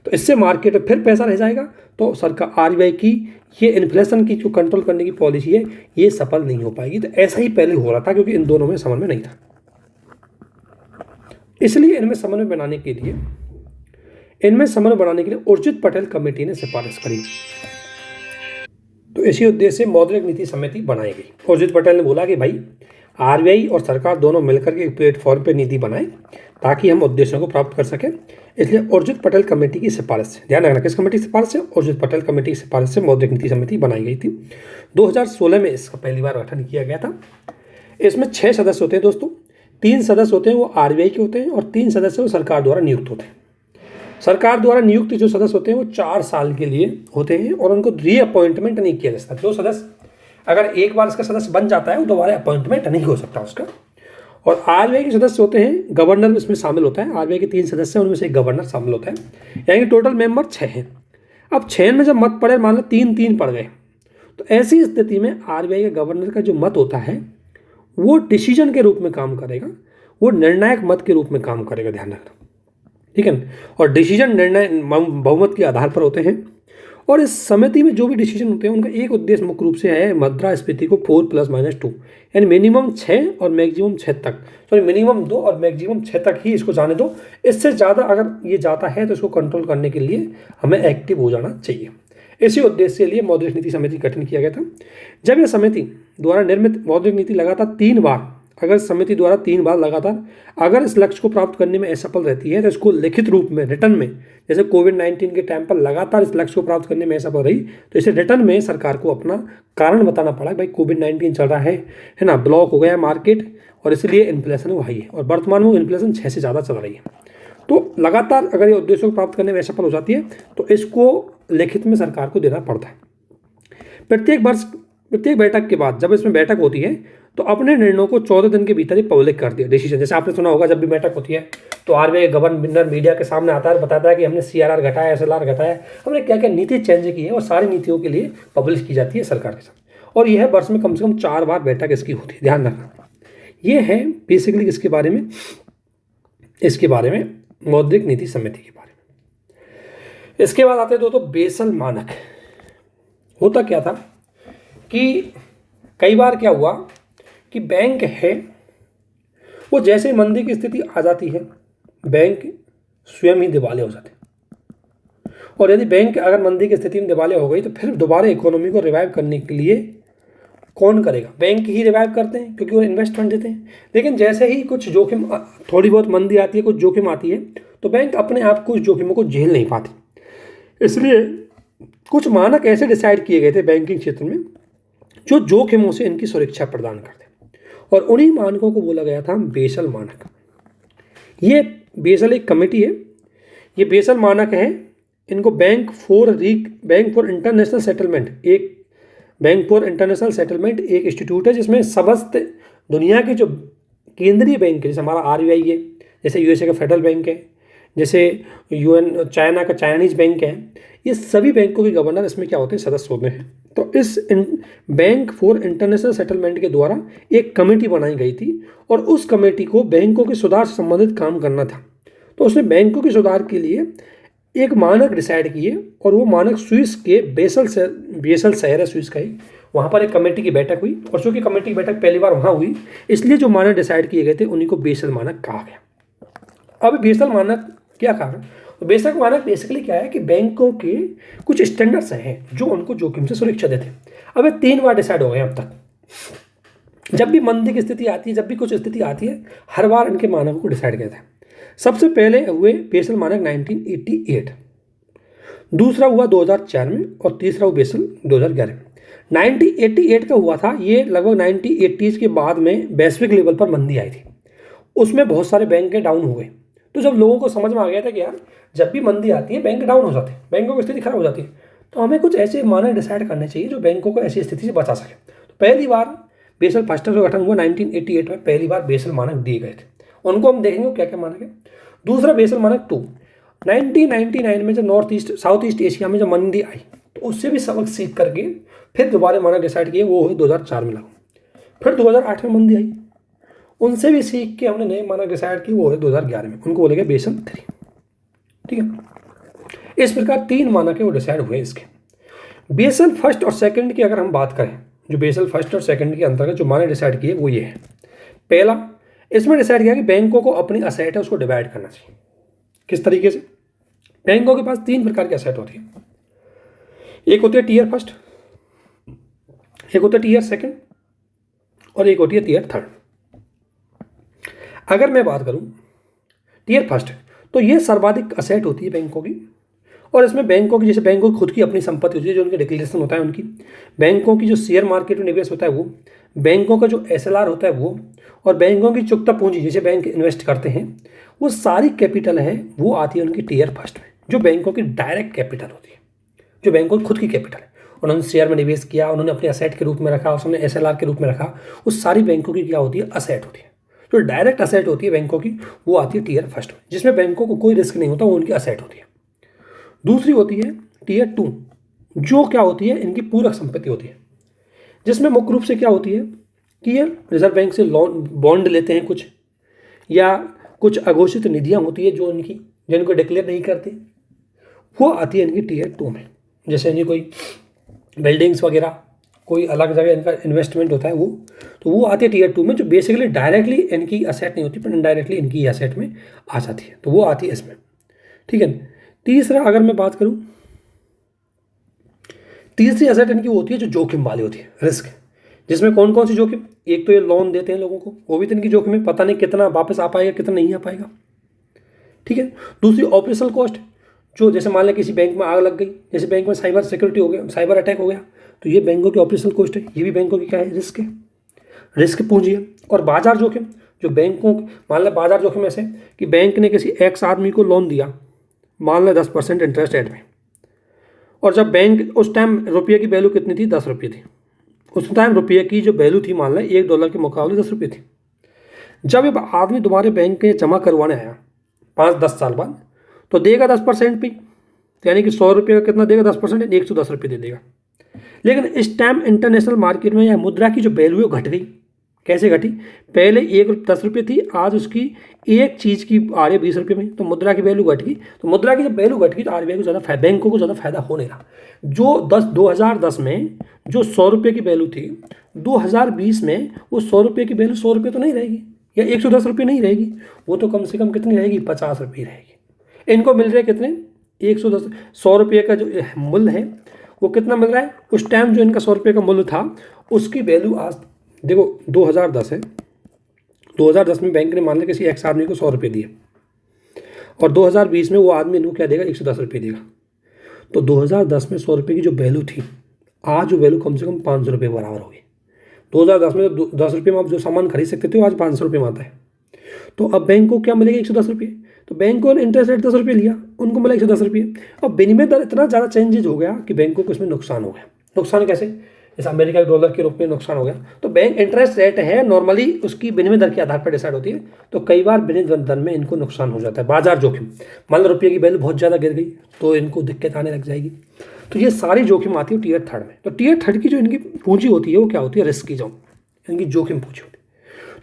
तो इससे मार्केट में फिर पैसा रह जाएगा, तो सरकार आरबीआई की ये इन्फ्लेशन की जो कंट्रोल करने की पॉलिसी है ये सफल नहीं हो पाएगी। तो ऐसा ही पहले हो रहा था क्योंकि इन दोनों में समन्वय नहीं था। इसलिए इनमें समन्वय बनाने के लिए उर्जित पटेल कमेटी ने सिफारिश करी। तो इसी उद्देश्य से मौद्रिक नीति समिति बनाई गई। उर्जित पटेल ने बोला कि भाई आरबीआई और सरकार दोनों मिलकर के एक प्लेटफॉर्म पे नीति बनाएं ताकि हम उद्देश्यों को प्राप्त कर सकें। इसलिए उर्जित पटेल कमेटी की सिफारिश से, ध्यान रखना किस कमेटी की सिफारिश से, उर्जित पटेल कमेटी की सिफारिश से मौद्रिक नीति समिति बनाई गई थी। 2016 में इसका पहली बार गठन किया गया था। इसमें 6 सदस्य होते हैं दोस्तों। 3 सदस्य होते हैं वो आरबीआई के होते हैं और 3 सदस्य वो सरकार द्वारा नियुक्त होते हैं। सरकार द्वारा नियुक्त जो सदस्य होते हैं वो 4 साल के लिए होते हैं और उनको रीअपॉइंटमेंट नहीं किया जा सकता। जो सदस्य अगर एक बार इसका सदस्य बन जाता है वो दोबारा अपॉइंटमेंट नहीं हो सकता उसका। और आरबीआई के सदस्य होते हैं, गवर्नर इसमें शामिल होता है। आरबीआई के 3 सदस्य हैं, उनमें से एक गवर्नर शामिल होता है, यानी कि टोटल मेंबर 6 हैं। अब 6 में जब मत पड़े, मान लो 3-3 पड़ गए, तो ऐसी स्थिति में आरबीआई के गवर्नर का जो मत होता है वो डिसीजन के रूप में काम करेगा, वो निर्णायक मत के रूप में काम करेगा, ध्यान रखना, ठीक है। और डिसीजन निर्णय बहुमत के आधार पर होते हैं। और इस समिति में जो भी डिसीजन होते हैं उनका एक उद्देश्य मुख्य रूप से है मुद्रास्फीति को 4 + -2 यानी मिनिमम 6 और मैक्सिमम 6 तक, सॉरी मिनिमम 2 और मैक्सिमम 6 तक ही इसको जाने दो। इससे ज़्यादा अगर ये जाता है तो इसको कंट्रोल करने के लिए हमें एक्टिव हो जाना चाहिए। इसी उद्देश्य के लिए मौद्रिक नीति समिति का गठन किया गया था। जब यह समिति द्वारा निर्मित मौद्रिक नीति लगातार 3 बार, अगर समिति द्वारा 3 बार लगातार अगर इस लक्ष्य को प्राप्त करने में असफल रहती है तो इसको लिखित रूप में, रिटर्न में, जैसे कोविड-19 के टाइम पर लगातार इस लक्ष्य को प्राप्त करने में असफल रही तो इसे रिटर्न में सरकार को अपना कारण बताना पड़ा। भाई कोविड-19 चल रहा है ना, ब्लॉक हो गया मार्केट और इसलिए इन्फ्लेशन वो हाई है और वर्तमान में इन्फ्लेशन 6 से ज़्यादा चल रही है। तो लगातार अगर ये उद्देश्यों को प्राप्त करने में असफल हो जाती है तो इसको लिखित में सरकार को देना पड़ता है। प्रत्येक बैठक के बाद जब इसमें बैठक होती है तो अपने निर्णयों को 14 दिन के भीतर ही पब्लिक कर दिया डिसीजन। जैसे आपने सुना होगा जब भी बैठक होती है तो आरबीआई गवर्नर मीडिया के सामने आता है, बताता है कि हमने सीआरआर घटाया, एसएलआर घटाया, हमने क्या क्या नीति चेंज की है और सारी नीतियों के लिए पब्लिश की जाती है सरकार के साथ। और यह वर्ष में कम से कम 4 बार बैठक इसकी होती है, ध्यान रखना। ये है बेसिकली इसके बारे में मौद्रिक नीति समिति के बारे में। इसके बाद आते दोस्तों बेसल मानक। होता क्या था कि कई बार क्या हुआ कि बैंक है वो जैसे मंदी की स्थिति आ जाती है बैंक स्वयं ही दिवालिया हो जाते हैं। और यदि बैंक अगर मंदी की स्थिति में दिवालिया हो गई तो फिर दोबारा इकोनॉमी को रिवाइव करने के लिए कौन करेगा? बैंक ही रिवाइव करते हैं क्योंकि वो इन्वेस्टमेंट देते हैं। लेकिन जैसे ही कुछ जोखिम, थोड़ी बहुत मंदी आती है, कुछ जोखिम आती है तो बैंक अपने आप कुछ जोखिमों को झेल नहीं पाती। इसलिए कुछ मानक ऐसे डिसाइड किए गए थे बैंकिंग क्षेत्र में जो जोखिमों से इनकी सुरक्षा प्रदान करते हैं और उन्हीं मानकों को बोला गया था बेसल मानक। ये बेसल एक कमेटी है, ये बेसल मानक है। इनको बैंक फॉर इंटरनेशनल सेटलमेंट एक इंस्टीट्यूट है जिसमें समस्त दुनिया के जो केंद्रीय बैंक है, जैसे हमारा आरबीआई है, जैसे यूएसए का फेडरल बैंक है, जैसे यूएन चाइना का चाइनीज बैंक है, ये सभी बैंकों के गवर्नर इसमें क्या होते हैं, सदस्य होते हैं। तो इस बैंक फॉर इंटरनेशनल सेटलमेंट के द्वारा एक कमेटी बनाई गई थी और उस कमेटी को बैंकों के सुधार से संबंधित काम करना था। तो उसने बैंकों के सुधार के लिए एक मानक डिसाइड किए और वो मानक स्विस के बेसल शहर है स्विस का ही, वहाँ पर एक कमेटी की बैठक हुई और चूंकि कमेटी की बैठक पहली बार वहाँ हुई, इसलिए जो मानक डिसाइड किए गए थे उन्हीं को बेसल मानक कहा गया। अब बेसल मानक क्या कहा, तो बेसल मानक बेसिकली क्या है कि बैंकों के कुछ स्टैंडर्ड्स हैं जो उनको जोखिम से सुरक्षा देते हैं। अब ये 3 बार डिसाइड हो गए अब तक। जब भी मंदी की स्थिति आती है, जब भी कुछ स्थिति आती है, हर बार इनके मानकों को डिसाइड किया था। सबसे पहले हुए बेसल मानक 1988, दूसरा हुआ 2004 में और तीसरा हुआ बेसल 2011 में। 1988 का हुआ था, ये लगभग 1980s के बाद में वैश्विक लेवल पर मंदी आई थी, उसमें बहुत सारे बैंक डाउन हुए। तो जब लोगों को समझ में आ गया था कि यार जब भी मंदी आती है बैंक डाउन हो जाते हैं, बैंकों की स्थिति खराब हो जाती है, तो हमें कुछ ऐसे मानक डिसाइड करने चाहिए जो बैंकों को ऐसी स्थिति से बचा सके। तो पहली बार बेसल फर्स्ट का गठन हुआ 1988 में, पहली बार बेसल मानक दिए गए थे, उनको हम देखेंगे क्या क्या मानक है। दूसरा बेसल मानक 2, 1999 में जब साउथ ईस्ट एशिया में जब मंदी आई तो उससे भी सबक सीख करके फिर दोबारा मानक डिसाइड किए, वो हुए 2004 में लागू। फिर 2008 में मंदी आई, उनसे भी सीख के हमने नए मानक डिसाइड किए, वो है 2011 में, उनको बोलेंगे बेसल 3। ठीक है, इस प्रकार 3 मानक है वो डिसाइड हुए इसके। बेसल फर्स्ट और सेकंड की अगर हम बात करें, जो बेसल फर्स्ट और सेकंड के अंतर्गत जो मानक डिसाइड किए वो ये है। पहला, इसमें डिसाइड किया कि बैंकों को अपनी असेट है उसको डिवाइड करना चाहिए। किस तरीके से, बैंकों के पास 3 प्रकार की असेट होती है, एक होती है टीयर फर्स्ट, एक होता है टीयर सेकंड और एक होती है टीयर थर्ड। अगर मैं बात करूं टीयर फर्स्ट, तो ये सर्वाधिक असेट होती है बैंकों की, और इसमें बैंकों की, जैसे बैंकों की खुद की अपनी संपत्ति होती है जो उनके डिक्लेरेशन होता है उनकी, बैंकों की जो शेयर मार्केट में निवेश होता है वो, बैंकों का जो SLR होता है वो, और बैंकों की चुकता पूंजी जैसे बैंक इन्वेस्ट करते हैं, वो सारी कैपिटल है वो आती है उनकी टीयर फर्स्ट में, जो बैंकों की डायरेक्ट कैपिटल होती है, जो बैंकों की खुद की कैपिटल है, उन्होंने शेयर में निवेश किया, उन्होंने अपने असेट के रूप में रखा, उसने SLR के रूप में रखा, उस सारी बैंकों की क्या होती है, असेट होती है। जो डायरेक्ट असेट होती है बैंकों की वो आती है टीयर फर्स्ट में, जिसमें बैंकों को कोई रिस्क नहीं होता, वो उनकी असेट होती है। दूसरी होती है टीयर 2, जो क्या होती है, इनकी पूरक संपत्ति होती है, जिसमें मुख्य रूप से क्या होती है कि ये रिजर्व बैंक से लोन बॉन्ड लेते हैं कुछ, या कुछ अघोषित निधियाँ होती है जो इनकी, जिनको डिक्लेयर नहीं करते, वो आती है इनकी टीयर 2 में। जैसे इनकी कोई बिल्डिंग्स वगैरह, कोई अलग जगह इनका इन्वेस्टमेंट होता है वो, तो वो आती है टीयर 2 में, जो बेसिकली डायरेक्टली इनकी असेट नहीं होती पर इनडायरेक्टली इनकी असेट में आ जाती है, तो वो आती है इसमें। ठीक है, तीसरा अगर मैं बात करूं, तीसरी असेट इनकी होती है जो जोखिम वाली होती है, रिस्क, जिसमें कौन कौन सी जोखिम, एक तो ये लोन देते हैं लोगों को, वो भी तो इनकी जोखिम है, पता नहीं कितना वापस आ पाएगा कितना नहीं आ पाएगा। ठीक है, दूसरी ऑपरेशनल कॉस्ट, जो जैसे मान लें किसी बैंक में आग लग गई, जैसे बैंक में साइबर सिक्योरिटी हो गया, साइबर अटैक हो गया, तो ये बैंकों की ऑपरेशनल कॉस्ट है, ये भी बैंकों की क्या है, रिस्क है, रिस्क पूंजी है। और बाजार जोखिम, जो बैंकों, मान लें बाजार जोखिम ऐसे कि बैंक ने किसी एक्स आदमी को लोन दिया, मान लें 10% इंटरेस्ट रेट में, और जब बैंक, उस टाइम रुपये की वैल्यू कितनी थी, 10 रुपये थी, उस टाइम रुपये की जो वैल्यू थी मान लें $1 के मुकाबले 10 रुपये थी। जब ये आदमी तुम्हारे बैंक में जमा करवाने आया 5-10 साल बाद, तो देगा 10% पे, यानी कि 100 रुपये का कितना देगा, 10%, 110 रुपये दे देगा। लेकिन इस टाइम इंटरनेशनल मार्केट में यह मुद्रा की जो वैल्यू है घट गई। कैसे घटी, पहले 10 रुपये थी, आज उसकी एक चीज़ की आ रही है 20 रुपये में, तो मुद्रा की वैल्यू घट गई। तो मुद्रा की जब वैल्यू घट गई तो RBI को ज़्यादा, बैंकों को ज़्यादा फायदा हो नहीं रहा। जो 2010 में जो 100 रुपये की वैल्यू थी, 2020 में वो 100 रुपये की वैल्यू 100 रुपये तो नहीं रहेगी, या 110 रुपये नहीं रहेगी, वो तो कम से कम कितनी रहेगी, 50 रुपये रहेगी। इनको मिल रहे कितने, 110, 100 रुपये का जो मूल्य है वो कितना मिल रहा है, उस टाइम जो इनका 100 रुपये का मूल्य था उसकी वैल्यू आज देखो 2010 है, 2010 में बैंक ने मान लिया किसी एक्स आदमी को 100 रुपये दिए, और 2020 में वो आदमी इनको क्या देगा, 110 रुपये देगा। तो 2010 में 100 रुपये की जो वैल्यू थी, आज वो वैल्यू कम से कम 500 रुपये बराबर होगी। 2010 में तो 10 रुपये में आप जो सामान खरीद सकते थे, आज 500 रुपये में आता है। तो अब बैंक को क्या मिलेगा, 110 रुपये। तो बैंकों ने इंटरेस्ट रेट 10 रुपये लिया, उनको मिला 110 रुपये। अब विनिमय दर इतना ज़्यादा चेंजेज हो गया कि बैंकों को इसमें नुकसान हो गया। नुकसान कैसे, जैसे अमेरिका के डॉलर के रूप में नुकसान हो गया। तो बैंक इंटरेस्ट रेट है नॉर्मली उसकी विनिमय दर के आधार पर डिसाइड होती है, तो कई बार विनिमय दर में इनको नुकसान हो जाता है। बाजार जोखिम, मान लो रुपये की वैल्यू बहुत ज़्यादा गिर गई तो इनको दिक्कत आने लग जाएगी। तो ये सारी जोखिम आती है टियर थर्ड में। तो टियर थर्ड की जो इनकी पूंजी होती है वो क्या होती है, रिस्क की, जो इनकी जोखिम पूंजी होती है।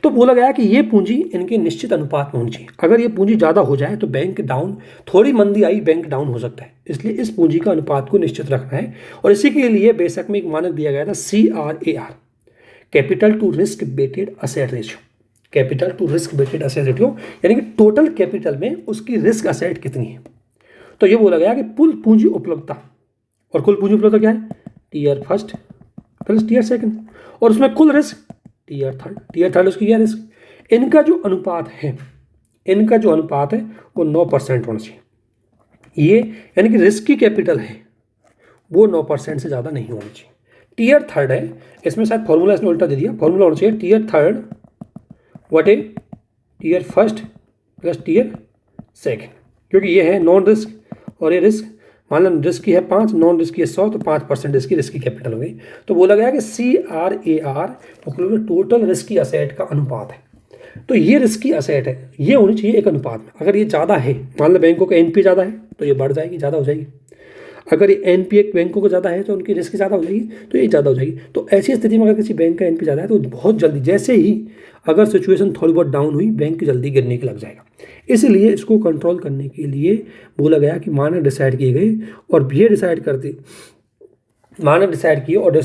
तो बोला गया कि ये पूंजी इनके निश्चित अनुपात में होनी चाहिए। अगर ये पूंजी ज़्यादा हो जाए तो बैंक डाउन, थोड़ी मंदी आई बैंक डाउन हो सकता है, इसलिए इस पूंजी का अनुपात को निश्चित रखना है। और इसी के लिए बेशक में एक मानक दिया गया था CRAR, capital to risk weighted asset ratio. Capital to risk weighted asset ratio यानी कि टोटल कैपिटल में उसकी रिस्क असेट कितनी है। तो ये बोला गया कि कुल पूंजी उपलब्धता, और कुल पूंजी उपलब्धता क्या है, tier first plus tier second, और उसमें कुल risk tier third. Tier third उसकी क्या रिस्क, इनका जो अनुपात है, इनका जो अनुपात है वो 9% होना चाहिए। ये यानी कि रिस्क की कैपिटल है वो 9% से ज़्यादा नहीं होनी चाहिए। टियर थर्ड है, इसमें शायद फॉर्मूला इसने उल्टा दे दिया, फॉर्मूला होना चाहिए टियर थर्ड वटे tier first plus tier second, क्योंकि ये है नॉन रिस्क और ये रिस्क, मान लो रिस्क की है 5, नॉन रिस्क की है 100, तो 5% इसकी रिस्क की कैपिटल हो गई। तो बोला गया कि CRAR टोटल रिस्क की असेट का अनुपात है। तो ये रिस्क की असेट है, ये होनी चाहिए एक अनुपात में। अगर ये ज़्यादा है, मान लो बैंकों का NPA ज़्यादा है तो ये बढ़ जाएगी, ज़्यादा हो जाएगी। अगर ये NPA बैंकों को ज़्यादा है तो उनकी रिस्क ज़्यादा हो जाएगी, तो ये ज़्यादा हो जाएगी। तो ऐसी स्थिति में अगर किसी बैंक का NPA ज़्यादा है तो बहुत जल्दी, जैसे ही अगर सिचुएशन थोड़ी बहुत डाउन हुई, बैंक जल्दी गिरने के लग जाएगा। इसलिए इसको कंट्रोल करने के लिए बोला गया कि मानक डिसाइड किए गए, और ये डिसाइड करते, मानक डिसाइड किए और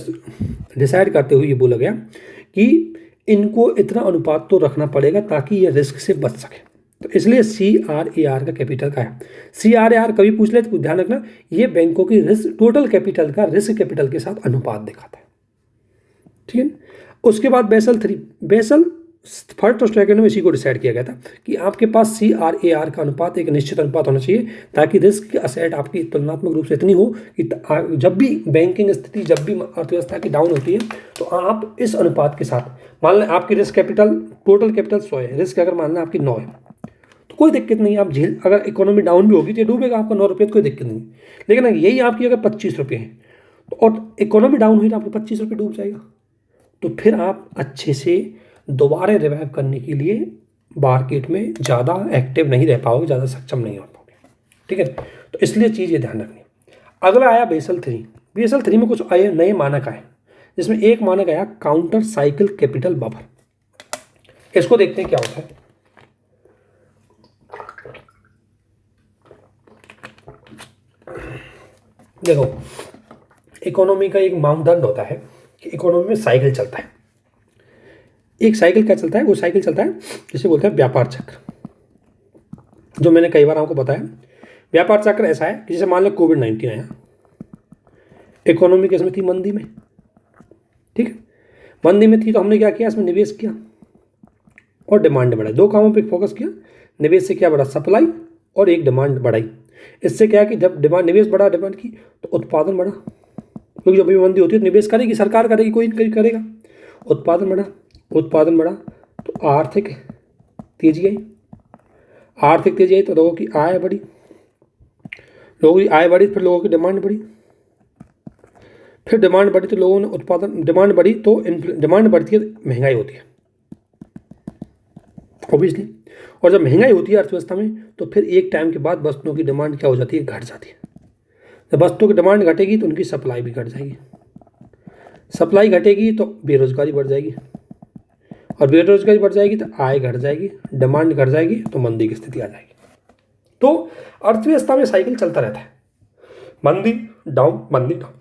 डिसाइड करते हुए ये बोला गया कि इनको इतना अनुपात तो रखना पड़ेगा ताकि ये रिस्क से बच सके। तो इसलिए CRAR का कैपिटल का है। CRAR कभी पूछ ले तो ध्यान रखना, ये बैंकों की रिस्क टोटल कैपिटल का रिस्क कैपिटल के साथ अनुपात दिखाता है, ठीक है। उसके बाद बेसल 3, बेसल फर्स्ट और सेकंड में इसी को डिसाइड किया गया था कि आपके पास CRAR का अनुपात एक निश्चित अनुपात होना चाहिए, ताकि रिस्क की असेट आपकी तुलनात्मक रूप से इतनी हो कि जब भी बैंकिंग स्थिति, जब भी अर्थव्यवस्था की डाउन होती है तो आप इस अनुपात के साथ, मान लें आपकी रिस्क कैपिटल, टोटल कैपिटल 100 है, रिस्क अगर मान लें आपकी 9 है तो कोई दिक्कत नहीं, आप झेल, अगर इकोनॉमी डाउन भी होगी तो ये डूबेगा आपका 9 रुपये, तो कोई दिक्कत नहीं। लेकिन यही आपकी अगर 25 रुपये है तो और इकोनॉमी डाउन हुई तो आपके 25 रुपये डूब जाएगा, तो फिर आप अच्छे से दोबारा रिवाइव करने के लिए मार्केट में ज़्यादा एक्टिव नहीं रह पाओगे, ज़्यादा सक्षम नहीं हो पाओगे, ठीक है। तो इसलिए चीज़ ये ध्यान रखनी। अगला आया बेसल 3। बेसल 3 में कुछ आए नए मानक आए, जिसमें एक मानक आया काउंटर साइकिल कैपिटल बफर। इसको देखते हैं क्या होता है। देखो, इकोनॉमी का एक मानदंड होता है कि इकोनॉमी में साइकिल चलता है। एक साइकिल क्या चलता है, वो साइकिल चलता है जिसे बोलते हैं व्यापार चक्र, जो मैंने कई बार आपको बताया। व्यापार चक्र ऐसा है कि जैसे मान लो कोविड-19 आया, इकोनॉमी किसमें थी, मंदी में, ठीक है। मंदी में थी तो हमने क्या किया, इसमें निवेश किया और डिमांड बढ़ाई, दो कामों पे फोकस किया। निवेश से क्या बढ़ा, सप्लाई, और एक डिमांड बढ़ाई। इससे क्या है कि जब डिमांड, निवेश बढ़ा, डिमांड की, तो उत्पादन बढ़ा, क्योंकि जब भी मंदी होती है तो निवेश करेगी सरकार, करेगी, कोई करेगा, उत्पादन बढ़ा, उत्पादन बढ़ा तो आर्थिक तेजी आई, आर्थिक तेजी आई तो लोगों की आय बढ़ी, लोगों की आय बढ़ी, फिर लोगों की डिमांड बढ़ी, फिर डिमांड बढ़ी तो लोगों ने उत्पादन, डिमांड बढ़ी तो डिमांड बढ़ती है तो महंगाई होती है ऑब्वियसली, और जब महंगाई होती है अर्थव्यवस्था में तो फिर एक टाइम के बाद वस्तुओं की डिमांड क्या हो जाती है, घट जाती है। जब वस्तुओं की डिमांड घटेगी तो उनकी सप्लाई भी घट जाएगी, सप्लाई घटेगी तो बेरोजगारी बढ़ जाएगी, और बेरोजगारी बढ़ जाएगी तो आय घट जाएगी, डिमांड घट जाएगी तो मंदी की स्थिति आ जाएगी। तो अर्थव्यवस्था में साइकिल चलता रहता है, मंदी डाउन, मंदी डाउन।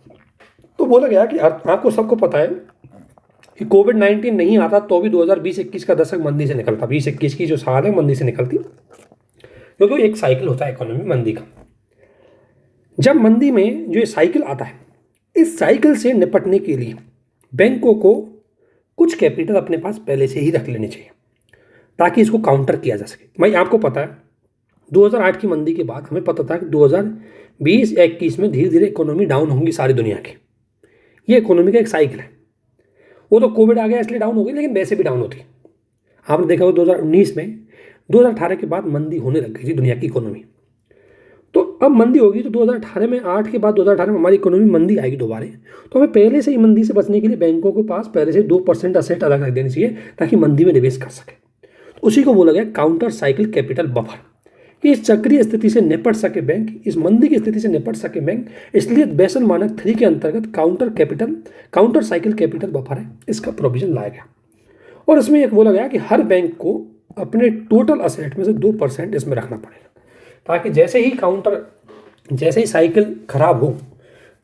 तो बोला गया कि आपको सबको पता है कि कोविड-19 नहीं आता तो भी 2020-21 का दशक मंदी से निकलता, 20-21 की जो साल है मंदी से निकलती, क्योंकि एक साइकिल होता है इकोनॉमी मंदी का। जब मंदी में जो ये साइकिल आता है, इस साइकिल से निपटने के लिए बैंकों को कुछ कैपिटल अपने पास पहले से ही रख लेनी चाहिए ताकि इसको काउंटर किया जा सके। भाई आपको पता है 2008 की मंदी के बाद हमें पता था कि 2020-21 में धीरे धीरे इकोनॉमी डाउन होंगी सारी दुनिया की, ये इकोनॉमी का एक साइकिल है। वो तो कोविड आ गया इसलिए डाउन हो गई, लेकिन वैसे भी डाउन होती है। आपने देखा होगा 2019 में, 2018 के बाद मंदी होने लग गई थी दुनिया की इकोनॉमी। तो अब मंदी होगी तो 2018 में, 8 के बाद 2018 में हमारी इकोनॉमी मंदी आएगी दोबारा। तो हमें पहले से ही मंदी से बचने के लिए बैंकों के पास पहले से 2% असेट अलग रख देनी चाहिए ताकि मंदी में निवेश कर सके। तो उसी को बोला गया काउंटर साइकिल कैपिटल बफर, कि इस चक्रीय स्थिति से निपट सके बैंक, इस मंदी की स्थिति से निपट सके बैंक, इसलिए बेसल मानक 3 के अंतर्गत काउंटर साइकिल कैपिटल बफर है, इसका प्रोविजन लाया गया। और इसमें एक बोला गया कि हर बैंक को अपने टोटल असेट में से 2% इसमें रखना पड़ेगा, ताकि जैसे ही साइकिल खराब हो,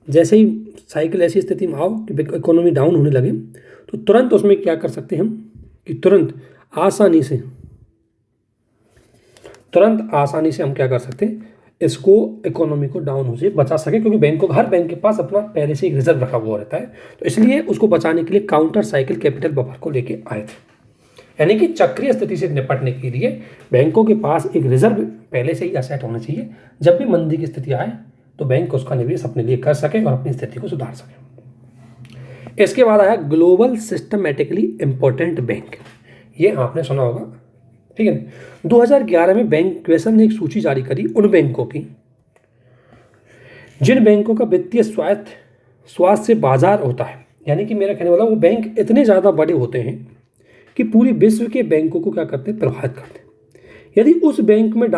जैसे ही साइकिल ऐसी स्थिति में आओ कि इकोनॉमी डाउन होने लगे, तो तुरंत उसमें क्या कर सकते हैं हम, कि तुरंत आसानी से हम क्या कर सकते हैं, इसको इकोनॉमी को डाउन हो से बचा सके, क्योंकि हर बैंक के पास अपना पहले से एक रिजर्व रखा हुआ रहता है। तो इसलिए उसको बचाने के लिए काउंटर साइकिल कैपिटल बफर को लेके आए थे, यानी कि चक्रीय स्थिति से निपटने के लिए बैंकों के पास एक रिजर्व पहले से ही असेट होना चाहिए। जब भी मंदी की स्थिति आए तो बैंक उसका निवेश अपने लिए कर सके और अपनी स्थिति को सुधार सके। इसके बाद आया ग्लोबल सिस्टमेटिकली इंपॉर्टेंट बैंक, ये आपने सुना होगा, ठीक है। 2011 में बैंक बेसल ने एक सूची जारी करी उन बैंकों की जिन बैंकों का वित्तीय स्वास्थ्य से बाजार होता है, यानी कि मेरा कहने वाला वो बैंक इतने ज़्यादा बड़े होते हैं कि पूरी विश्व के बैंकों को क्या करते हैं, प्रभावित करते हैं। यदि उस बैंक में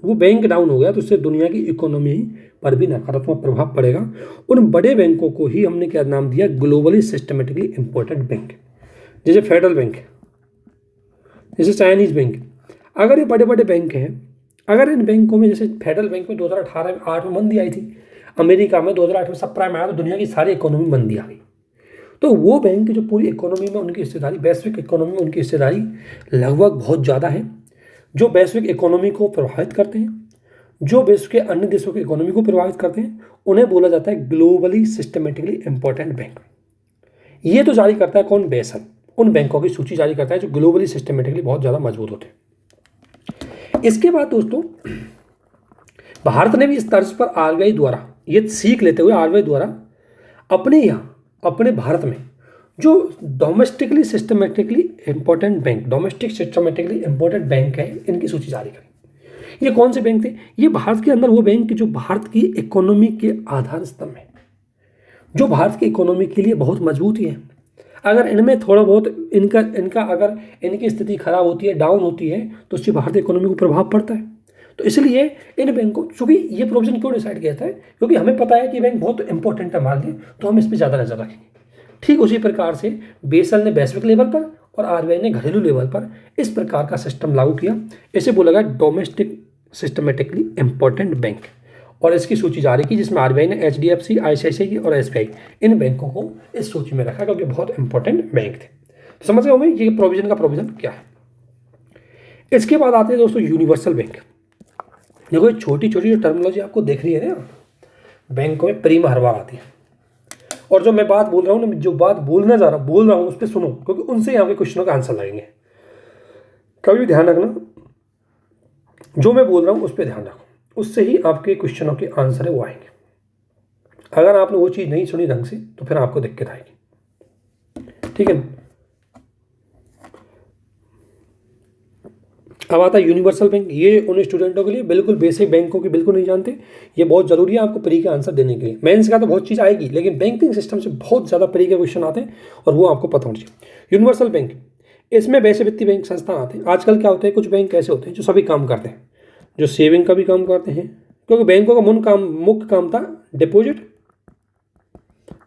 वो बैंक डाउन हो गया तो उससे दुनिया की इकोनॉमी पर भी नकारात्मक प्रभाव पड़ेगा। उन बड़े बैंकों को ही हमने क्या नाम दिया, ग्लोबली सिस्टमेटिकली इंपॉर्टेंट बैंक, जैसे फेडरल बैंक, जैसे चाइनीज बैंक। अगर ये बड़े बड़े बैंक हैं, अगर इन बैंकों में, जैसे फेडरल बैंक में 2018 में मंदी आई थी, अमेरिका में 2008 में सब प्राइम आया तो दुनिया की सारी इकोनॉमी मंदी आ गई, तो वो बैंक जो पूरी इकोनॉमी में उनकी हिस्सेदारी, वैश्विक इकोनॉमी में उनकी हिस्सेदारी लगभग बहुत ज़्यादा है, जो वैश्विक इकोनॉमी को प्रभावित करते हैं, जो विश्व के अन्य देशों की इकोनॉमी को प्रभावित करते हैं, उन्हें बोला जाता है ग्लोबली सिस्टमेटिकली इंपॉर्टेंट बैंक। ये तो जारी करता है कौन, बेसल, उन बैंकों की सूची जारी करता है जो ग्लोबली सिस्टमेटिकली बहुत ज़्यादा मजबूत होते हैं। इसके बाद दोस्तों भारत ने भी इस तर्ज पर आरबीआई द्वारा ये सीख लेते हुए आरबीआई द्वारा अपने भारत में जो डोमेस्टिक सिस्टमेटिकली इंपॉर्टेंट बैंक है, इनकी सूची जारी करी। ये कौन से बैंक थे, ये भारत के अंदर वो बैंक जो भारत की इकोनॉमी के आधार स्तंभ है, जो भारत की इकोनॉमी के लिए बहुत मजबूत ही है। अगर इनमें थोड़ा बहुत इनका अगर इनकी स्थिति खराब होती है, डाउन होती है, तो उससे भारतीय इकोनॉमी को प्रभाव पड़ता है। तो इसलिए इन बैंकों, चूंकि ये प्रोविजन क्यों डिसाइड किया था, क्योंकि हमें पता है कि बैंक बहुत इंपॉर्टेंट है हमारे लिए, तो हम इस पर ज़्यादा नजर रखेंगे। ठीक उसी प्रकार से बेसल ने वैश्विक लेवल पर और आरबीआई ने घरेलू लेवल पर इस प्रकार का सिस्टम लागू किया। इसे बोला गया डोमेस्टिक सिस्टमेटिकली इंपॉर्टेंट बैंक, और इसकी सूची जारी की, जिसमें आरबीआई ने एचडीएफसी, आईसीआईसीआई और एसबीआई इन बैंकों को इस सूची में रखा क्योंकि बहुत इंपॉर्टेंट बैंक थे। तो समझ गए हमें ये प्रोविजन क्या है। इसके बाद आते हैं दोस्तों यूनिवर्सल बैंक। देखो ये छोटी छोटी जो टर्मिनोलॉजी आपको देख रही है ना, बैंकों में प्रीम हर बार आती है, और जो मैं बात बोल रहा हूँ ना, जो बात बोल रहा हूँ उस पर सुनो, क्योंकि उनसे यहाँ के क्वेश्चनों का आंसर लगेंगे। कभी भी ध्यान रखना, जो मैं बोल रहा हूँ उस पर ध्यान रखो, उससे ही आपके क्वेश्चनों के आंसर है वो आएंगे। अगर आपने वो चीज़ नहीं सुनी ढंग से तो फिर आपको दिक्कत आएगी, ठीक है। अब आता है यूनिवर्सल बैंक। ये उन स्टूडेंटों के लिए बिल्कुल बेसिक, बैंकों के बिल्कुल नहीं जानते, ये बहुत ज़रूरी है आपको प्री का आंसर देने के लिए। मेंस का तो बहुत चीज़ आएगी, लेकिन बैंकिंग सिस्टम से बहुत ज़्यादा प्री के क्वेश्चन आते हैं और वो आपको पता होना चाहिए। यूनिवर्सल बैंक, इसमें वैसे वित्तीय बैंक संस्थान आते हैं। आजकल क्या होता है, कुछ बैंक ऐसे होते हैं जो सभी काम करते हैं, जो सेविंग का भी काम करते हैं, क्योंकि बैंकों का मुख्य काम था डिपॉजिट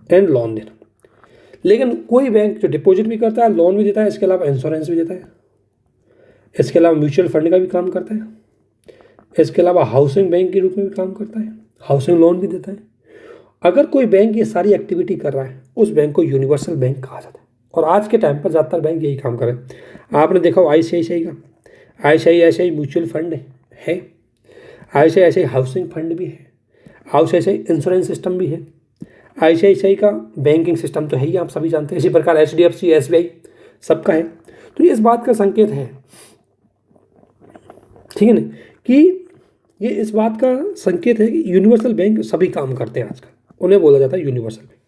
एंड लोन देना। लेकिन कोई बैंक जो डिपॉजिट भी करता है, लोन भी देता है, इसके अलावा इंश्योरेंस भी देता है, इसके अलावा म्यूचुअल फंड का भी काम करता है, इसके अलावा हाउसिंग बैंक के रूप में भी काम करता है, हाउसिंग लोन भी देता है। अगर कोई बैंक ये सारी एक्टिविटी कर रहा है, उस बैंक को यूनिवर्सल बैंक कहा जाता है। और आज के टाइम पर ज़्यादातर बैंक यही काम कर रहे हैं। आपने देखा हो आईसीआईसीआई म्यूचुअल फंड है, आईसीआईसीआई हाउसिंग फंड भी है, आईसीआईसीआई इंश्योरेंस सिस्टम भी है, आईसीआईसीआई का बैंकिंग सिस्टम तो है ही, आप सभी जानते हैं। इसी प्रकार एचडीएफसी, एसबीआई सबका है। तो ये इस बात का संकेत है, ठीक है ना, कि ये इस बात का संकेत है कि यूनिवर्सल बैंक सभी काम करते हैं आजकल, उन्हें बोला जाता है यूनिवर्सल बैंक।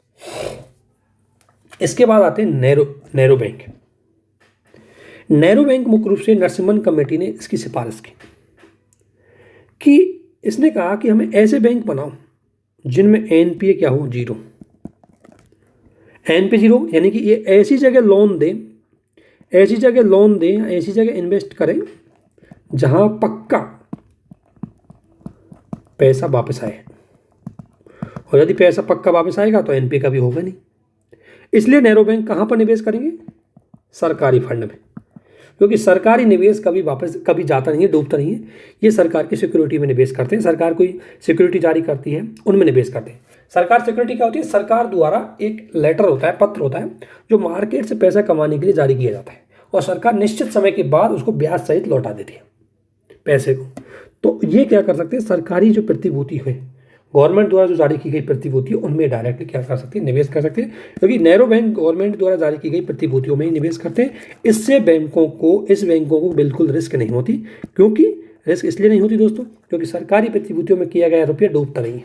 इसके बाद आते हैं नैरो बैंक। नैरो बैंक मुख्य रूप से नरसिम्हन कमेटी ने इसकी सिफारिश की कि इसने कहा कि हमें ऐसे बैंक बनाओ जिनमें एनपीए क्या हो, जीरो। एनपीए जीरो यानी कि ये ऐसी जगह लोन दें, ऐसी जगह लोन दें, ऐसी जगह इन्वेस्ट करें जहां पक्का पैसा वापस आए, और यदि पैसा पक्का वापस आएगा तो एनपीए का भी होगा नहीं। इसलिए नेहरू बैंक कहां पर निवेश करेंगे? सरकारी फंड में, क्योंकि सरकारी निवेश कभी जाता नहीं है, डूबता नहीं है। ये सरकार की सिक्योरिटी में निवेश करते हैं। सरकार कोई सिक्योरिटी जारी करती है, उनमें निवेश करते हैं। सरकार सिक्योरिटी क्या होती है? सरकार द्वारा एक लेटर होता है, पत्र होता है, जो मार्केट से पैसा कमाने के लिए जारी किया जाता है, और सरकार निश्चित समय के बाद उसको ब्याज सहित लौटा देती है पैसे को। तो ये क्या कर सकते हैं? सरकारी जो प्रतिभूति है, गवर्नमेंट द्वारा जो जारी की गई प्रतिभूति है, उनमें डायरेक्टली क्या कर सकते हैं? निवेश कर सकते हैं, क्योंकि नेहरू बैंक गवर्नमेंट द्वारा जारी की गई प्रतिभूतियों में ही निवेश करते हैं। इससे इस बैंकों को बिल्कुल रिस्क नहीं होती। क्योंकि रिस्क इसलिए नहीं होती दोस्तों, क्योंकि सरकारी प्रतिभूतियों में किया गया रुपया डूबता नहीं है।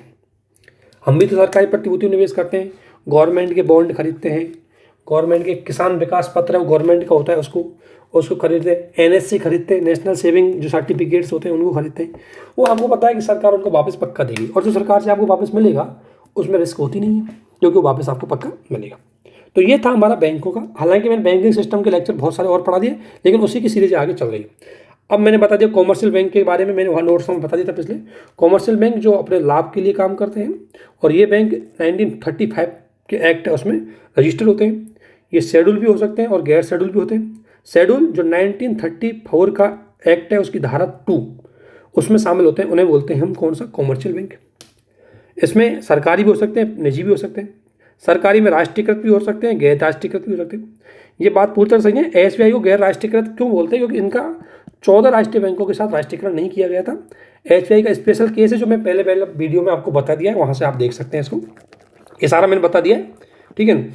हम भी तो सरकारी प्रतिभूतियों में निवेश करते हैं, गवर्नमेंट के बॉन्ड खरीदते हैं, गवर्नमेंट के किसान विकास पत्र है वो गवर्नमेंट का होता है, उसको खरीदते हैं, एनएससी खरीदते हैं, नेशनल सेविंग जो सर्टिफिकेट्स होते हैं उनको खरीदते हैं। वो हमको पता है कि सरकार उनको वापस पक्का देगी, और जो सरकार से आपको वापस मिलेगा उसमें रिस्क होती नहीं है, क्योंकि वो वापस आपको पक्का मिलेगा। तो ये था हमारा बैंकों का। हालांकि मैंने बैंकिंग सिस्टम के लेक्चर बहुत सारे और पढ़ा दिए, लेकिन उसी की सीरीज आगे चल रही है। अब मैंने बता दिया कॉमर्शियल बैंक के बारे में, मैंने वहाँ नोट्स में बता दिया था पिछले। कॉमर्शियल बैंक जो अपने लाभ के लिए काम करते हैं, और ये बैंक 1935 के एक्ट है उसमें रजिस्टर होते हैं। ये शेड्यूल भी हो सकते हैं और गैर शेड्यूल भी होते हैं। शेड्यूल जो 1934 का एक्ट है उसकी धारा 2 उसमें शामिल होते हैं, उन्हें बोलते हैं हम कौन सा? Commercial bank. इसमें सरकारी भी हो सकते हैं, निजी भी हो सकते हैं। सरकारी में राष्ट्रीयकृत भी हो सकते हैं, गैर राष्ट्रीयकृत भी हो सकते हैं। ये बात पूरी तरह सही है। एसबीआई को गैर राष्ट्रीयकृत क्यों बोलते हैं? क्योंकि इनका 14 राष्ट्रीय बैंकों के साथ राष्ट्रीयकरण नहीं किया गया था। एसबीआई का स्पेशल केस है जो मैं पहले वीडियो में आपको बता दिया है, वहाँ से आप देख सकते हैं इसको। ये सारा मैंने बता दिया है, ठीक है।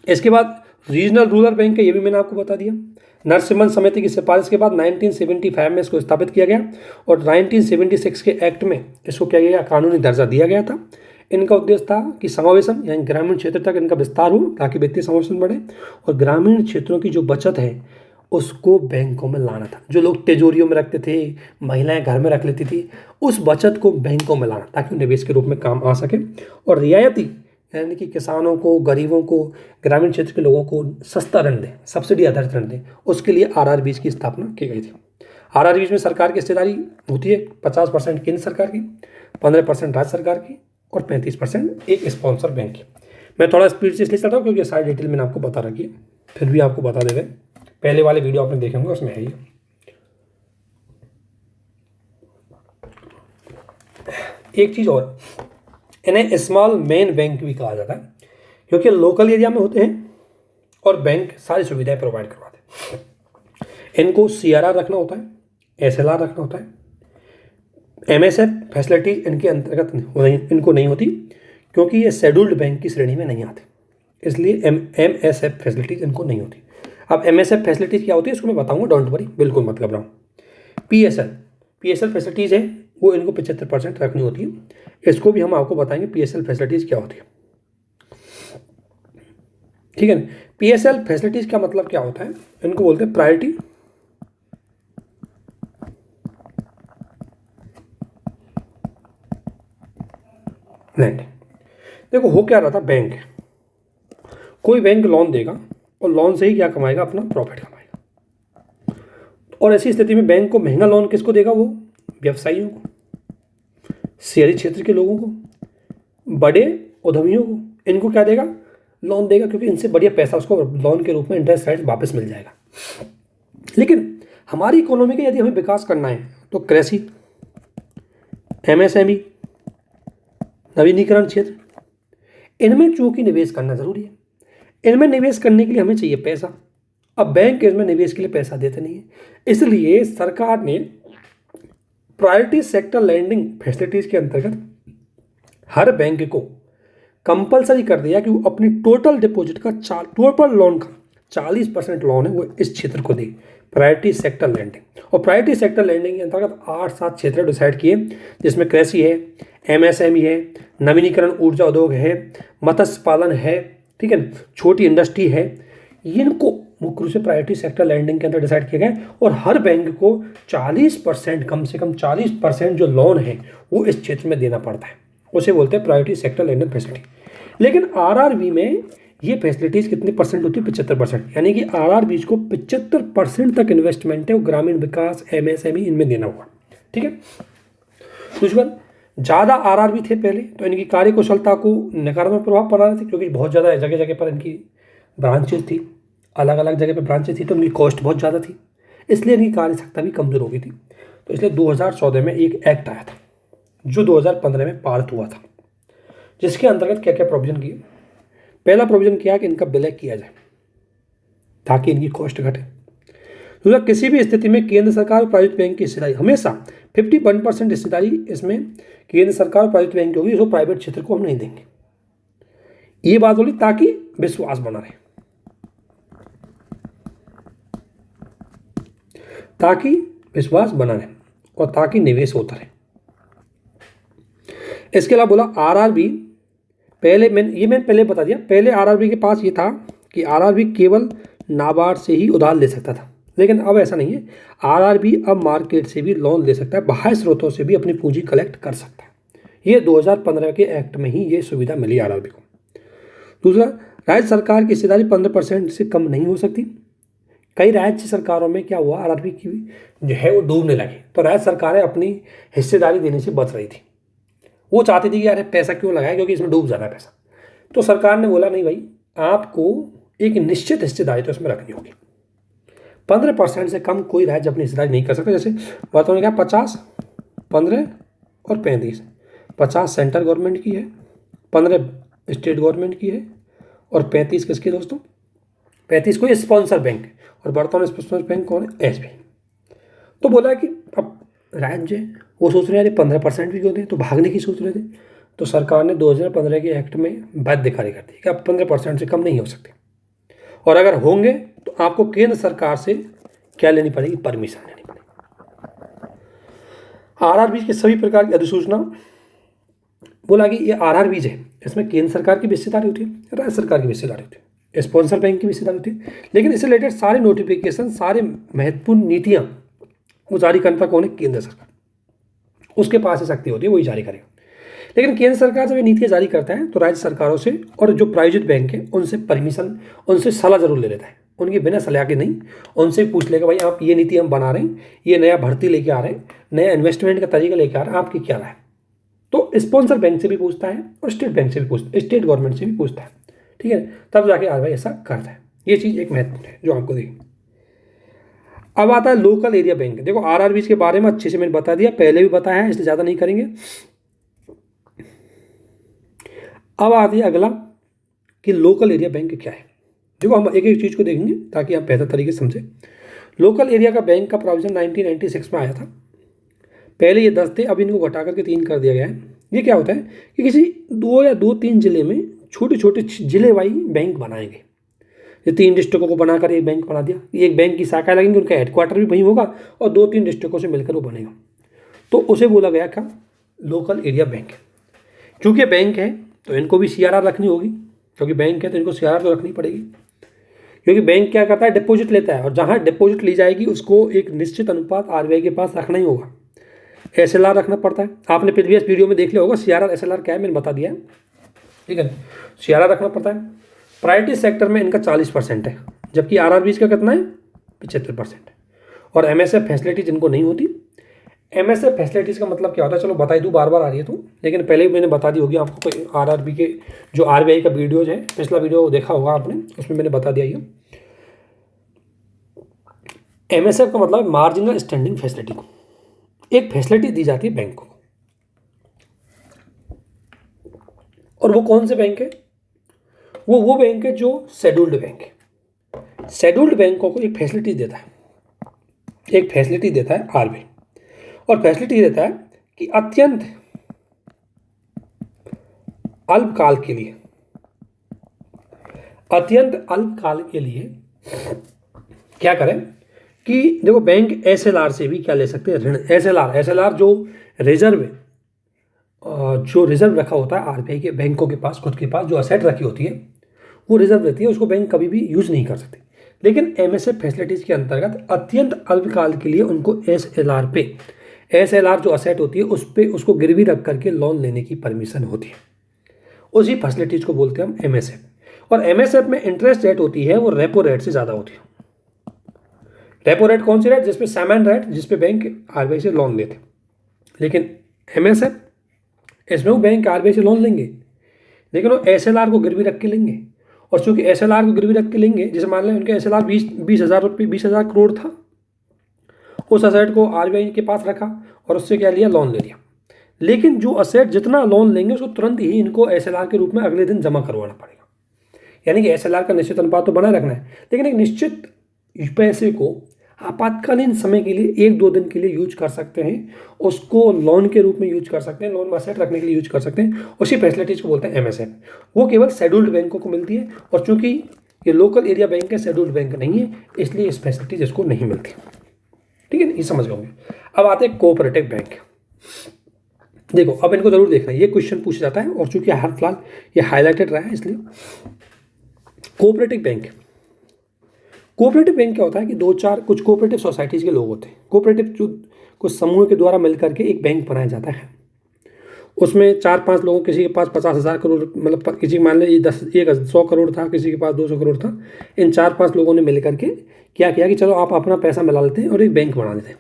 इसके बाद रीजनल रूरल बैंक है, ये भी मैंने आपको बता दिया। नरसिम्हन समिति की सिफारिश के बाद 1975 में इसको स्थापित किया गया, और 1976 के एक्ट में इसको क्या गया? कानूनी दर्जा दिया गया था। इनका उद्देश्य था कि समावेशन यानी ग्रामीण क्षेत्र तक इनका विस्तार हो, ताकि वित्तीय समावेशन बढ़े, और ग्रामीण क्षेत्रों की जो बचत है उसको बैंकों में लाना था। जो लोग तिजोरियों में रखते थे, महिलाएं घर में रख लेती थी, उस बचत को बैंकों में लाना, ताकि निवेश के रूप में काम आ सके। और रियायती यानी कि किसानों को, गरीबों को, ग्रामीण क्षेत्र के लोगों को सस्ता ऋण दें, सब्सिडी आधारित ऋण दें, उसके लिए आरआरबीज की स्थापना की गई थी। आरआरबीज में सरकार की हिस्सेदारी होती है 50% केंद्र सरकार की, 15% राज्य सरकार की, और 35% एक स्पॉन्सर बैंक की। मैं थोड़ा स्पीड से इसलिए चल रहा हूँ क्योंकि सारी डिटेल मैंने आपको बता रखी है, फिर भी आपको बता देंगे। पहले वाले वीडियो आपने देखे होंगे, उसमें है ये। एक चीज़ और, इन्हें स्मॉल मेन बैंक भी कहा जाता है, क्योंकि लोकल एरिया में होते हैं और बैंक सारी सुविधाएं प्रोवाइड करवाते हैं। इनको सीआरआर रखना होता है, एसएलआर रखना होता है। एमएसएफ फैसिलिटीज इनके अंतर्गत इनको नहीं होती, क्योंकि ये शेड्यूल्ड बैंक की श्रेणी में नहीं आते, इसलिए एमएसएफ फैसिलिटीज इनको नहीं होती। अब एमएसएफ फैसिलिटीज क्या होती है इसको मैं बताऊंगा, डोंट वरी, बिल्कुल मत घबराओ। पीएसएल फैसिलिटीज है वो इनको 75% रखनी होती है। इसको भी हम आपको बताएंगे पीएसएल फैसिलिटीज क्या होती है, ठीक है ना। पीएसएल फैसिलिटीज का मतलब क्या होता है? इनको बोलते हैं प्रायोरिटी लैंडिंग। देखो हो क्या रहा था, बैंक, कोई बैंक लोन देगा और लोन से ही क्या कमाएगा? अपना प्रॉफिट कमाएगा। और ऐसी स्थिति में बैंक को महंगा लोन किसको देगा? वो व्यवसायियों को, शहरी क्षेत्र के लोगों को, बड़े उद्यमियों को। इनको क्या देगा? लोन देगा, क्योंकि इनसे बढ़िया पैसा उसको लोन के रूप में इंटरेस्ट रेट वापस मिल जाएगा। लेकिन हमारी इकोनॉमी का यदि हमें विकास करना है तो कृषि, एमएसएमई, नवीनीकरण क्षेत्र, इनमें चूंकि निवेश करना जरूरी है। इनमें निवेश करने के लिए हमें चाहिए पैसा। अब बैंक इसमें निवेश के लिए पैसा देते नहीं है, इसलिए सरकार ने प्रायोरिटी सेक्टर लैंडिंग फैसिलिटीज के अंतर्गत हर बैंक को कंपलसरी कर दिया कि वो अपनी टोटल डिपॉजिट का टोटल लोन का 40% लोन है वो इस क्षेत्र को दे, प्रायोरिटी सेक्टर लैंडिंग। और प्रायोरिटी सेक्टर लैंडिंग के अंतर्गत 8-7 क्षेत्र डिसाइड किए, जिसमें कृषि है, एमएसएमई है, नवीनीकरण ऊर्जा उद्योग है, मत्स्य पालन है, ठीक है ना, छोटी इंडस्ट्री है। इनको मुख्य रूप से प्रायोरिटी सेक्टर लैंडिंग के अंदर डिसाइड किए गए और हर बैंक को 40%, कम से कम 40% जो लोन है वो इस क्षेत्र में देना पड़ता है, उसे बोलते हैं प्रायोरिटी सेक्टर लैंडिंग फैसिलिटी। लेकिन आरआरबी में ये फैसिलिटीज़ कितने परसेंट होती है? 75%, यानी कि आरआरबी को 75% तक इन्वेस्टमेंट है वो ग्रामीण विकास, एमएसएमई इनमें देना होगा। ठीक है। दूसरी बात, ज़्यादा आरआरबी थे पहले तो इनकी कार्यकुशलता को नकारात्मक प्रभाव पड़ रहे थे, क्योंकि बहुत ज़्यादा जगह जगह पर इनकी ब्रांचेज थी, अलग अलग जगह पर ब्रांचेज थी, तो इनकी कॉस्ट बहुत ज़्यादा थी, इसलिए इनकी कार्यक्षमता भी कमज़ोर हो गई थी। तो इसलिए 2014 में एक एक्ट आया था जो 2015 में पारित हुआ था, जिसके अंतर्गत क्या क्या प्रोविजन किए। पहला प्रोविजन किया कि इनका विलय किया जाए ताकि इनकी कॉस्ट घटे। दूसरा, किसी भी स्थिति में केंद्र सरकार और प्राइवेट बैंक की हिस्सेदारी हमेशा 51% हिस्सेदारी इसमें केंद्र सरकार और प्राइवेट बैंक की होगी, इसको प्राइवेट क्षेत्र को हम नहीं देंगे। ये बात बोली ताकि विश्वास बना रहे, ताकि विश्वास बना रहे और ताकि निवेश होता रहे। इसके अलावा बोला आरआरबी, मैंने पहले बता दिया, पहले आरआरबी के पास ये था कि आरआरबी केवल नाबार्ड से ही उधार ले सकता था, लेकिन अब ऐसा नहीं है। आरआरबी अब मार्केट से भी लोन ले सकता है, बाह्य स्रोतों से भी अपनी पूंजी कलेक्ट कर सकता है। ये 2015 के एक्ट में ही ये सुविधा मिली आरआरबी को। दूसरा, राज्य सरकार की हिस्सेदारी 15% से कम नहीं हो सकती। कई राज्य सरकारों में क्या हुआ, आरआरबी की जो है वो डूबने लगी, तो राज्य सरकारें अपनी हिस्सेदारी देने से बच रही थी। वो चाहती थी कि यार पैसा क्यों लगाए, क्योंकि इसमें डूब जाना है पैसा। तो सरकार ने बोला नहीं भाई, आपको एक निश्चित हिस्सेदारी तो इसमें रखनी होगी। 15% से कम कोई राज्य अपनी हिस्सेदारी नहीं कर सकता। जैसे वर्तमान क्या 50, 15 और 35, 50 सेंट्रल गवर्नमेंट की है, 15 स्टेट गवर्नमेंट की है और 35 किसकी दोस्तों? 35 कोई स्पॉन्सर बैंक, और वर्तमान स्पॉन्सर बैंक कौन है? एसबीआई। तो बोला कि अब राज्य वो सोच रहे हैं 15% भी क्यों दें, तो भागने की सोच रहे थे। तो सरकार ने 2015 के एक्ट में बाध्यकारी कर दी कि अब 15% से कम नहीं हो सकते, और अगर होंगे तो आपको केंद्र सरकार से क्या लेनी पड़ेगी? परमिशन लेनी पड़ेगी। आरआरबी के सभी प्रकार की अधिसूचना, बोला कि ये आरआरबी है, इसमें केंद्र सरकार की भी हिस्सेदारी होती है, राज्य सरकार की भी हिस्सेदारी होती है, स्पॉन्सर बैंक की भी हिस्सेदारी होती है, लेकिन इससे रिलेटेड सारे नोटिफिकेशन, सारे महत्वपूर्ण नीतियाँ वो जारी करता कौन है? केंद्र सरकार। उसके पास ही शक्ति होती है, वही जारी करेगा। लेकिन केंद्र सरकार जब ये नीतियाँ जारी करता है तो राज्य सरकारों से और जो प्रायोजित बैंक है उनसे परमिशन, उनसे सलाह जरूर ले लेता है। उनकी बिना सलाह के नहीं, उनसे पूछ लेगा भाई आप ये नीति हम बना रहे हैं, ये नया भर्ती लेके आ रहे हैं, नया इन्वेस्टमेंट का तरीका लेके आ रहे हैं, आपकी क्या राय है? तो स्पॉन्सर बैंक से भी पूछता है और स्टेट बैंक से भी पूछता है, स्टेट गवर्नमेंट से भी पूछता है। ठीक है, तब जाके आरबीआई ऐसा करता है। ये चीज़ एक महत्वपूर्ण है जो आपको देखिए। अब आता है लोकल एरिया बैंक। देखो आरआरबी के बारे में अच्छे से मैंने बता दिया, पहले भी बताया है, इसलिए ज़्यादा नहीं करेंगे। अब आती है अगला कि लोकल एरिया बैंक क्या है। देखो हम एक एक चीज़ को देखेंगे ताकि आप बेहतर तरीके से समझें। लोकल एरिया का बैंक का प्रोविजन 1996 में आया था। पहले ये 10 थे, अब इनको घटा करके 3 कर दिया गया है। ये क्या होता है कि किसी 2 या 2-3 जिले में छोटे छोटे जिले वाई बैंक बनाएंगे। ये 3 डिस्ट्रिक्टों को बनाकर एक बैंक बना दिया, एक बैंक की शाखाएं लगेंगी, उनका हेडक्वार्टर भी वहीं होगा और 2-3 डिस्ट्रिक्टों से मिलकर वो बनेगा। तो उसे बोला गया क्या? Local area bank. क्योंकि बैंक है तो इनको भी सीआरआर रखनी होगी, क्योंकि बैंक है तो इनको सीआरआर तो रखनी पड़ेगी। क्योंकि बैंक क्या करता है? डिपॉजिट लेता है, और जहाँ डिपॉजिट ली जाएगी उसको एक निश्चित अनुपात आरबीआई के पास रखना ही होगा। एसएलआर रखना पड़ता है, आपने प्रीवियस वीडियो में देख लिया होगा। सीआरआर एसएलआर क्या है मैंने बता दिया है। ठीक है, सीआरआर रखना पड़ता है। प्राइवेट सेक्टर में इनका 40% है, जबकि आरआरबी का कितना है? 75% है। और एमएसएफ फैसिलिटीज इनको नहीं होती। एमएसएफ फैसिलिटीज़ का मतलब क्या होता है? चलो बता दूँ, बार बार आ रही है तो, लेकिन पहले मैंने बता दी होगी आपको। कोई आरआरबी के जो आरबीआई का वीडियोज है, पिछला वीडियो देखा होगा आपने, उसमें मैंने बता दिया ये। एमएसएफ का मतलब मार्जिनल स्टैंडिंग फैसिलिटी को एक फैसिलिटी दी जाती है बैंक को। और वो कौन से बैंक है? वो बैंक है जो शेड्यूल्ड बैंक है। शेड्यूल्ड बैंकों को एक फैसिलिटी देता है, एक फैसिलिटी देता है आरबीआई, और फैसिलिटी देता है कि अत्यंत अल्पकाल के लिए क्या करें कि देखो बैंक एसएलआर से भी क्या ले सकते हैं? ऋण। एसएलआर जो रिजर्व रखा होता है आरबीआई के बैंकों के पास, खुद के पास जो असेट रखी होती है वो रिजर्व रहती है, उसको बैंक कभी भी यूज़ नहीं कर सकते। लेकिन एमएसएफ फैसिलिटीज के अंतर्गत अत्यंत अल्पकाल के लिए उनको एसएलआर पे, एसएलआर जो असेट होती है उस पे उसको गिरवी रख करके लोन लेने की परमिशन होती है। उसी फैसिलिटीज को बोलते हैं हम एमएसएफ। और एमएसएफ में इंटरेस्ट रेट होती है वो रेपो रेट से ज़्यादा होती है। रेपो रेट कौन सी रेट? जिसपे सामान्य रेट जिसपे बैंक आरबीआई से लोन लेते। लेकिन एमएसएफ, इसमें वो बैंक आरबीआई से लोन लेंगे लेकिन वो एसएलआर को गिरवी रख के लेंगे। और चूंकि एसएलआर को गिरवी रख के लेंगे, जैसे मान लें उनके एसएलआर 20,000 करोड़ था, उस असेट को आरबीआई के पास रखा और उससे क्या लिया? लोन ले लिया। लेकिन जो असेट जितना लोन लेंगे उसको तुरंत ही इनको एसएलआर के रूप में अगले दिन जमा करवाना पड़ेगा। यानी कि एसएलआर का निश्चित अनुपात तो बनाए रखना है, लेकिन एक निश्चित पैसे को आपातकालीन समय के लिए 1-2 दिन के लिए यूज कर सकते हैं, उसको लोन के रूप में यूज कर सकते हैं, लोन में असेट रखने के लिए यूज कर सकते हैं। उसी फैसिलिटीज को बोलते हैं एमएसएफ। वो केवल शेड्यूल्ड बैंकों को मिलती है और चूंकि ये लोकल एरिया बैंक है, शेड्यूल्ड बैंक नहीं है, इसलिए इस फैसिलिटीज इसको नहीं मिलती। ठीक है, ये समझ गए। अब आते हैं कोऑपरेटिव बैंक। देखो, अब इनको जरूर देखना है, ये क्वेश्चन पूछा जाता है और चूंकि हर फिलहाल ये हाईलाइटेड रहा है इसलिए। कोऑपरेटिव बैंक, कोऑपरेटिव बैंक क्या होता है कि 2-4 कुछ कोऑपरेटिव सोसाइटीज़ के लोग होते हैं। कोऑपरेटिव जो कुछ समूह के द्वारा मिल करके एक बैंक बनाया जाता है। उसमें 4-5 लोगों, किसी के पास 50,000 करोड़, मतलब किसी मान लीजिए 100 करोड़ था, किसी के पास 200 करोड़ था। इन 4-5 लोगों ने मिल करके क्या किया कि चलो आप अपना पैसा मिला लेते हैं और एक बैंक बना देते हैं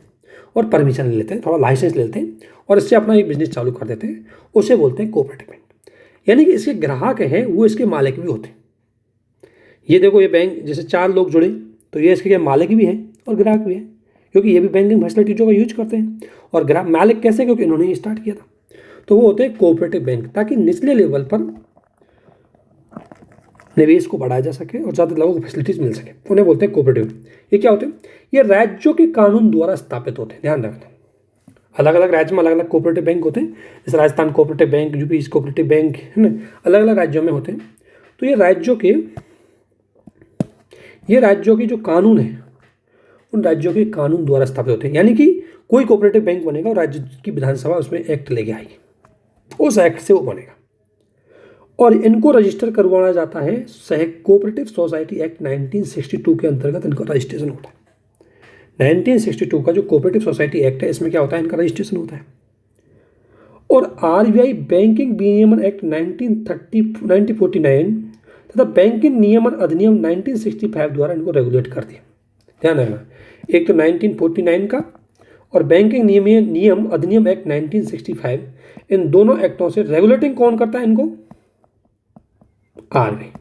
और परमिशन ले लेते हैं, थोड़ा लाइसेंस ले लेते हैं और इससे अपना एक बिजनेस चालू कर देते हैं। उसे बोलते हैं कोऑपरेटिव बैंक। यानी कि इसके ग्राहक हैं वो इसके मालिक भी होते हैं। ये देखो, ये बैंक जैसे 4 लोग जुड़े तो ये इसके मालिक भी हैं और ग्राहक भी हैं, क्योंकि ये भी बैंकिंग फैसिलिटीजों का यूज करते हैं। और ग्राहक मालिक कैसे? क्योंकि इन्होंने ये स्टार्ट किया था। तो वो होते हैं कोऑपरेटिव बैंक, ताकि निचले लेवल पर निवेश को बढ़ाया जा सके और ज़्यादा लोगों को फैसिलिटीज मिल सके, उन्हें बोलते हैं कोऑपरेटिव। ये क्या होते हैं? ये राज्यों के कानून द्वारा स्थापित होते हैं। ध्यान रखना, अलग अलग राज्य में अलग अलग कोऑपरेटिव बैंक होते हैं। जैसे Rajasthan cooperative bank, UP cooperative bank, है ना, अलग अलग राज्यों में होते हैं। तो ये राज्यों के जो कानून है उन राज्यों के कानून द्वारा स्थापित होते हैं। यानी कि कोई कोऑपरेटिव बैंक बनेगा और राज्य की विधानसभा उसमें एक्ट लेके आएगी, उस एक्ट से वो बनेगा। और इनको रजिस्टर करवाया जाता है कोऑपरेटिव सोसाइटी एक्ट 1962 के अंतर्गत इनका रजिस्ट्रेशन होता है। 1962 का जो कोऑपरेटिव सोसाइटी एक्ट है, इसमें क्या होता है? इनका रजिस्ट्रेशन होता है। और आरबीआई बैंकिंग विनियमन एक्ट 1949 तथा बैंकिंग नियमन अधिनियम 1965 द्वारा इनको रेगुलेट कर दिया। ध्यान रखना, एक तो 1949 का और बैंकिंग नियम अधिनियम एक्ट 1965, इन दोनों एक्टों से रेगुलेटिंग कौन करता है इनको? आरबीआई।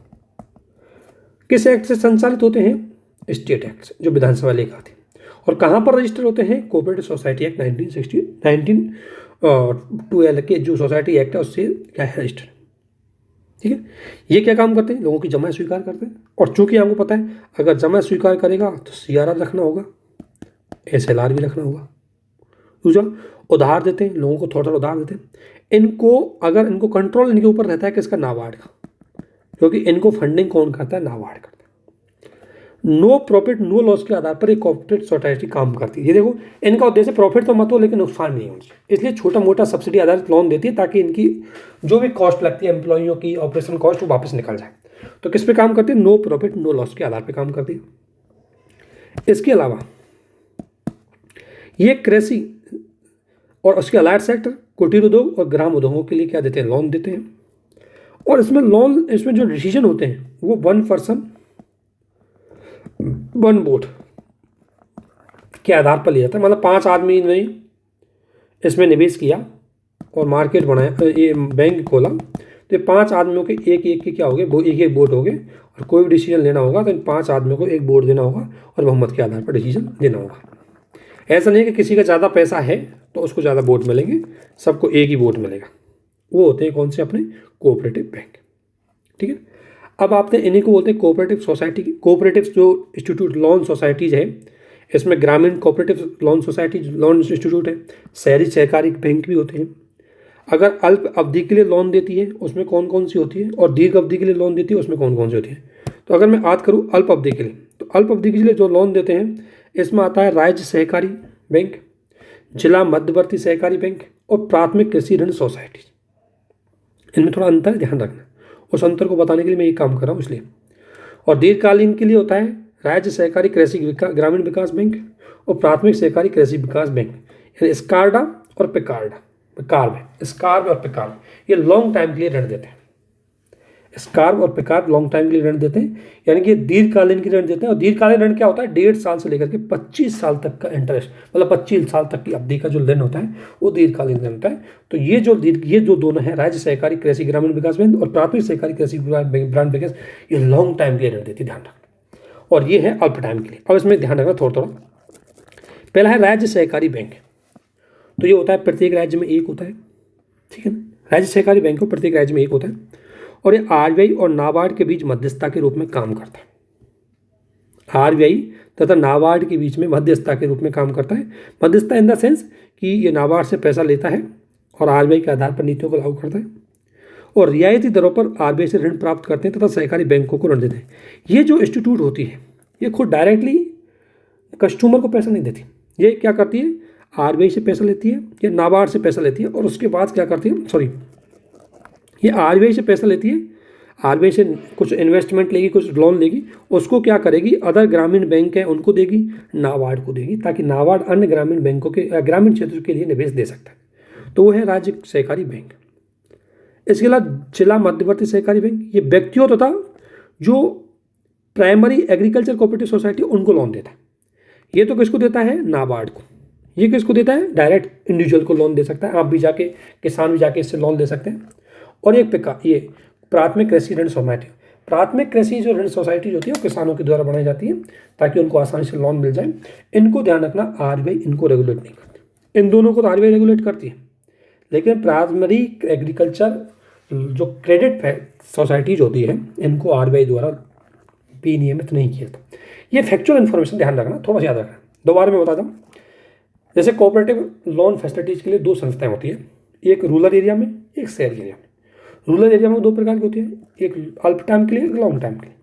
किस एक्ट से संचालित होते हैं? स्टेट एक्ट से, जो विधानसभा लेकर आते हैं। और कहाँ पर रजिस्टर होते हैं? कोऑपरेटिव सोसाइटी एक्ट 1912 के जो सोसाइटी एक्ट है उससे क्या है? रजिस्टर। ठीक है, ये क्या काम करते हैं? लोगों की जमा स्वीकार करते हैं। और चूंकि आपको पता है अगर जमा स्वीकार करेगा तो सीआरआर रखना होगा, एसएलआर भी रखना होगा। दूसरा, उधार देते हैं, लोगों को थोड़ा थोड़ा उधार देते हैं। इनको अगर इनको कंट्रोल इनके ऊपर रहता है किसका? नाबार्ड का, क्योंकि इनको फंडिंग कौन करता है? नाबार्ड करता है। नो प्रॉफिट नो लॉस के आधार पर एक कोऑपरेटिव सोसाइटी काम करती है। ये देखो, इनका उद्देश्य प्रॉफिट तो मत हो लेकिन नुकसान नहीं होना चाहिए, इसलिए छोटा मोटा सब्सिडी आधारित लोन देती है ताकि इनकी जो भी कॉस्ट लगती है एम्प्लॉइयों की, ऑपरेशन कॉस्ट, वो वापस निकल जाए। तो किस पे काम करती है? नो प्रॉफिट नो लॉस के आधार पर काम करती है। इसके अलावा ये कृषि और उसके अलाइड सेक्टर, कुटीर उद्योग और ग्राम उद्योगों के लिए क्या देते हैं? लोन देते हैं। और इसमें जो डिसीजन होते हैं वो 1 पर्सन 1 वोट के आधार पर लिया जाता है। मतलब 5 आदमी ने इसमें निवेश किया और मार्केट बनाया, ये बैंक खोला, तो 5 आदमियों के एक के क्या हो गए? एक वोट हो गए। और कोई भी डिसीजन लेना होगा तो इन 5 आदमियों को एक वोट देना होगा और बहुमत के आधार पर डिसीजन देना होगा। ऐसा नहीं है कि किसी का ज़्यादा पैसा है तो उसको ज़्यादा वोट मिलेंगे, सबको एक ही वोट मिलेगा। वो होते हैं कौन से? अपने कोऑपरेटिव बैंक। ठीक है, अब आपने इन्हीं को बोलते हैं कोऑपरेटिव सोसाइटी। कोऑपरेटिव जो इंस्टीट्यूट लोन सोसाइटीज़ है, इसमें ग्रामीण cooperative loan society loan institute है, शहरी सहकारी बैंक भी होते हैं। अगर अल्प अवधि के लिए लोन देती है उसमें कौन कौन सी होती है, और दीर्घ अवधि के लिए लोन देती है उसमें कौन कौन सी होती है। तो अगर मैं बात करूँ अल्प अवधि के लिए, तो अल्प अवधि के लिए जो लोन देते हैं इसमें आता है राज्य सहकारी बैंक, जिला मध्यवर्ती सहकारी बैंक और प्राथमिक कृषि ऋण सोसाइटी। इनमें थोड़ा अंतर ध्यान रखना, उस अंतर को बताने के लिए मैं ये काम कर रहा हूँ इसलिए। और दीर्घकालीन के लिए होता है राज्य सहकारी कृषि ग्रामीण विकास बैंक और प्राथमिक सहकारी कृषि विकास बैंक, यानी स्कार्डा और स्कार्ब और पिकार्ब ये लॉन्ग टाइम के लिए ऋण देते हैं। स्कार्ब और पिकार्ब लॉन्ग टाइम के लिए ऋण देते हैं, यानी कि दीर्घकालीन के ऋण देते हैं। और दीर्घकालीन ऋण क्या होता है? 1.5 साल से लेकर के 25 साल तक का इंटरेस्ट, मतलब 25 साल तक की अवधि का जो ऋण होता है वो दीर्घकालीन ऋण होता है। तो ये जो दोनों है, राज्य सहकारी कृषि ग्रामीण विकास बैंक और प्राथमिक सहकारी कृषि ग्रामीण विकास, ये लॉन्ग टाइम के लिए ऋण देती है, ध्यान रखना। और ये है अल्प टाइम के लिए। अब इसमें ध्यान रखना थोड़ा थोड़ा। पहला है राज्य सहकारी बैंक। तो ये होता है प्रत्येक राज्य में एक होता है, ठीक है ना। राज्य सहकारी बैंक को प्रत्येक राज्य में एक होता है और ये आरबीआई और नाबार्ड के बीच मध्यस्थता के रूप में काम करता है। आरबीआई तथा नाबार्ड के बीच में मध्यस्थता के रूप में काम करता है। मध्यस्थता इन द सेंस कि ये नाबार्ड से पैसा लेता है और आरबीआई के आधार पर नीतियों को लागू करता है और रियायती दरों पर आरबीआई से ऋण प्राप्त करते हैं तथा सहकारी बैंकों को ऋण देते हैं। ये जो इंस्टीट्यूट होती है ये खुद डायरेक्टली कस्टमर को पैसा नहीं देती। ये क्या करती है? आरबीआई से पैसा लेती है या नाबार्ड से पैसा लेती है और उसके बाद क्या करती है, ये आरबीआई से पैसा लेती है, आरबीआई से कुछ इन्वेस्टमेंट लेगी, कुछ लोन लेगी, उसको क्या करेगी? अदर ग्रामीण बैंक है उनको देगी, नाबार्ड को देगी, ताकि नाबार्ड अन्य ग्रामीण बैंकों के ग्रामीण क्षेत्र के लिए निवेश दे सकता है। तो वो है राज्य सहकारी बैंक। इसके अलावा जिला मध्यवर्ती सहकारी बैंक, ये व्यक्तियों तथा जो प्राइमरी एग्रीकल्चर कोऑपरेटिव सोसाइटी उनको लोन देता है। ये तो किसको देता है? नाबार्ड को। ये किसको देता है? डायरेक्ट इंडिविजुअल को लोन दे सकता है। आप भी जाके, किसान भी जाके इससे लोन ले सकते हैं। और ये प्राथमिक कृषि ऋण सोसाइटी, प्राथमिक कृषि जो ऋण सोसाइटी होती है वो किसानों के द्वारा बनाई जाती है ताकि उनको आसानी से लोन मिल जाए। इनको ध्यान रखना, आरबीआई इनको रेगुलेट नहीं करती। इन दोनों को तो आरबीआई रेगुलेट करती है, लेकिन प्राइमरी एग्रीकल्चर जो क्रेडिट सोसाइटीज होती है इनको आरबीआई द्वारा विनियमित नहीं किया था। ये फैक्चुअल इन्फॉर्मेशन ध्यान रखना, थोड़ा सा याद रखना। दोबारा मैं बताता हूँ। जैसे कोऑपरेटिव लोन फैसिलिटीज के लिए 2 संस्थाएं होती है, एक रूरल एरिया में, एक शहरी एरिया में। रूरल एरिया में 2 प्रकार की होती है, एक अल्प टाइम के लिए, एक लॉन्ग टाइम के लिए।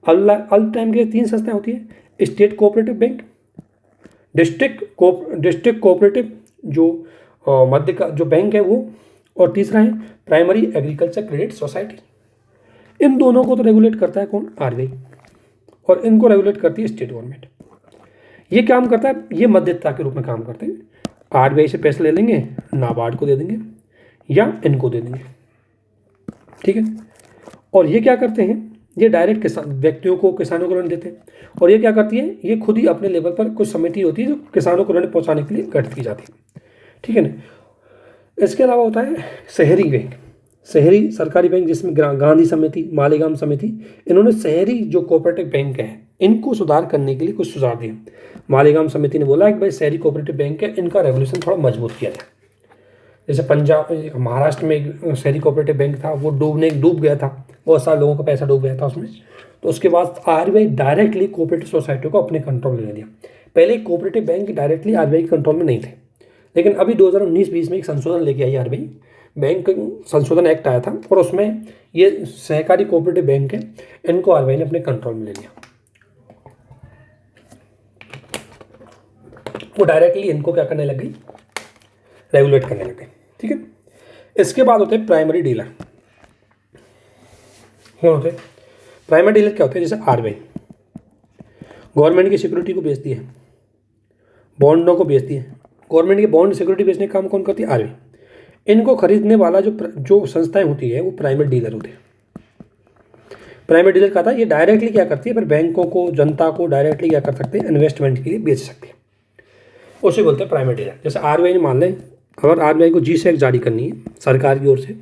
अल्प टाइम के लिए 3 संस्थाएं होती है, state cooperative bank, district cooperative जो मध्य का जो बैंक है वो, और तीसरा है प्राइमरी एग्रीकल्चर क्रेडिट सोसाइटी। इन दोनों को तो रेगुलेट करता है कौन? आरबीआई। और इनको रेगुलेट करती है स्टेट गवर्नमेंट। ये काम करता है, ये मध्यस्थता के रूप में काम करते हैं। आरबीआई से पैसे ले लेंगे, नाबार्ड को दे देंगे या इनको दे देंगे, ठीक है। और ये क्या करते हैं? ये डायरेक्ट किसान व्यक्तियों को, किसानों को ऋण देते हैं। और ये क्या करती है? ये खुद ही अपने लेवल पर कुछ समिति होती है जो किसानों को ऋण पहुंचाने के लिए गठित की जाती है, ठीक है ना। इसके अलावा होता है शहरी बैंक, शहरी सरकारी बैंक, जिसमें गांधी समिति, मालेगांव समिति, इन्होंने शहरी जो कोऑपरेटिव बैंक है इनको सुधार करने के लिए कुछ सुझाव दिए। मालेगांव समिति ने बोला कि भाई शहरी कोऑपरेटिव बैंक है, इनका रेगुलेशन थोड़ा मजबूत किया जाए। जैसे पंजाब, महाराष्ट्र में एक शहरी कोऑपरेटिव बैंक था, वो डूब गया था, बहुत सारे लोगों का पैसा डूब गया था उसमें। तो उसके बाद आरबीआई डायरेक्टली कोऑपरेटिव सोसाइटी को अपने कंट्रोल में ले लिया। पहले कोऑपरेटिव बैंक डायरेक्टली आरबीआई के कंट्रोल में नहीं थे, लेकिन अभी 2019-20 में एक संशोधन लेके आई आरबीआई, बैंक संशोधन एक्ट आया था और उसमें ये सहकारी कोऑपरेटिव बैंक है, इनको आरबीआई ने अपने कंट्रोल में ले लिया। वो डायरेक्टली इनको क्या करने लग गई? रेगुलेट करने लग गई, ठीक है। इसके बाद होते हैं प्राइमरी डीलर। कौन होते हैं प्राइमरी डीलर? क्या होते हैं? जैसे आरबीआई गवर्नमेंट की सिक्योरिटी को बेचती है, बॉन्डों को बेचती है। गवर्नमेंट के बॉन्ड सिक्योरिटी बेचने का काम कौन करती है? आरबीआई। इनको खरीदने वाला जो संस्थाएं होती है वो प्राइमरी डीलर होते हैं। प्राइमरी डीलर का था, ये डायरेक्टली क्या करती है? फिर बैंकों को, जनता को डायरेक्टली क्या कर सकते हैं? इन्वेस्टमेंट के लिए बेच सकते हैं, उसे बोलते हैं प्राइमरी डीलर। जैसे आरबीआई ने मान लें, अगर आरबीआई को जी-सैट जारी करनी है सरकार की ओर से,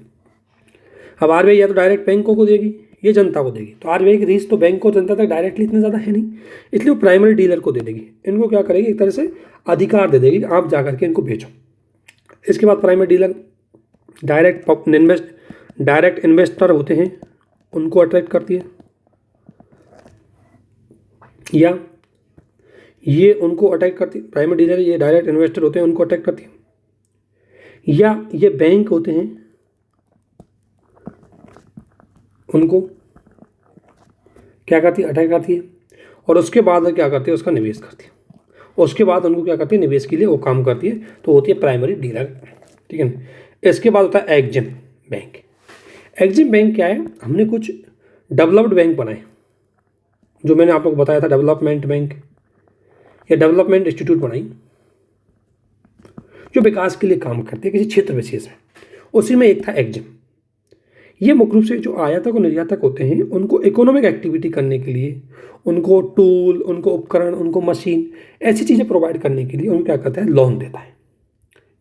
अब आरबीआई या तो डायरेक्ट बैंकों को देगी ये जनता को देगी, तो आरबीआई की रीच तो बैंक और जनता तक डायरेक्टली इतनी ज़्यादा है नहीं, इसलिए वो प्राइमरी डीलर को दे देगी। इनको क्या करेगी? एक तरह से अधिकार दे देगी, आप जा करके इनको बेचो। इसके बाद प्राइमरी डीलर डायरेक्ट इन्वेस्टर होते हैं, उनको अट्रैक्ट करती है, या ये उनको अटैक करती है। प्राइमरी डीलर ये डायरेक्ट इन्वेस्टर होते हैं, उनको अटैक करती है, या ये बैंक होते हैं, उनको क्या करती है? अटैक करती है। और उसके बाद क्या करती है? उसका निवेश करती है। उसके बाद उनको क्या करती है? निवेश के लिए वो काम करती है, तो होती है प्राइमरी डीलर, ठीक है ना। इसके बाद होता है एग्जिम बैंक। एग्जिम बैंक क्या है? हमने कुछ डेवलप्ड बैंक बनाए, जो मैंने आप लोग को बताया था, डेवलपमेंट बैंक या डेवलपमेंट इंस्टीट्यूट बनाई जो विकास के लिए काम करते हैं किसी क्षेत्र विशेष में। उसी में एक था एग्जिम। ये मुख्य रूप से जो आयातक और निर्यातक होते हैं उनको इकोनॉमिक एक्टिविटी करने के लिए, उनको टूल, उनको उपकरण, उनको मशीन, ऐसी चीज़ें प्रोवाइड करने के लिए उनको क्या करता है, लोन देता है।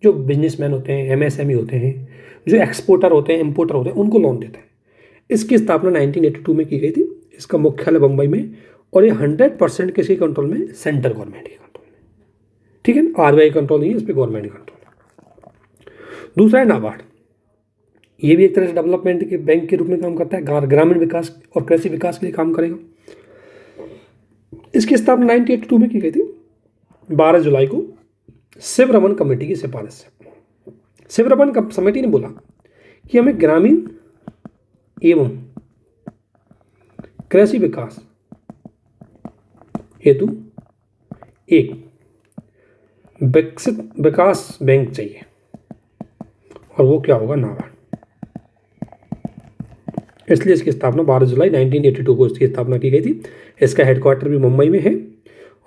जो बिजनेसमैन होते हैं, एमएसएमई होते हैं, जो एक्सपोर्टर होते हैं, इम्पोर्टर होते हैं, उनको लोन देता है। इसकी स्थापना 1982 में की गई थी। इसका मुख्यालय बम्बई में, और ये 100% किसके कंट्रोल में, सेंट्रल गवर्नमेंट के कंट्रोल में। ठीक है, आरबीआई कंट्रोल नहीं है, इस पर गवर्नमेंट कंट्रोल है। दूसरा है नाबार्ड। ये भी एक तरह से डेवलपमेंट के बैंक के रूप में काम करता है, ग्रामीण विकास और कृषि विकास के लिए काम करेगा। इसकी स्थापना 1982 में की गई थी, 12 जुलाई को शिवरमन कमेटी की सिफारिश से। शिवरमन समिति ने बोला कि हमें ग्रामीण एवं कृषि विकास हेतु एक विकसित विकास बैंक चाहिए, और वो क्या होगा, नाबार्ड। इसलिए इसकी स्थापना 12 जुलाई 1982 को इसकी स्थापना की गई थी। इसका हेडक्वार्टर भी मुंबई में है,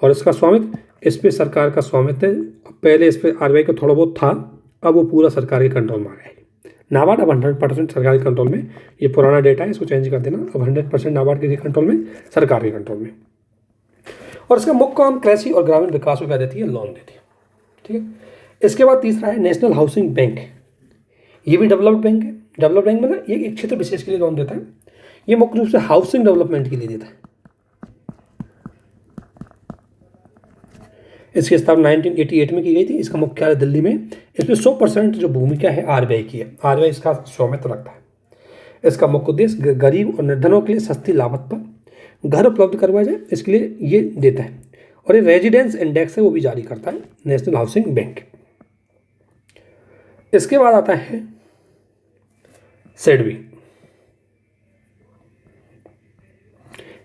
और इसका स्वामित्व, इस पर सरकार का स्वामित्व है। पहले इस पर आरबीआई का थोड़ा बहुत था, अब वो पूरा सरकार के कंट्रोल में आ गया है। नाबार्ड अब 100% सरकार के कंट्रोल में। ये पुराना डेटा है, इसको चेंज कर देना। अब 100% नाबार्ड के कंट्रोल में, सरकार के कंट्रोल में। और इसका मुख्य काम कृषि और ग्रामीण विकास को क्या देती है, लोन देती है। ठीक है। इसके बाद तीसरा है नेशनल हाउसिंग बैंक। ये भी डेवलप्ड बैंक है। डेवलप्ड बैंक में ना ये एक क्षेत्र विशेष के लिए लोन देता है। ये मुख्य रूप से हाउसिंग डेवलपमेंट के लिए देता है। इसकी स्थापना 1988 में की गई थी। इसका मुख्यालय दिल्ली में। इसमें 100% जो भूमिका है आरबीआई की है। आरबीआई इसका स्वामित्व रखता है। इसका मुख्य उद्देश्य गरीब और निर्धनों के लिए सस्ती लागत पर घर उपलब्ध करवाया जाए, इसके लिए ये देता है। और ये रेजिडेंस इंडेक्स है, वो भी जारी करता है नेशनल हाउसिंग बैंक। इसके बाद आता है सेडबी।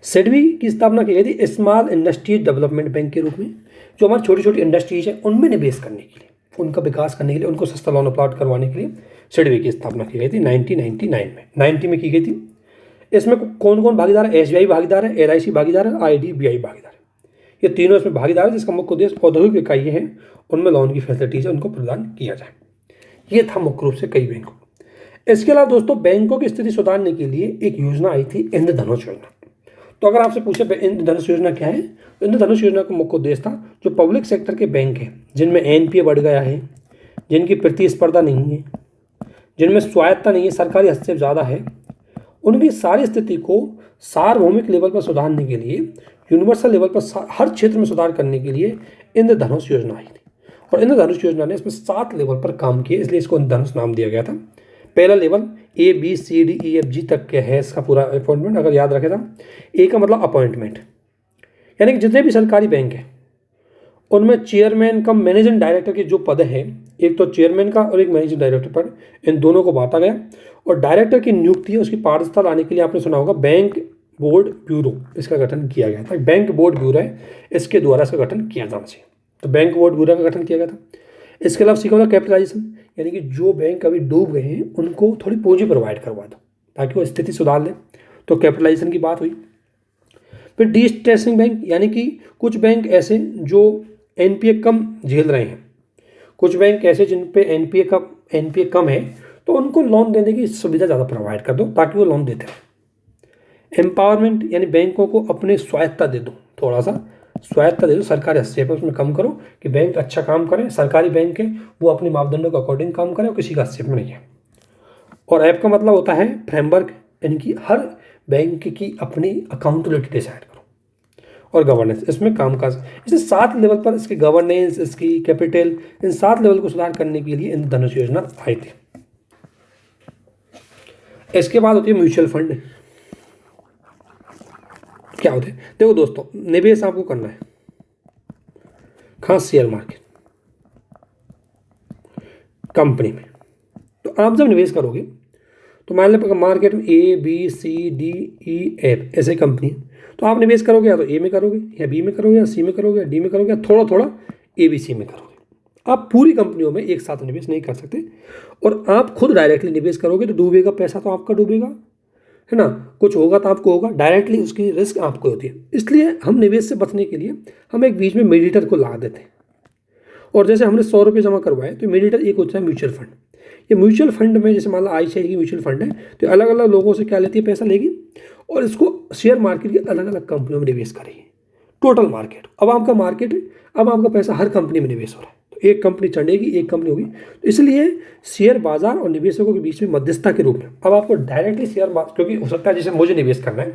सेडबी की स्थापना की गई थी स्मॉल इंडस्ट्रीज डेवलपमेंट बैंक के रूप में। जो हमारी छोटी छोटी इंडस्ट्रीज है उनमें निवेश करने के लिए, उनका विकास करने के लिए, उनको सस्ता लोन अपलॉट करवाने के लिए सेडबी की स्थापना की गई थी 1999 में, 90 में की गई थी। इसमें कौन कौन भागीदार है, एसबीआई भागीदार है, एलआईसी भागीदार है, आईडीबीआई भागीदार है। ये तीनों इसमें भागीदार है, जिसका मुख्य उद्देश्य औद्योगिक इकाइयाँ हैं उनमें लोन की फैसिलिटीज है उनको प्रदान किया जाए। ये था मुख्य रूप से कई बैंकों। इसके अलावा दोस्तों बैंकों की स्थिति सुधारने के लिए एक योजना आई थी, इंद्रधनुष योजना। तो अगर आपसे पूछे इंद्रधनुष योजना क्या है, तो इंद्रधनुष योजना का मुख्य उद्देश्य था जो पब्लिक सेक्टर के बैंक हैं जिनमें एनपीए बढ़ गया है, जिनकी प्रतिस्पर्धा नहीं है, जिनमें स्वायत्तता नहीं है, सरकारी हस्तक्षेप ज़्यादा है, उनकी सारी स्थिति को सार्वभौमिक लेवल पर सुधारने के लिए, यूनिवर्सल लेवल पर हर क्षेत्र में सुधार करने के लिए इंद्रधनुष योजना आई थी। और इंद्रधनुष योजना ने इसमें 7 लेवल पर काम किया, इसलिए इसको इंद्रधनुष नाम दिया गया था। पहला लेवल ABCDEFG तक के है इसका पूरा अपॉइंटमेंट, अगर याद रखे था। ए का मतलब अपॉइंटमेंट, यानी कि जितने भी सरकारी बैंक हैं उनमें चेयरमैन कम मैनेजिंग डायरेक्टर के जो पद हैं, एक तो चेयरमैन का और एक मैनेजिंग डायरेक्टर पद, इन दोनों को बांटा गया। और डायरेक्टर की नियुक्ति है, उसकी पारदर्शिता लाने के लिए आपने सुना होगा बैंक बोर्ड ब्यूरो, इसका गठन किया गया था। बैंक बोर्ड ब्यूरो है, इसके द्वारा इसका गठन किया जाना चाहिए। तो बैंक बोर्ड ब्यूरो का गठन किया गया था। इसके अलावा सीखा कैपिटलाइजेशन, यानी कि जो बैंक अभी डूब गए हैं उनको थोड़ी पूंजी प्रोवाइड करवा दो ताकि वो स्थिति सुधार ले, तो कैपिटलाइजेशन की बात हुई। फिर डिस्ट्रेसिंग बैंक, यानी कि कुछ बैंक ऐसे जो एनपीए कम झेल रहे हैं, कुछ बैंक ऐसे जिन पे एनपीए कम है, तो उनको लोन देने की सुविधा ज़्यादा प्रोवाइड कर दो ताकि वो लोन देते रहें। एम्पावरमेंट, यानी बैंकों को अपने स्वायत्तता दे दो, थोड़ा सा स्वायत्तता दे दो, सरकारी हस्तक्षेप उसमें कम करो कि बैंक अच्छा काम करें। सरकारी बैंक है वो अपने मापदंडों के अकॉर्डिंग काम करें और किसी का हस्तक्षेप नहीं है। और ऐप का मतलब होता है फ्रेमवर्क, यानी कि हर बैंक की अपनी अकाउंटेबिलिटी डिसाइड करो। और गवर्नेंस, इसमें कामकाज, इसमें 7 लेवल पर इसकी गवर्नेंस, इसकी कैपिटल, इन 7 लेवल को सुधार करने के लिए इंद्रधनुष योजना आई थी। इसके बाद होती है म्यूचुअल फंड। क्या होते हैं, देखो दोस्तों, निवेश आपको करना है खास शेयर मार्केट कंपनी में। तो आप जब निवेश करोगे तो मान लो मार्केट में ABCDEF ऐसे कंपनी है, तो आप निवेश करोगे या तो ए में करोगे, या बी में करोगे, या सी में करोगे, या डी में करोगे, या थोड़ा थोड़ा ABC में करोगे। आप पूरी कंपनियों में एक साथ निवेश नहीं कर सकते। और आप खुद डायरेक्टली निवेश करोगे तो डूबेगा पैसा, तो आपका डूबेगा। है ना, कुछ होगा तो आपको होगा, डायरेक्टली उसकी रिस्क आपको होती है। इसलिए हम निवेश से बचने के लिए हम एक बीच में मीडिएटर को ला देते हैं। और जैसे हमने 100 रुपये जमा करवाए तो मीडिएटर एक होता है म्यूचुअल फंड। ये म्यूचुअल फंड में जैसे मान लो ICICI की म्यूचुअल फंड है, तो अलग अलग लोगों से क्या लेती है, पैसा लेगी और इसको शेयर मार्केट की अलग अलग कंपनियों में निवेश करेगी। टोटल मार्केट, अब आपका मार्केट है, अब आपका पैसा हर कंपनी में निवेश हो रहा है, तो एक कंपनी चढ़ेगी एक कंपनी होगी। तो इसलिए शेयर बाजार और निवेशकों के बीच में मध्यस्थता के रूप में अब आपको डायरेक्टली शेयर मार्केट, क्योंकि हो सकता है जैसे मुझे निवेश करना है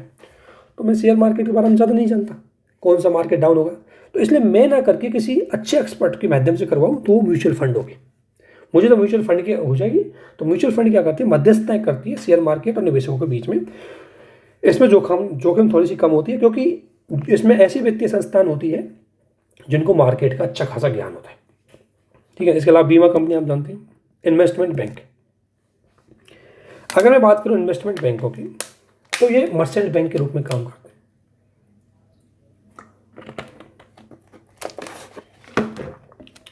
तो मैं शेयर मार्केट के बारे में ज़्यादा नहीं जानता, कौन सा मार्केट डाउन होगा, तो इसलिए मैं ना करके किसी अच्छे एक्सपर्ट के माध्यम से करवाऊँ तो वो म्यूचुअल फंड होगी। मुझे तो म्यूचुअल फंड की हो जाएगी। तो म्यूचुअल फंड क्या करती है, मध्यस्थता करती है शेयर मार्केट और निवेशकों के बीच में। इसमें जोखिम थोड़ी सी कम होती है, क्योंकि इसमें ऐसी वित्तीय संस्थान होती है जिनको मार्केट का अच्छा खासा ज्ञान होता है। ठीक है। इसके अलावा बीमा कंपनी आप जानते हैं, इन्वेस्टमेंट बैंक। अगर मैं बात करूं इन्वेस्टमेंट बैंकों की, तो ये मर्चेंट बैंक के रूप में काम करते हैं।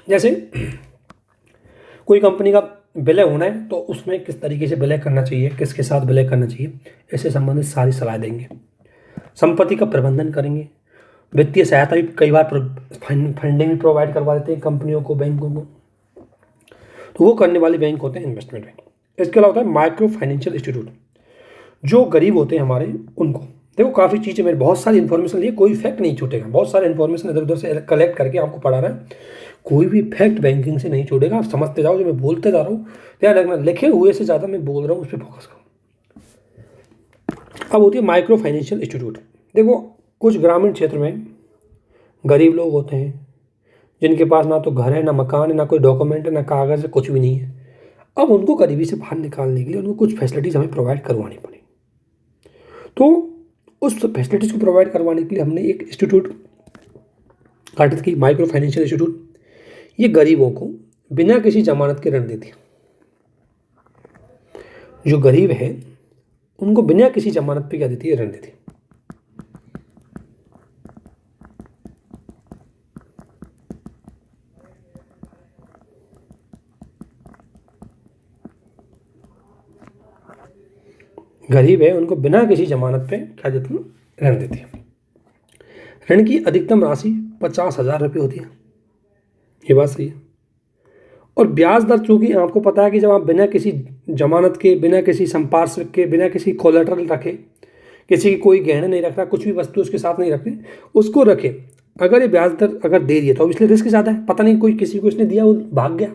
जैसे कोई कंपनी का विलय होना है तो उसमें किस तरीके से विलय करना चाहिए, किसके साथ विलय करना चाहिए, इससे संबंधित सारी सलाह देंगे। संपत्ति का प्रबंधन करेंगे। वित्तीय सहायता भी कई बार फंडिंग भी प्रोवाइड करवा देते हैं कंपनियों को, बैंकों को, तो वो करने वाले बैंक होते हैं इन्वेस्टमेंट बैंक। इसके अलावा होता है माइक्रो फाइनेंशियल इंस्टीट्यूट। जो गरीब होते हैं हमारे, उनको देखो काफ़ी चीज़ें, मैंने बहुत सारी इन्फॉर्मेशन ली, कोई फैक्ट नहीं छूटेगा, बहुत सारे इन्फॉर्मेशन इधर उधर से कलेक्ट करके आपको पढ़ा रहा है, कोई भी फैक्ट बैंकिंग से नहीं छूटेगा। आप समझते जाओ, जो मैं बोलते जा रहा हूँ ध्यान रखना, लिखे हुए से ज़्यादा मैं बोल रहा हूँ उस पर फोकस करो। अब होती है माइक्रो फाइनेंशियल इंस्टीट्यूट। देखो कुछ ग्रामीण क्षेत्र में गरीब लोग होते हैं जिनके पास ना तो घर है, ना मकान है, ना कोई डॉक्यूमेंट है, ना कागज़ है, कुछ भी नहीं है। अब उनको गरीबी से बाहर निकालने के लिए उनको कुछ फैसिलिटीज़ हमें प्रोवाइड करवानी पड़ेगी। तो उस फैसिलिटीज़ को प्रोवाइड करवाने के लिए हमने एक इंस्टीट्यूट गठित की, माइक्रो फाइनेंशियल इंस्टीट्यूट। ये गरीबों को बिना किसी जमानत के ऋण देती है। जो गरीब है उनको बिना किसी जमानत पे क्या देती है, ऋण देती है। गरीब है उनको बिना किसी जमानत पे क्या देती है, ऋण देती है। ऋण की अधिकतम राशि 50,000 रुपये होती है, ये बात सही है। और ब्याज दर, चूंकि आपको पता है कि जब आप बिना किसी जमानत के, बिना किसी संपार्श्विक के, बिना किसी कोलेटरल रखे, किसी की कोई गहने नहीं रख रहा, कुछ भी वस्तु उसके साथ नहीं रखे, उसको रखे, अगर ये ब्याज दर अगर दे दिया तो इसलिए रिस्क ज़्यादा है। पता नहीं कोई किसी को इसने दिया, वो भाग गया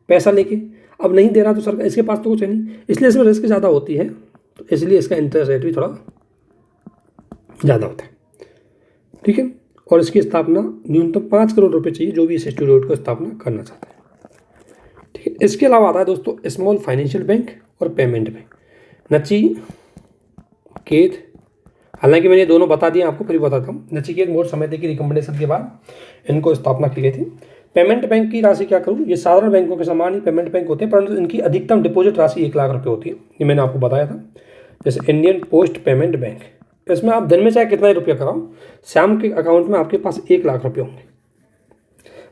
पैसा लेके, अब नहीं दे रहा तो सरकार, इसके पास तो कुछ है नहीं, इसलिए इसमें रिस्क ज़्यादा होती है, तो इसलिए इसका इंटरेस्ट रेट भी थोड़ा ज़्यादा होता है। ठीक है। और इसकी स्थापना न्यूनतम 5 करोड़ रुपए चाहिए जो भी इस इंस्टीट्यूट को स्थापना करना चाहता है। ठीक है। इसके अलावा आता है दोस्तों स्मॉल फाइनेंशियल बैंक और पेमेंट बैंक। नचिकेत, हालांकि मैंने दोनों बता दिया आपको, फिर बताता हूँ। नचिकेत बोर्ड समिति की रिकमेंडेशन के बाद इनको स्थापना की गई थी। पेमेंट बैंक की राशि क्या करूँ, ये साधारण बैंकों के समान ही पेमेंट बैंक होते हैं, परंतु इनकी अधिकतम डिपॉजिट राशि 1 लाख रुपये होती है। ये मैंने आपको बताया था। जैसे इंडियन पोस्ट पेमेंट बैंक, इसमें आप दिन में चाहे कितना ही रुपया कराओ, शाम के अकाउंट में आपके पास 1 लाख रुपये होंगे।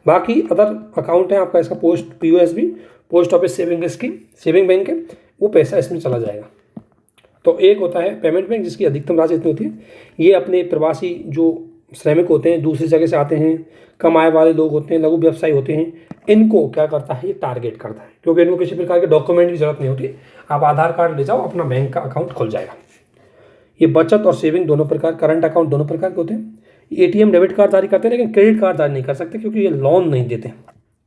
बाकी अदर अकाउंट है आपका, इसका POSB, post office saving scheme, saving bank है, वो पैसा इसमें चला जाएगा। तो एक होता है पेमेंट बैंक जिसकी अधिकतम राशि इतनी होती है। ये अपने प्रवासी जो श्रमिक होते हैं, दूसरी जगह से आते हैं, कम आय वाले लोग होते हैं, लघु व्यवसायी होते हैं, इनको क्या करता है, ये टारगेट करता है, क्योंकि इनको किसी प्रकार के डॉक्यूमेंट की जरूरत नहीं होती। आप आधार कार्ड ले जाओ, अपना बैंक का अकाउंट खुल जाएगा। ये बचत और सेविंग दोनों प्रकार, करंट अकाउंट दोनों प्रकार के होते हैं। ATM डेबिट कार्ड जारी करते हैं, लेकिन क्रेडिट कार्ड जारी नहीं कर सकते, क्योंकि ये लोन नहीं देते।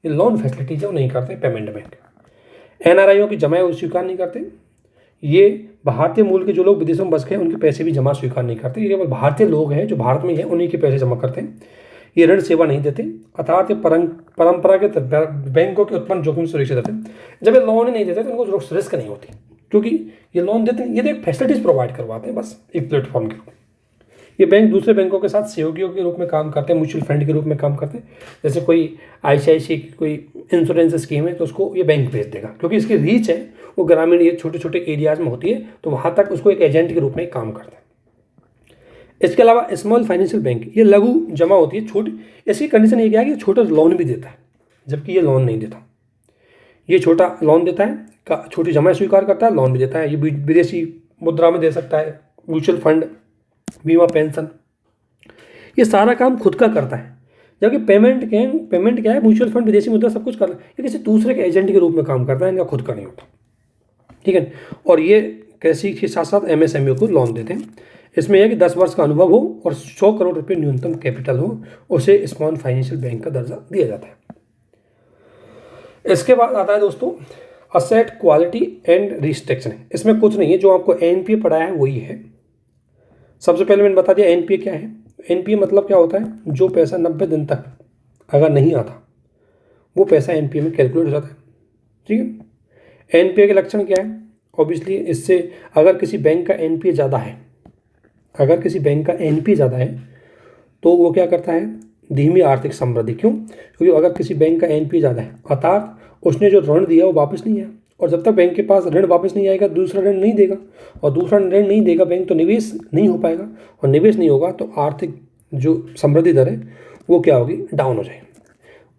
ये लोन फैसिलिटीज है वो नहीं करते पेमेंट बैंक। NRIओ की जमा वो स्वीकार नहीं करते। ये भारतीय मूल के जो लोग विदेशों में बस गए उनके पैसे भी जमा स्वीकार नहीं करते। ये केवल भारतीय लोग हैं जो भारत में हैं, उन्हीं के पैसे जमा करते हैं। ये ऋण सेवा नहीं देते, अर्थात ये परंपरागत बैंकों के उत्पन्न जोखिम से सुरक्षित रहते हैं। जब ये लोन ही नहीं देते तो उनको रिस्क नहीं होती, क्योंकि ये लोन देते हैं, ये तो एक फैसिलिटीज प्रोवाइड करवाते हैं बस एक प्लेटफॉर्म के रूप में। ये बैंक दूसरे बैंकों के साथ सहयोगियों के रूप में काम करते हैं, म्यूचुअल फंड के रूप में काम करते हैं। जैसे कोई ICICI की कोई इंश्योरेंस स्कीम है तो उसको ये बैंक भेज देगा, क्योंकि इसकी रीच है वो ग्रामीण, ये छोटे छोटे एरियाज में होती है, तो वहाँ तक उसको एक एजेंट के रूप में काम करता है। इसके अलावा स्मॉल फाइनेंशियल बैंक, ये लघु जमा होती है, छोटी। इसकी कंडीशन ये क्या है कि छोटा लोन भी देता है, जबकि ये लोन नहीं देता। ये छोटा लोन देता है, छोटी जमा स्वीकार करता है, लोन भी देता है। ये विदेशी मुद्रा में दे सकता है, म्यूचुअल फंड, बीमा, पेंशन, ये सारा काम खुद का करता है। जबकि पेमेंट क्या है, म्यूचुअल फंड, विदेशी मुद्रा सब कुछ कर रहा है, ये किसी दूसरे के एजेंट के रूप में काम करता है, इनका खुद का नहीं होता। ठीक है। और ये कृषि के साथ साथ एमएसएमई को लोन देते हैं। इसमें यह कि 10 वर्ष का अनुभव हो और 100 करोड़ रुपए न्यूनतम कैपिटल हो, उसे स्मॉल फाइनेंशियल बैंक का दर्जा दिया जाता है। इसके बाद आता है दोस्तों असेट क्वालिटी एंड रिस्ट्रिक्शन। इसमें कुछ नहीं है, जो आपको एनपीए पढ़ाया है वही है। सबसे पहले मैंने बता दिया एनपीए क्या है। एनपीए मतलब क्या होता है, जो पैसा 90 दिन तक अगर नहीं आता वो पैसा एनपीए में कैलकुलेट हो जाता है। ठीक है। एनपीए के लक्षण क्या है, ऑब्वियसली इससे अगर किसी बैंक का एनपीए ज़्यादा है, तो वो क्या करता है, धीमी आर्थिक समृद्धि। क्यों? क्योंकि अगर किसी बैंक का एनपीए ज़्यादा है अर्थात उसने जो ऋण दिया वो वापस नहीं आया, और जब तक बैंक के पास ऋण वापस नहीं आएगा दूसरा ऋण नहीं देगा, और दूसरा ऋण नहीं देगा बैंक, तो निवेश नहीं हो पाएगा, और निवेश नहीं होगा तो आर्थिक जो समृद्धि दर है वो क्या होगी, डाउन हो जाएगी।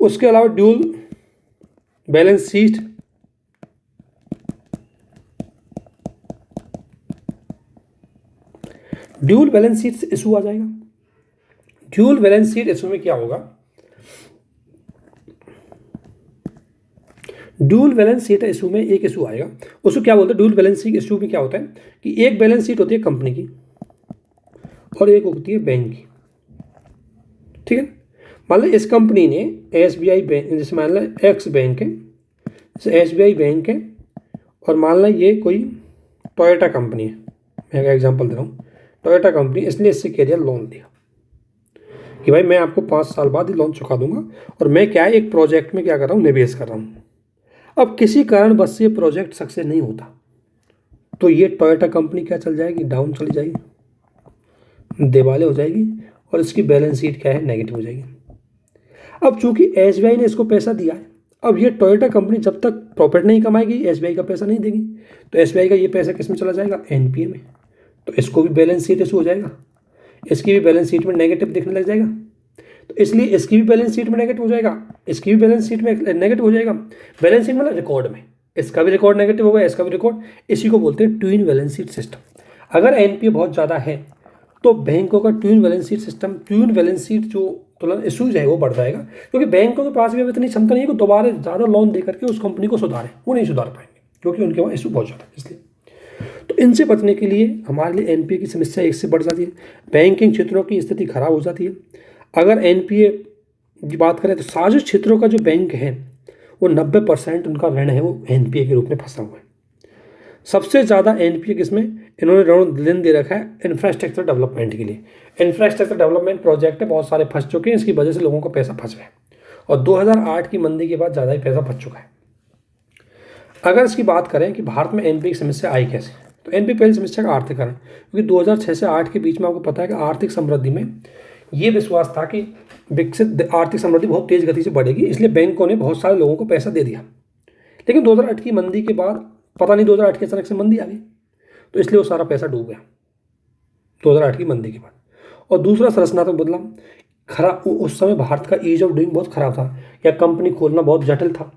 उसके अलावा dual balance sheet, dual balance sheet issue आ जाएगा। ड्यूल बैलेंस शीट इशू में क्या होगा, ड्यूल बैलेंस शीट इशू में एक इशू आएगा। उसको क्या बोलते हैं, ड्यूल बैलेंस शीट इशू में क्या होता है कि एक बैलेंस शीट होती है कंपनी की और एक होती है बैंक की। ठीक है। मान लो इस कंपनी ने एसबीआई बैंक, जैसे मान लो एक्स बैंक है, जैसे एसबीआई बैंक है, और मान लो ये कोई टोयोटा कंपनी है, मैं एक एग्जांपल दे रहा हूँ, टोयोटा कंपनी, इसलिए इससे कह दिया लोन दिया कि भाई मैं आपको 5 साल बाद ही लोन चुका दूंगा, और मैं क्या है एक प्रोजेक्ट में क्या कर रहा हूँ, निवेश कर रहा हूँ। अब किसी कारणवश से प्रोजेक्ट सक्सेस नहीं होता तो ये टोयोटा कंपनी क्या चल जाएगी, डाउन चली जाएगी, दिवाले हो जाएगी, और इसकी बैलेंस शीट क्या है, नेगेटिव हो जाएगी। अब चूंकि एसबीआई ने इसको पैसा दिया है, अब ये टोयोटा कंपनी जब तक प्रॉफिट नहीं कमाएगी एसबीआई का पैसा नहीं देगी, तो एसबीआई का ये पैसा किस में चला जाएगा, एनपीए में, तो इसको भी बैलेंस शीट इशू हो जाएगा, इसकी भी बैलेंस शीट में नेगेटिव दिखने लग जाएगा, तो इसलिए इसकी भी बैलेंस शीट में नेगेटिव हो जाएगा, इसकी भी बैलेंस शीट में नेगेटिव हो जाएगा। बैलेंस शीट मतलब रिकॉर्ड में इसका भी रिकॉर्ड नेगेटिव होगा, इसका भी रिकॉर्ड, इसी को बोलते हैं ट्विन बैलेंस शीट सिस्टम। अगर एनपीए बहुत ज़्यादा है तो बैंकों का twin balance sheet system, twin balance sheet जो तुलना इशूज है वो बढ़ जाएगा, क्योंकि बैंकों के पास भी अब इतनी क्षमता नहीं है कि दोबारा ज़्यादा लोन दे करके उस कंपनी को सुधारें, वो नहीं सुधार पाएंगे क्योंकि उनके वहाँ इशू बहुत ज़्यादा है। इसलिए तो इनसे बचने के लिए हमारे लिए एनपीए की समस्या एक से बढ़ जाती है, बैंकिंग क्षेत्रों की स्थिति खराब हो जाती है। अगर एनपीए की बात करें तो सार्वजनिक क्षेत्रों का जो बैंक है वो 90% उनका ऋण है वो एनपीए के रूप में फंसा हुआ है। सबसे ज़्यादा एनपीए किसमें, इन्होंने ऋण दे रखा है इंफ्रास्ट्रक्चर डेवलपमेंट के लिए। इंफ्रास्ट्रक्चर डेवलपमेंट प्रोजेक्ट है, बहुत सारे फंस चुके हैं, इसकी वजह से लोगों का पैसा फंस गया है, और 2008 की मंदी के बाद ज़्यादा ही पैसा फंस चुका है। अगर इसकी बात करें कि भारत में एनपीए की समस्या आई कैसे, तो एनपीए पहली समस्या का आर्थिक कारण, क्योंकि 2006 से 8 के बीच में आपको पता है कि आर्थिक समृद्धि में ये विश्वास था कि विकसित आर्थिक समृद्धि बहुत तेज गति से बढ़ेगी, इसलिए बैंकों ने बहुत सारे लोगों को पैसा दे दिया। लेकिन 2008 की मंदी के बाद पता नहीं 2008 की अचानक से मंदी आ गई, तो इसलिए वो सारा पैसा डूब गया 2008 की मंदी के बाद। और दूसरा संरचनात्मक बदलाव खराब, उस समय भारत का ईज ऑफ डूइंग बहुत खराब था, या कंपनी खोलना बहुत जटिल था,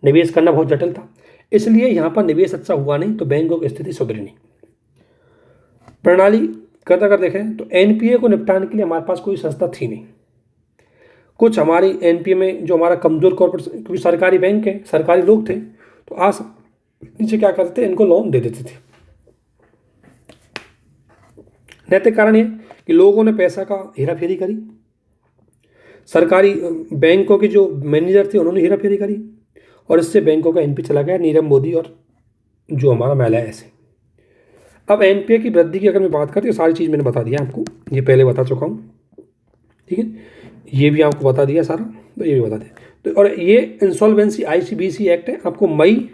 निवेश करना बहुत जटिल था, इसलिए यहाँ पर निवेश अच्छा हुआ नहीं, तो बैंकों की स्थिति सुधरी नहीं। प्रणाली करता अगर देखें तो एनपीए को निपटाने के लिए हमारे पास कोई संस्था थी नहीं। कुछ हमारी एनपीए में जो हमारा कमजोर कॉर्पोरेट, क्योंकि सरकारी बैंक है, सरकारी लोग थे, तो आज नीचे क्या करते थे, इनको लोन दे देते थे। नैतिक कारण ये कि लोगों ने पैसा का हेराफेरी करी, सरकारी बैंकों के जो मैनेजर थे उन्होंने हेराफेरी करी, और इससे बैंकों का एनपीए चला गया नीरव मोदी और जो हमारा महिला ऐसे। अब एनपीए की वृद्धि की अगर मैं बात करती हूँ, सारी चीज़ मैंने बता दिया आपको, ये पहले बता चुका हूँ, ठीक है, ये भी आपको बता दिया सारा, तो ये भी बता दिया। तो और ये इंसॉल्वेंसी आईसीबीसी एक्ट है, आपको मई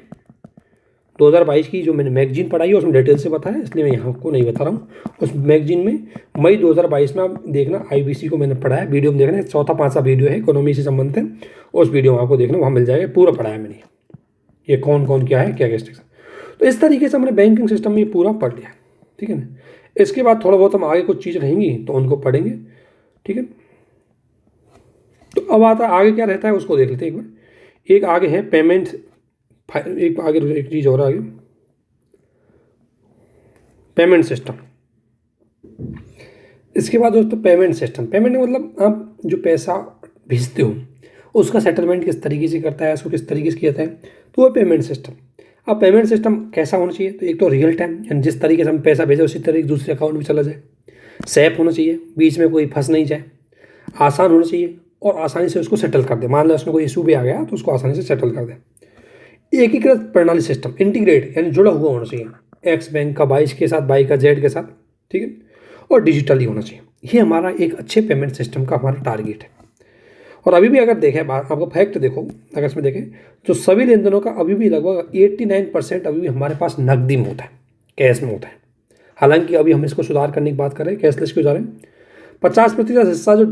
2022 की जो मैंने मैगजीन पढ़ाई है उसमें डिटेल से बताया, इसलिए मैं यहाँ आपको नहीं बता रहा हूँ। उस मैगजीन में मई 2022 में आप देखना, आईबीसी को मैंने पढ़ाया, वीडियो में देखना, 4था-5वां वीडियो है इकोनॉमी से संबंधित है, उस वीडियो में आपको देखना, वहाँ मिल जाएगा, पूरा पढ़ाया मैंने, ये कौन कौन क्या है, क्या क्या स्ट्रिक्शन। तो इस तरीके से हमने बैंकिंग सिस्टम में पूरा पढ़ लिया, ठीक है ना। इसके बाद थोड़ा बहुत हम आगे कुछ चीज़ रहेंगी तो उनको पढ़ेंगे, ठीक है। तो अब आता आगे क्या रहता है उसको देख लेते हैं एक बार। एक आगे है पेमेंट, एक आगे एक चीज़ और आगे, पेमेंट सिस्टम। इसके बाद दोस्तों पेमेंट सिस्टम। पेमेंट मतलब आप जो पैसा भेजते हो उसका सेटलमेंट किस तरीके से करता है, उसको किस तरीके से किया जाता है, तो वो पेमेंट सिस्टम। अब पेमेंट सिस्टम कैसा होना चाहिए, तो एक तो रियल टाइम, यानी जिस तरीके से हम पैसा भेजें उसी तरीके दूसरे अकाउंट में चला जाए। सेफ होना चाहिए, बीच में कोई फंस नहीं जाए। आसान होना चाहिए और आसानी से उसको सेटल कर दे। मान लो उसमें कोई इशू भी आ गया तो उसको आसानी से सेटल कर दे। एकीकृत प्रणाली सिस्टम, इंटीग्रेट यानी जुड़ा हुआ होना चाहिए, एक्स बैंक का वाई के साथ, वाई का जेड के साथ, ठीक है, और डिजिटली होना चाहिए। ये हमारा एक अच्छे पेमेंट सिस्टम का हमारा टारगेट है। और अभी भी अगर देखें, आपको फैक्ट देखो, अगर इसमें देखें तो सभी लेन देनों का अभी भी लगभग 89% अभी भी हमारे पास नकदी में होता है, कैश में होता है। हालांकि अभी हम इसको सुधार करने की बात कर रहे हैं, कैशलेस को जा रहे हैं। 50% हिस्सा जो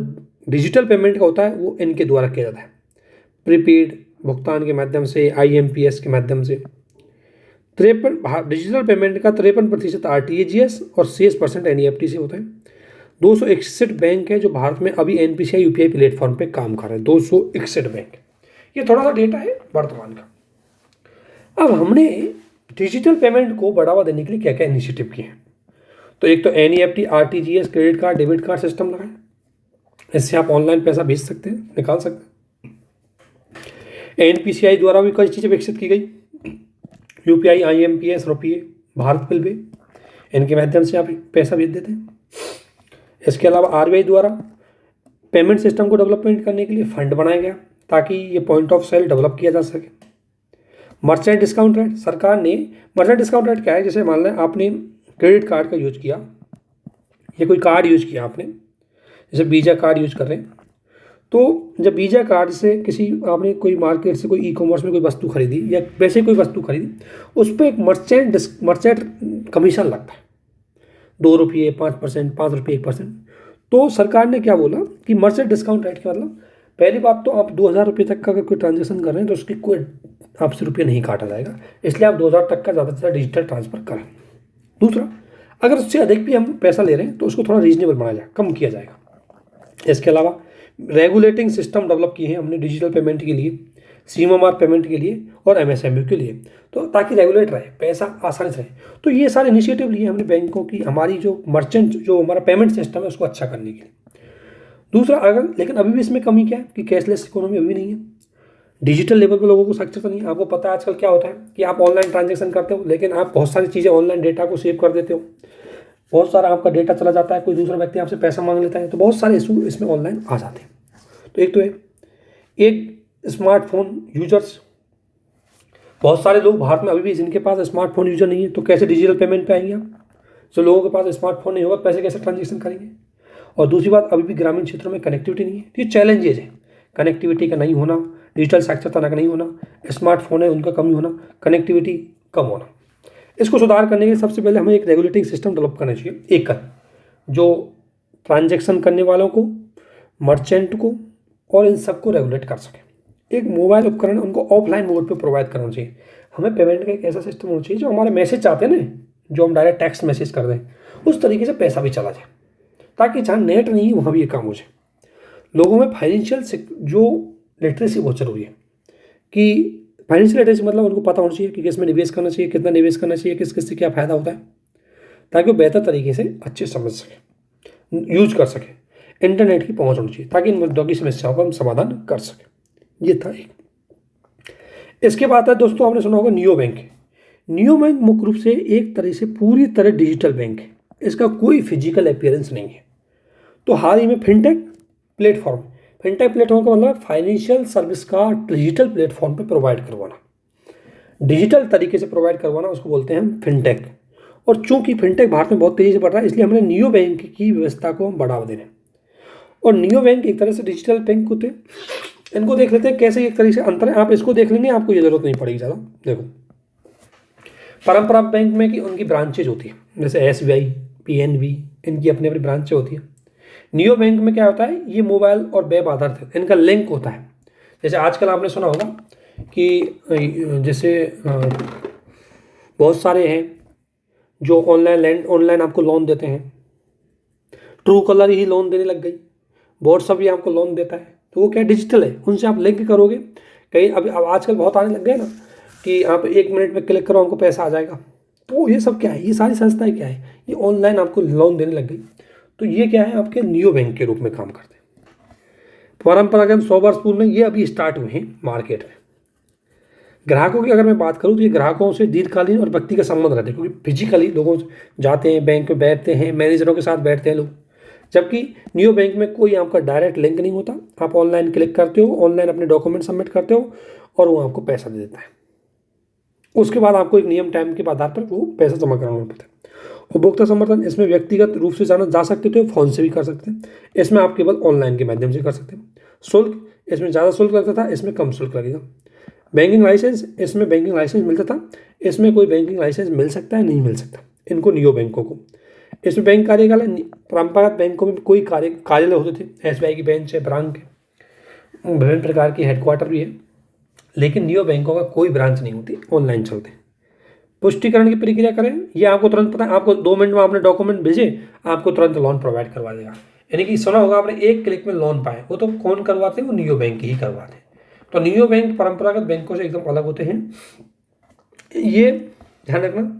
डिजिटल पेमेंट का होता है वो इनके द्वारा किया जाता है, प्रीपेड भुगतान के माध्यम से, IMPS के माध्यम से। 53 डिजिटल पेमेंट का 53% RTGS और 6% NEFT से होता है। 261 बैंक है जो भारत में अभी NPCI UPI प्लेटफॉर्म पे काम कर रहे हैं, 261 बैंक। ये थोड़ा सा डेटा है वर्तमान का। अब हमने डिजिटल पेमेंट को बढ़ावा देने के लिए क्या क्या इनिशिएटिव किए हैं, तो एक तो NEFT, RTGS, credit card, debit card system लगाए। इससे आप ऑनलाइन पैसा भेज सकते हैं, निकाल सकते हैं। NPCI द्वारा भी कई चीज़ें विकसित की गई, UPI, IMPS, रुपये, भारत बिल पे, इनके माध्यम से आप पैसा भेज देते हैं। इसके अलावा RBI द्वारा पेमेंट सिस्टम को डेवलपमेंट करने के लिए फंड बनाया गया ताकि ये पॉइंट ऑफ सेल डेवलप किया जा सके। मर्चेंट डिस्काउंट रेट, सरकार ने मर्चेंट डिस्काउंट रेट क्या है, जैसे मान लें आपने क्रेडिट कार्ड का यूज किया या कोई कार्ड यूज किया आपने, जैसे वीज़ा कार्ड यूज कर रहे हैं, तो जब वीज़ा कार्ड से किसी आपने कोई मार्केट से कोई ई-कॉमर्स में कोई वस्तु खरीदी या वैसे कोई वस्तु खरीदी, उस पर एक मर्चेंट कमीशन लगता है, 2 रुपये 5%, 5 रुपये 1%। तो सरकार ने क्या बोला कि मर्चेंट डिस्काउंट रेट के मतलब पहली बात तो आप 2000 रुपये तक का अगर कोई ट्रांजेक्शन कर रहे हैं तो उसकी कोई आपसे रुपये नहीं काटा जाएगा, इसलिए आप 2000 तक का ज़्यादा से ज़्यादा डिजिटल ट्रांसफ़र करें। दूसरा, अगर उससे अधिक भी हम पैसा ले रहे हैं तो उसको थोड़ा रीजनेबल बनाया जाए, कम किया जाएगा। इसके अलावा रेगुलेटिंग सिस्टम डेवलप किए हैं हमने डिजिटल पेमेंट के लिए, सीमामार पेमेंट के लिए और MSME के लिए, तो ताकि रेगुलेट रहे, पैसा आसानी से रहे। तो ये सारे इनिशिएटिव लिए हमने बैंकों की, हमारी जो मर्चेंट जो हमारा पेमेंट सिस्टम है उसको अच्छा करने के लिए। दूसरा, अगर लेकिन अभी भी इसमें कमी क्या है कि कैशलेस इकोनॉमी अभी नहीं है, डिजिटल लेवल पर लोगों को साक्षरता नहीं है। आपको पता है आजकल क्या होता है कि आप ऑनलाइन ट्रांजेक्शन करते हो लेकिन आप बहुत सारी चीज़ें ऑनलाइन डेटा को सेव कर देते हो, बहुत सारा आपका डेटा चला जाता है, कोई दूसरा व्यक्ति आपसे पैसा मांग लेता है, तो बहुत सारे इशू इसमें ऑनलाइन आ जाते हैं। तो एक तो है एक स्मार्टफोन यूजर्स, बहुत सारे लोग भारत में अभी भी जिनके पास स्मार्टफोन यूजर नहीं है, तो कैसे डिजिटल पेमेंट पे आएंगे आप, जो लोगों के पास स्मार्टफोन नहीं होगा पैसे कैसे ट्रांजेक्शन करेंगे। और दूसरी बात, अभी भी ग्रामीण क्षेत्रों में कनेक्टिविटी नहीं है, तो ये चैलेंजेज है, कनेक्टिविटी का नहीं होना, डिजिटल साक्षरता का नहीं होना, स्मार्टफोन है उनका कमी होना, कनेक्टिविटी कम होना। इसको सुधार करने के लिए सबसे पहले हमें एक रेगुलेटिंग सिस्टम डेवलप करना चाहिए, एक जो ट्रांजेक्शन करने वालों को, मर्चेंट को और इन सबको रेगुलेट कर सके। एक मोबाइल उपकरण उनको ऑफलाइन मोड पे प्रोवाइड करना चाहिए। हमें पेमेंट का एक ऐसा सिस्टम होना चाहिए जो हमारे मैसेज चाहते हैं ना, जो हम डायरेक्ट टेक्स्ट मैसेज कर दें, उस तरीके से पैसा भी चला जाए, ताकि जहाँ नेट नहीं है वहाँ भी ये काम हो जाए। लोगों में फाइनेंशियल जो लिटरेसी बहुत जरूरी है, कि फाइनेंशियल लिटरेसी मतलब उनको पता होना चाहिए कि किस में निवेश करना चाहिए, कितना निवेश करना चाहिए, किस किस से क्या फ़ायदा होता है, ताकि वो बेहतर तरीके से अच्छे समझ सके, यूज कर सके। इंटरनेट की पहुंच होनी चाहिए ताकि इन मुद्दों की समस्याओं का हम समाधान कर सकें। ये था एक। इसके बाद है दोस्तों, आपने सुना होगा नियो बैंक। नियो बैंक मुख्य रूप से एक तरह से पूरी तरह डिजिटल बैंक है, इसका कोई फिजिकल अपीयरेंस नहीं है। तो हाल ही में फिनटेक प्लेटफॉर्म का मतलब फाइनेंशियल सर्विस का डिजिटल प्लेटफॉर्म पे प्रोवाइड करवाना, डिजिटल तरीके से प्रोवाइड करवाना, उसको बोलते हैं फिनटेक। और चूंकि फिनटेक भारत में बहुत तेजी से बढ़ रहा है, इसलिए हमने नियो बैंक की व्यवस्था को हम बढ़ावा देना है। और नियो बैंक एक तरह से डिजिटल बैंक होते हैं, इनको देख लेते हैं कैसे एक तरह से अंतर है, आप इसको देख लेंगे, आपको ये जरूरत नहीं पड़ेगी ज़्यादा। देखो, परंपरा बैंक में कि उनकी ब्रांचेज होती है, जैसे SBI, PNB, इनकी अपनी अपनी ब्रांचें होती है। नियो बैंक में क्या होता है, ये मोबाइल और वेब आधारित इनका लिंक होता है। जैसे आजकल आपने सुना होगा कि जैसे बहुत सारे हैं जो ऑनलाइन आपको लोन देते हैं, ट्रू कलर ही लोन देने लग गई, व्हाट्सअप भी आपको लोन देता है, तो वो क्या डिजिटल है, उनसे आप लिंक करोगे। कहीं अब आजकल बहुत आने लग गए ना कि आप 1 मिनट में क्लिक करो हमको पैसा आ जाएगा, तो ये सब क्या है, ये सारी संस्थाएं क्या है, ये ऑनलाइन आपको लोन देने लग गई। तो ये क्या है, आपके नियो बैंक के रूप में काम करते हैं। परंपरागत 100 वर्ष पूर्व में ये अभी स्टार्ट हुए हैं मार्केट में। ग्राहकों की अगर मैं बात करूँ तो ये ग्राहकों से दीर्घकालीन और व्यक्तिगत संबंध रहते हैं, क्योंकि फिजिकली लोगों जाते हैं बैंक में, बैठते हैं, मैनेजरों के साथ बैठते हैं लोग। जबकि नियो बैंक में कोई आपका डायरेक्ट लिंक नहीं होता, आप ऑनलाइन क्लिक करते हो, ऑनलाइन अपने डॉक्यूमेंट सबमिट करते हो और वो आपको पैसा दे देता है। उसके बाद आपको एक नियम टाइम के आधार पर वो पैसा जमा कराना पड़ता है। उपभोक्ता समर्थन, इसमें व्यक्तिगत रूप से जाना जा सकते थे, फ़ोन से भी कर सकते हैं। इसमें आप केवल ऑनलाइन के माध्यम से कर सकते हैं। शुल्क, इसमें ज़्यादा शुल्क लगता था, इसमें कम शुल्क लगेगा। बैंकिंग लाइसेंस, इसमें बैंकिंग लाइसेंस मिलता था, इसमें कोई बैंकिंग लाइसेंस मिल सकता है, नहीं मिल सकता इनको नियो बैंकों को। इसमें बैंक कार्यालय, परंपरागत बैंकों में कोई कार्यालय होते थे, SBI की बेंच है, ब्रांच है, विभिन्न प्रकार की हेडक्वार्टर भी है, लेकिन नियो बैंकों का कोई ब्रांच नहीं होती, ऑनलाइन चलते हैं। पुष्टिकरण की प्रक्रिया करें, ये आपको तुरंत पता है, आपको 2 मिनट में आपने डॉक्यूमेंट भेजे, आपको तुरंत लोन प्रोवाइड करवा देगा। यानी कि सुना होगा आपने, एक क्लिक में लोन पाए, वो तो कौन करवाते हैं, वो नियो बैंक ही करवाते हैं। तो नियो बैंक परंपरागत बैंकों से एकदम अलग होते हैं। ये ध्यान रखना,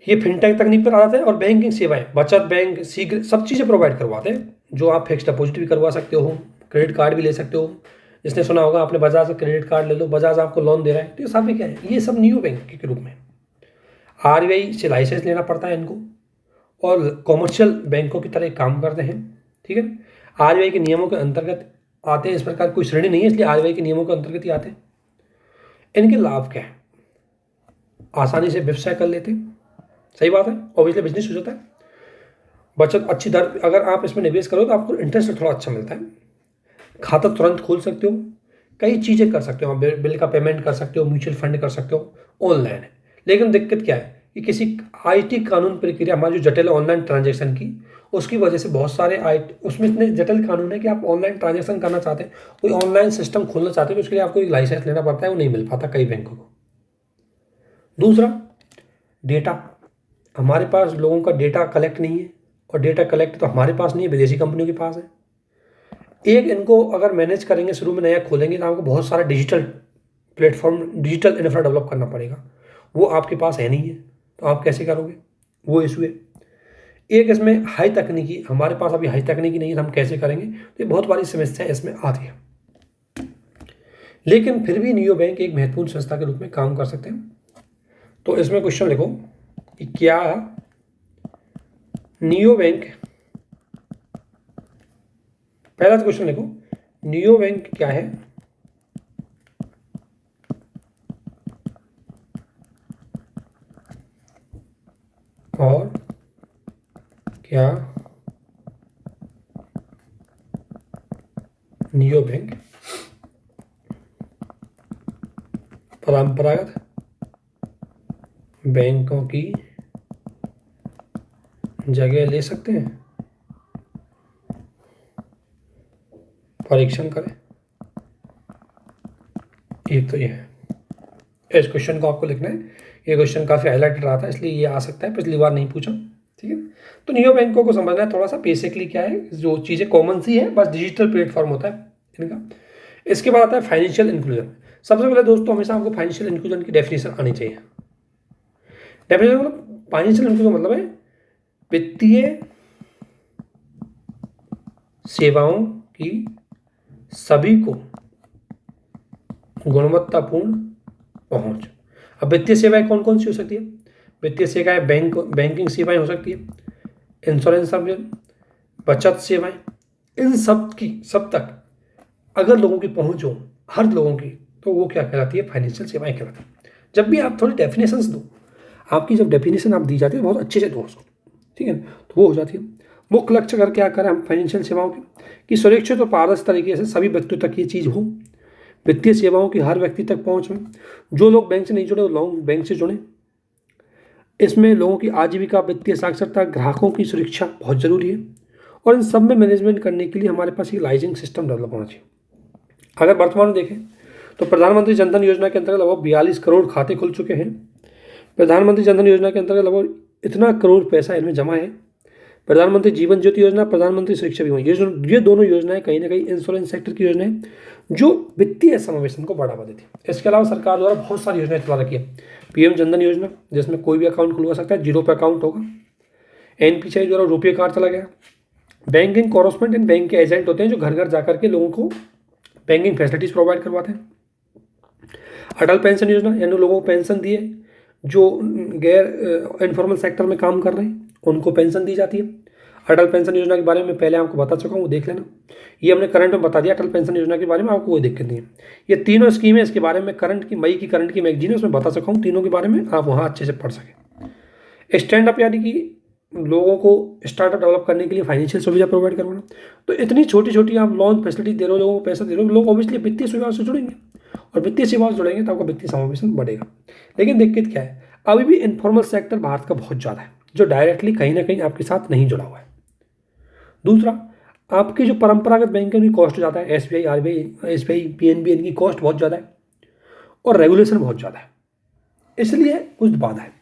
ये फिनटेक तकनीक पर आते हैं और बैंकिंग सेवाएं, बचत बैंक, शीघ्र सब चीज़ें प्रोवाइड करवाते हैं, जो आप फिक्स डिपॉजिट भी करवा सकते हो, क्रेडिट कार्ड भी ले सकते हो। जिसने सुना होगा आपने, बजाज से क्रेडिट कार्ड ले लो, बजाज आपको लोन दे रहा है, तो ये सब क्या है, ये सब नियो बैंक के रूप में। RBI से लाइसेंस लेना पड़ता है इनको, और कॉमर्शियल बैंकों की तरह काम करते हैं, ठीक है। RBI के नियमों के अंतर्गत आते हैं, इस प्रकार कोई श्रेणी नहीं है, इसलिए RBI के नियमों के अंतर्गत ही आते हैं। इनके लाभ क्या है, आसानी से व्यवसाय कर लेते हैं, सही बात है, ऑब्वियसली बिजनेस हो जाता है। बचत अच्छी दर, अगर आप इसमें निवेश करो तो आपको इंटरेस्ट थोड़ा अच्छा मिलता है। खाता तुरंत खोल सकते हो, कई चीज़ें कर सकते हो, आप बिल का पेमेंट कर सकते हो, म्यूचुअल फंड कर सकते हो, ऑनलाइन है। लेकिन दिक्कत क्या है कि किसी IT कानून प्रक्रिया, हमारी जो जटिल ऑनलाइन ट्रांजेक्शन की, उसकी वजह से बहुत सारे उसमें इतने जटिल कानून है कि आप ऑनलाइन ट्रांजेक्शन करना चाहते हैं, कोई ऑनलाइन सिस्टम खोलना चाहते हैं, तो उसके लिए आपको एक लाइसेंस लेना पड़ता है, वो नहीं मिल पाता कई बैंकों को। दूसरा, डेटा, हमारे पास लोगों का डेटा कलेक्ट नहीं है, और डेटा कलेक्ट तो हमारे पास नहीं है, विदेशी कंपनियों के पास है। एक इनको अगर मैनेज करेंगे, शुरू में नया खोलेंगे, तो आपको बहुत सारा digital platform, digital infra develop करना पड़ेगा, वो आपके पास है नहीं है, तो आप कैसे करोगे, वो इशू है। एक इसमें हाई तकनीकी, हमारे पास अभी हाई तकनीकी नहीं है, तो हम कैसे करेंगे, तो ये बहुत बड़ी समस्या इसमें आती है। लेकिन फिर भी नियो बैंक एक महत्वपूर्ण संस्था के रूप में काम कर सकते हैं। तो इसमें क्वेश्चन लिखो कि क्या नियो बैंक, पहला क्वेश्चन लिखो, नियो बैंक क्या है, और क्या नियो बैंक परंपरागत बैंकों की जगह ले सकते हैं, परीक्षण करें। एक तो ये है, इस क्वेश्चन को आपको लिखना है, ये क्वेश्चन काफ़ी हाईलाइटेड रहा था, इसलिए ये आ सकता है, पिछली बार नहीं पूछा, ठीक है। तो नियो बैंकों को समझना है थोड़ा सा, बेसिकली क्या है, जो चीज़ें कॉमन सी है, बस डिजिटल प्लेटफॉर्म होता है इनका। इसके बाद आता है फाइनेंशियल इंक्लूजन। सबसे पहले दोस्तों, हमेशा आपको फाइनेंशियल इंक्लूजन की डेफिनेशन आनी चाहिए। डेफिनेशन मतलब, फाइनेंशियल इंक्लूजन मतलब है वित्तीय सेवाओं की सभी को गुणवत्तापूर्ण पहुंच। अब वित्तीय सेवाएं कौन कौन सी हो सकती है, वित्तीय सेवाएं बैंकिंग सेवाएं हो सकती है, इंश्योरेंस सर्विस, बचत सेवाएं, इन सब की सब तक अगर लोगों की पहुंच हो, हर लोगों की, तो वो क्या कहलाती है, फाइनेंशियल सेवाएं कहलाती है। जब भी आप थोड़ी डेफिनेशंस दो, आपकी जब डेफिनेशन आप दी जाती है बहुत अच्छे से दो उसको, ठीक है, तो वो हो जाती है। मुख्य लक्ष्य अगर क्या करें हम फाइनेंशियल सेवाओं के, कि सुरक्षित और पारदर्शी तरीके से सभी व्यक्तियों तक ये चीज़ हो, वित्तीय सेवाओं की हर व्यक्ति तक पहुँच में, जो लोग बैंक से नहीं जुड़े वो लोग बैंक से जुड़ें। इसमें लोगों की आजीविका, वित्तीय साक्षरता, ग्राहकों की सुरक्षा बहुत ज़रूरी है, और इन सब में मैनेजमेंट करने के लिए हमारे पास एक लाइसेंस सिस्टम डेवलप होना चाहिए। अगर वर्तमान में देखें तो प्रधानमंत्री जनधन योजना के अंतर्गत लगभग 42 करोड़ खाते खुल चुके हैं। प्रधानमंत्री जनधन योजना के अंतर्गत लगभग इतना करोड़ पैसा इनमें जमा है प्रधानमंत्री जीवन ज्योति योजना, प्रधानमंत्री शिक्षा बीमा, ये दोनों योजनाएं कहीं ना कहीं इंश्योरेंस सेक्टर की योजनाएं जो वित्तीय समावेशन को बढ़ावा देती है। इसके अलावा सरकार द्वारा बहुत सारी योजनाएं चला रखी है। पीएम जनधन योजना, जिसमें कोई भी अकाउंट खुलवा सकता है, 0 पे अकाउंट होगा। एनपीसीआई द्वारा रुपये कार्ड चला गया। बैंकिंग कॉरेस्पॉन्डेंट, बैंक के एजेंट होते हैं जो घर घर जाकर के लोगों को बैंकिंग फैसिलिटीज प्रोवाइड करवाते हैं। अटल पेंशन योजना, यानी लोगों को पेंशन दिए जो गैर इनफॉर्मल सेक्टर में काम कर रहे हैं उनको पेंशन दी जाती है। अटल पेंशन योजना के बारे में पहले आपको बता चुका हूँ, वो देख लेना। ये हमने करंट में बता दिया अटल पेंशन योजना के बारे में, आपको कोई दिक्कत नहीं है। ये तीनों स्कीमें, इसके बारे में मई की करंट की मैगजीन है, उसमें बता चुका हूँ तीनों के बारे में, आप वहाँ अच्छे से पढ़ सकें। स्टैंड अप, यानी कि लोगों को स्टार्टअप डेवलप करने के लिए फाइनेंशियल सुविधा प्रोवाइड करवाना। तो इतनी छोटी छोटी आप लोन फैसिलिटी दे रहे हो, लोगों को पैसा दे रहे हो, लोग ऑब्वियसली वित्तीय सुविधाओं से जुड़ेंगे और वित्तीय सेवाओं से जुड़ेंगे तो आपका वित्तीय समावेशन बढ़ेगा। लेकिन दिक्कत क्या है, अभी भी इनफॉर्मल सेक्टर भारत का बहुत ज़्यादा है जो डायरेक्टली कहीं ना कहीं आपके साथ नहीं जुड़ा हुआ है। दूसरा, आपके जो परंपरागत बैंक है उनकी कॉस्ट ज़्यादा है, एसबीआई, आरबीआई, एसबीआई, पीएनबी, इनकी कॉस्ट बहुत ज़्यादा है और रेगुलेशन बहुत ज़्यादा है, इसलिए कुछ बाधा है।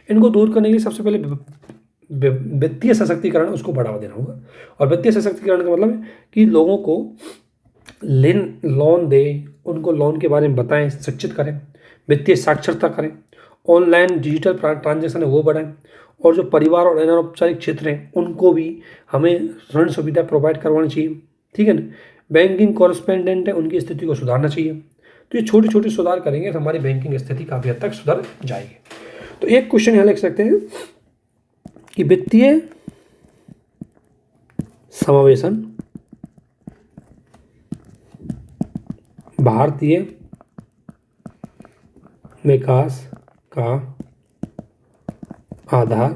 इनको दूर करने के लिए सबसे पहले वित्तीय सशक्तिकरण, उसको बढ़ावा देना होगा। और वित्तीय सशक्तिकरण का मतलब है कि लोगों को लोन दें, उनको लोन के बारे में बताएं, शिक्षित करें, वित्तीय साक्षरता करें, ऑनलाइन डिजिटल ट्रांजेक्शन है वो बढ़ाएं, और जो परिवार और अनौपचारिक क्षेत्र हैं उनको भी हमें ऋण सुविधा प्रोवाइड करवानी चाहिए, ठीक है ना। बैंकिंग कॉरेस्पॉन्डेंट है, उनकी स्थिति को सुधारना चाहिए। तो ये छोटे छोटे सुधार करेंगे तो हमारी बैंकिंग स्थिति काफ़ी हद तक सुधर जाएगी। तो एक क्वेश्चन यहाँ लिख सकते हैं कि वित्तीय समावेशन भारतीय विकास का आधार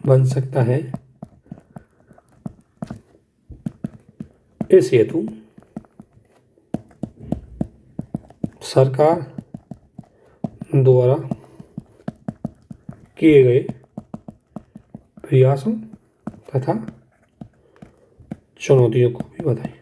बन सकता है। इस हेतु सरकार द्वारा किए गए प्रयासों तथा चुनौतियों को भी बताएं।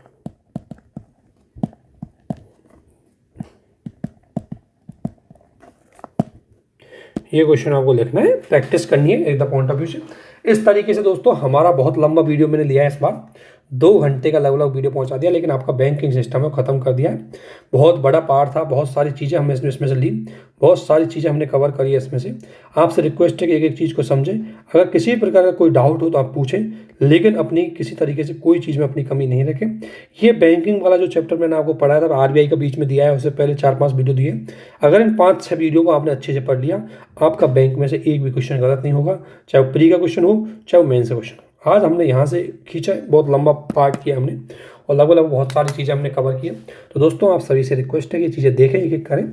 ये क्वेश्चन आपको लिखना है, प्रैक्टिस करनी है एक द पॉइंट ऑफ व्यू से। इस तरीके से दोस्तों हमारा बहुत लंबा वीडियो मैंने लिया है इस बार, 2 घंटे का लगभग वीडियो पहुंचा दिया, लेकिन आपका बैंकिंग सिस्टम है ख़त्म कर दिया है। बहुत बड़ा पार्ट था, बहुत सारी चीज़ें हमने इसमें से ली, बहुत सारी चीज़ें हमने कवर करी है इसमें से। आपसे रिक्वेस्ट है कि एक एक चीज़ को समझें। अगर किसी भी प्रकार का कोई डाउट हो तो आप पूछें, लेकिन अपनी किसी तरीके से कोई चीज़ में अपनी कमी नहीं रखें। ये बैंकिंग वाला जो चैप्टर मैंने आपको पढ़ाया था, आरबीआई का बीच में दिया है, उससे पहले 4-5 वीडियो दिए। अगर इन 5-6 वीडियो को आपने अच्छे से पढ़ लिया, आपका बैंक में से एक भी क्वेश्चन गलत नहीं होगा, चाहे वो प्री का क्वेश्चन हो चाहे वो मेंस का क्वेश्चन हो। आज हमने यहाँ से खींचा, बहुत लंबा पार्ट किया हमने और लगभग बहुत सारी चीज़ें हमने कवर की। तो दोस्तों आप सभी से रिक्वेस्ट है कि चीज़ें देखें, एक एक करें।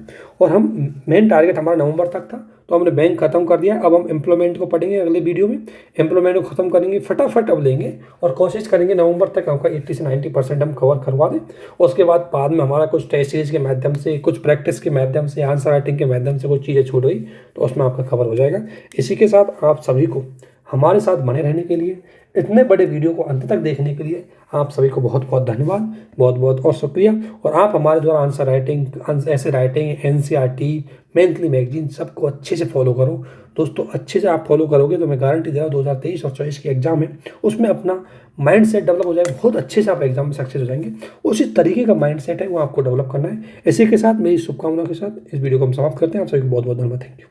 और हम मेन टारगेट हमारा नवंबर तक था, तो हमने बैंक खत्म कर दिया। अब हम एम्प्लॉयमेंट को पढ़ेंगे अगले वीडियो में, एम्प्लॉयमेंट को खत्म करेंगे, फटाफट अब लेंगे और कोशिश करेंगे नवंबर तक हमका 80 से 90% हम कवर करवा दें। उसके बाद में हमारा कुछ टेस्ट सीरीज के माध्यम से, कुछ प्रैक्टिस के माध्यम से, आंसर राइटिंग के माध्यम से कुछ चीज़ें छूट गई तो उसमें आपका कवर हो जाएगा। इसी के साथ आप सभी को हमारे साथ बने रहने के लिए, इतने बड़े वीडियो को अंत तक देखने के लिए आप सभी को बहुत बहुत धन्यवाद, बहुत बहुत और शुक्रिया। और आप हमारे द्वारा आंसर राइटिंग, ऐसे राइटिंग, एनसीईआरटी, मंथली मैगजीन सबको अच्छे से फॉलो करो दोस्तों। अच्छे से आप फॉलो करोगे तो मैं गारंटी दे रहा हूँ 2023 और 2024 की एग्जाम है उसमें अपना माइंड सेट डेवलप हो जाएगा, बहुत अच्छे से आप एग्जाम में सक्सेस हो जाएंगे। उसी तरीके का माइंड सेट है वो आपको डेवलप करना है। इसी के साथ मेरी शुभकामनाओं के साथ इस वीडियो को हम समाप्त करते हैं। आप सभी को बहुत बहुत धन्यवाद, थैंक यू।